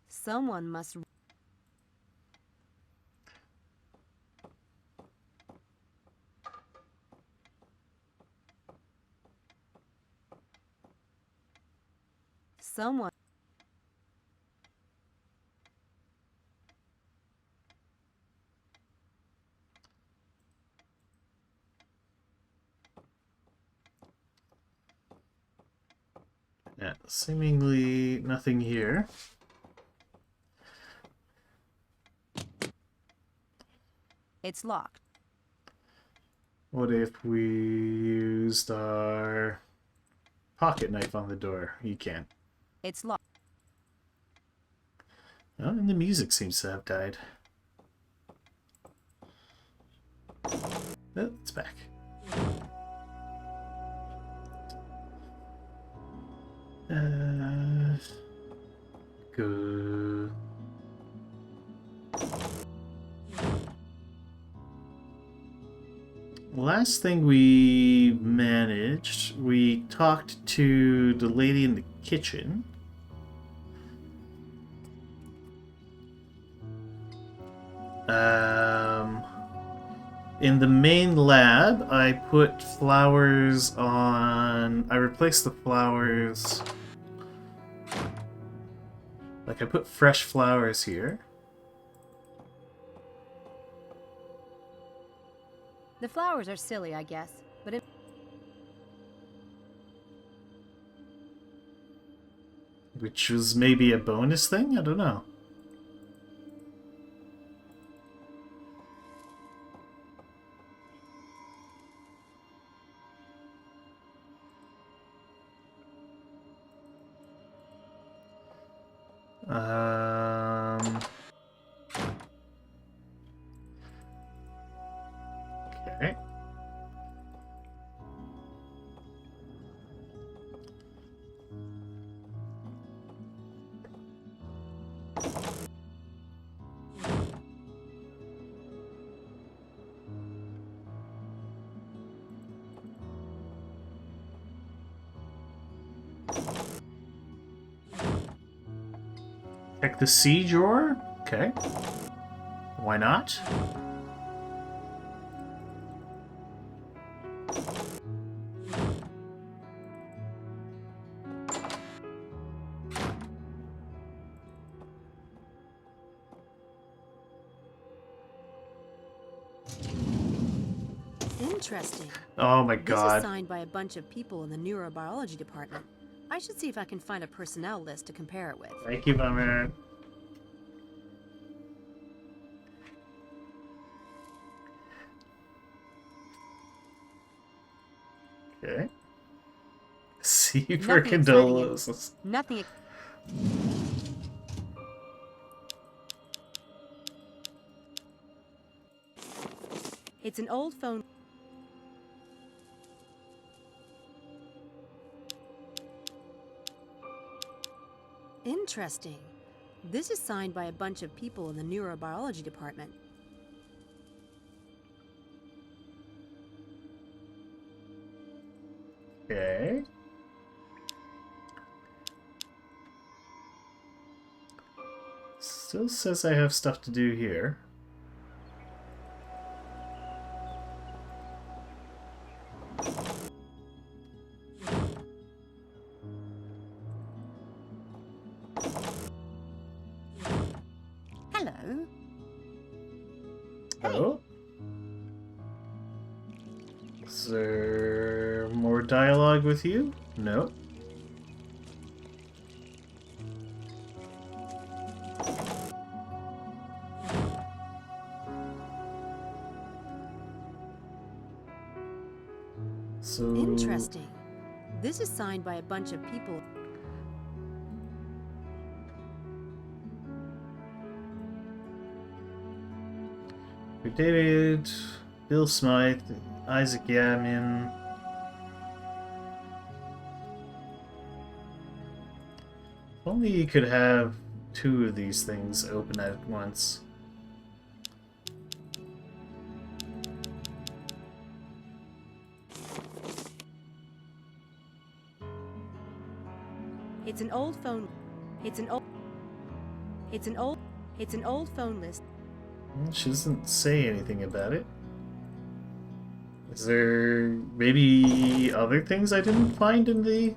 Someone must. Someone. Yeah, seemingly nothing here. It's locked. What if we used our pocket knife on the door? You can't. It's locked. Oh, and the music seems to have died. Oh, it's back. Good. Last thing we managed, we talked to the lady in the kitchen. In the main lab, I put flowers on... I replaced the flowers... Like, I put fresh flowers here. The flowers are silly, I guess, but it. Which was maybe a bonus thing? I don't know. Okay. Check the C drawer? Okay. Why not? Interesting. Oh my This god. is signed by a bunch of people in the neurobiology department. I should see if I can find a personnel list to compare it with. Thank you, my man. Okay. See you for Nothing condolences. Nothing. It's an old phone. Interesting. This is signed by a bunch of people in the neurobiology department. Okay. Still says I have stuff to do here. Hello. Oh? Is there more dialogue with you? No. So... Interesting. This is signed by a bunch of people. David, Bill Smythe, Isaac Yamin. If only you could have two of these things open at once. It's an old phone. It's an old phone list. She doesn't say anything about it. Is there maybe other things I didn't find in the...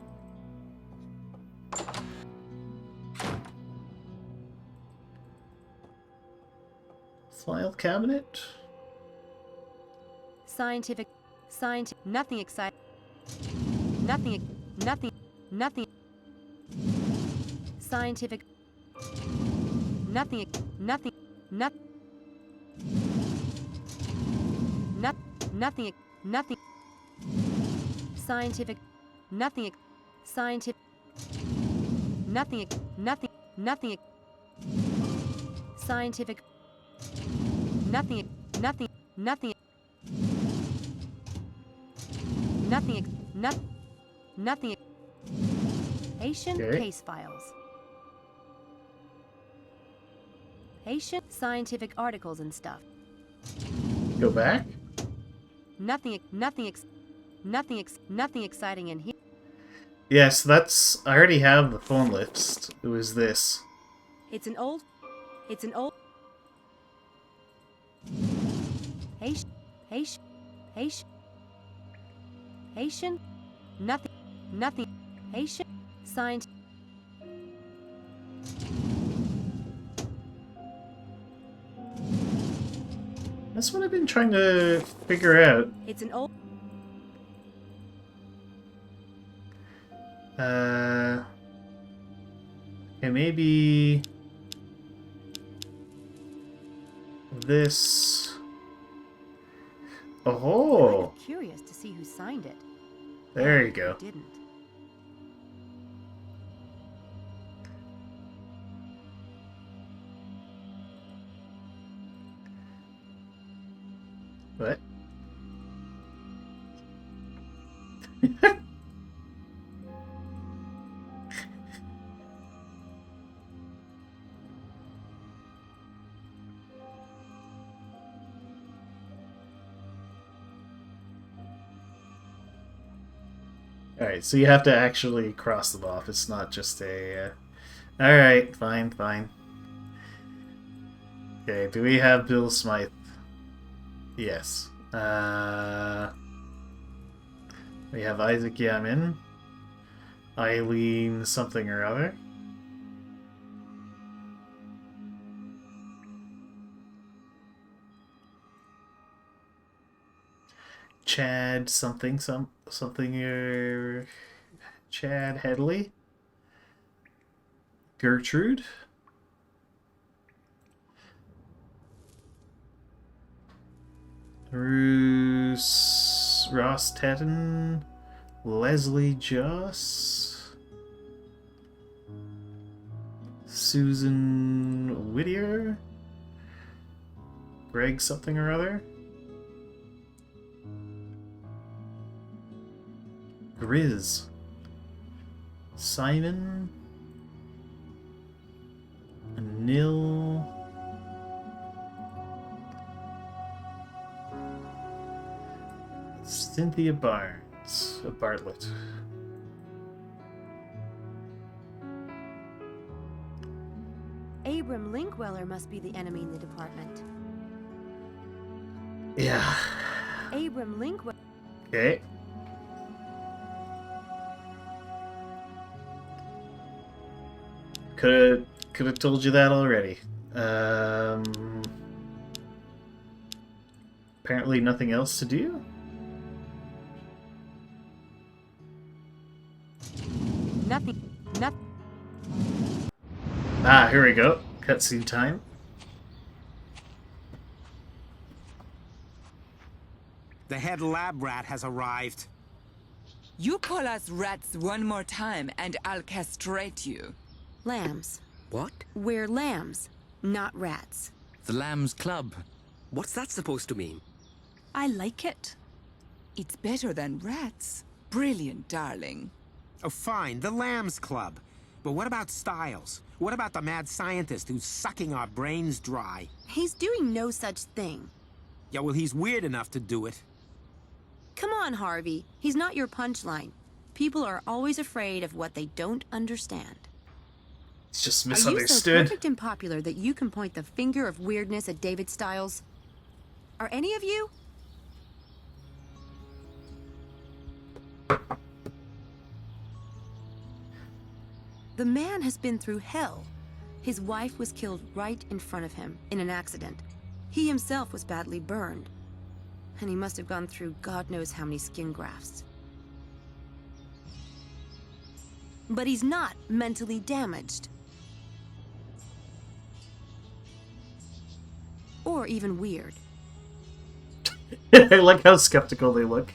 file cabinet? Scientific, nothing exciting. Nothing. Scientific, nothing. Scientific, nothing. Scientific, nothing. Scientific, nothing. Haitian case files. Haitian scientific articles and stuff. Go back? Nothing exciting in here. Yes, that's... I already have the phone list. It was this. It's an old Haitian, nothing, Haitian, signed. That's what I've been trying to figure out. It's an old. Okay, maybe this. Oh, I'm curious to see who signed it. There you go. Who didn't. What? Alright, so you have to actually cross them off. It's not just a... Alright, fine. Okay, do we have Bill Smythe? Yes. We have Isaac Yamin. Eileen something or other. Chad something Chad Headley. Gertrude. Ross Tetten. Leslie Joss. Susan Whittier. Greg something or other. Grizz. Simon. Nil. Cynthia Barnes. Bartlett. Abram Linkweller must be the enemy in the department. Yeah. Abram Linkweller. Okay. Could have told you that already. Apparently nothing else to do. Nothing. Ah, here we go. Cutscene time. The head lab rat has arrived. You call us rats one more time and I'll castrate you. Lambs. What? We're lambs, not rats. The Lambs Club. What's that supposed to mean? I like it. It's better than rats. Brilliant, darling. Oh, fine, the Lambs Club. But what about Styles? What about the mad scientist who's sucking our brains dry? He's doing no such thing. Yeah, well, he's weird enough to do it. Come on, Harvey. He's not your punchline. People are always afraid of what they don't understand. It's just Are you so misunderstood. perfect and popular that you can point the finger of weirdness at David Styles? Are any of you? The man has been through hell. His wife was killed right in front of him in an accident. He himself was badly burned. And he must have gone through God knows how many skin grafts. But he's not mentally damaged. Or even weird. I like how skeptical they look.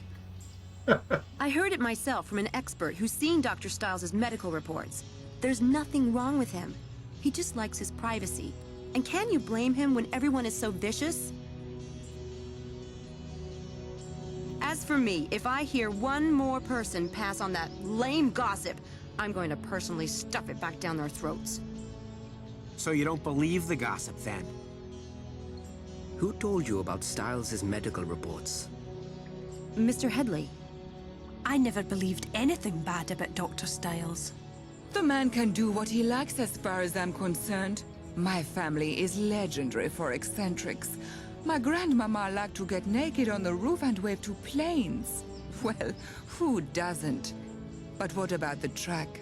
I heard it myself from an expert who's seen Dr. Styles' medical reports. There's nothing wrong with him. He just likes his privacy. And can you blame him when everyone is so vicious? As for me, if I hear one more person pass on that lame gossip, I'm going to personally stuff it back down their throats. So you don't believe the gossip, then? Who told you about Styles' medical reports? Mr. Headley. I never believed anything bad about Dr. Styles. The man can do what he likes as far as I'm concerned. My family is legendary for eccentrics. My grandmama liked to get naked on the roof and wave to planes. Well, who doesn't? But what about the track?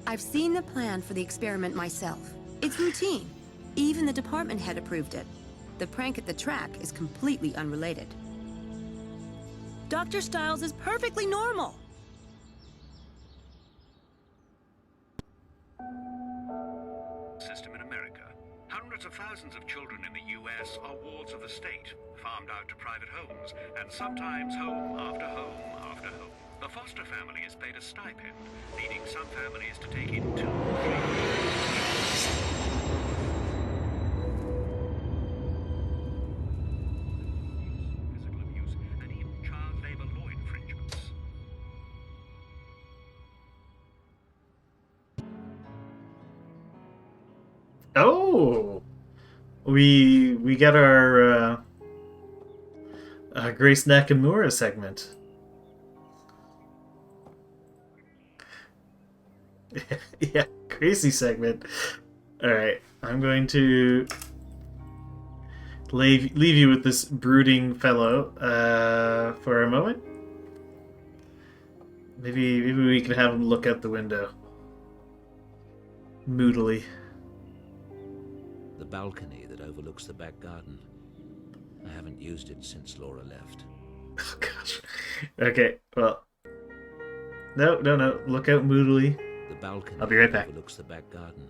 I've seen the plan for the experiment myself. It's routine. Even the department head approved it. The prank at the track is completely unrelated. Dr. Styles is perfectly normal. System in America. Hundreds of thousands of children in the U.S. are wards of the state, farmed out to private homes, and sometimes home after home after home. The foster family is paid a stipend, leading some families to take in 2 physical abuse and even child labor law infringements. Oh, we get our Grace Nakamura segment. Yeah, crazy segment. All right, I'm going to leave you with this brooding fellow for a moment. Maybe we can have him look out the window moodily. The balcony that overlooks the back garden. I haven't used it since Laura left. Oh gosh. Okay, well. No. Look out moodily. The balcony I'll be right back. overlooks the back garden.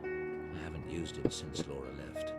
I haven't used it since Laura left.